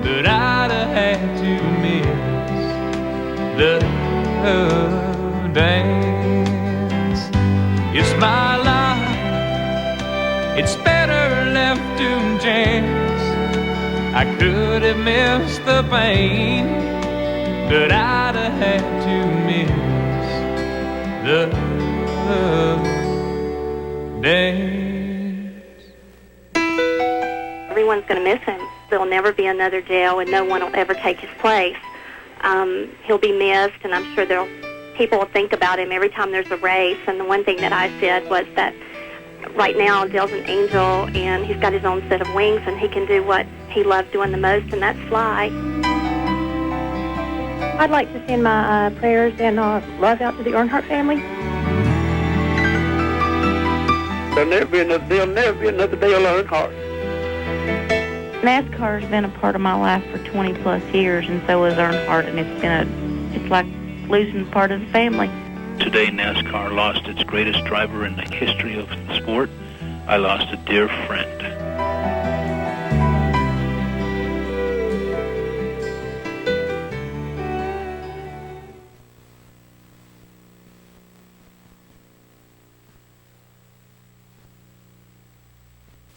but I'd have had to miss the dance. It's my life, it's better left to chance. I could have missed the pain, but I'd have had to miss the dance. Everyone's going to miss him. There'll never be another Dale, and no one will ever take his place. He'll be missed, and I'm sure people will think about him every time there's a race. And the one thing that I said was that right now Dale's an angel, and he's got his own set of wings, and he can do what he loves doing the most, and that's fly. I'd like to send my prayers and love out to the Earnhardt family. There'll never be another Dale Earnhardt. NASCAR's been a part of my life for 20 plus years, and so is Earnhardt, and it's like losing part of the family. Today, NASCAR lost its greatest driver in the history of the sport. I lost a dear friend.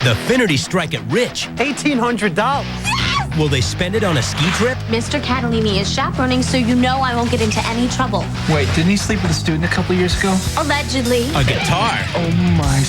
The Finnerty strike it rich. $1,800. Yes! Will they spend it on a ski trip? Mr. Catalini is chaperoning, so you know I won't get into any trouble. Wait, didn't he sleep with a student a couple years ago? Allegedly. A guitar. Oh my...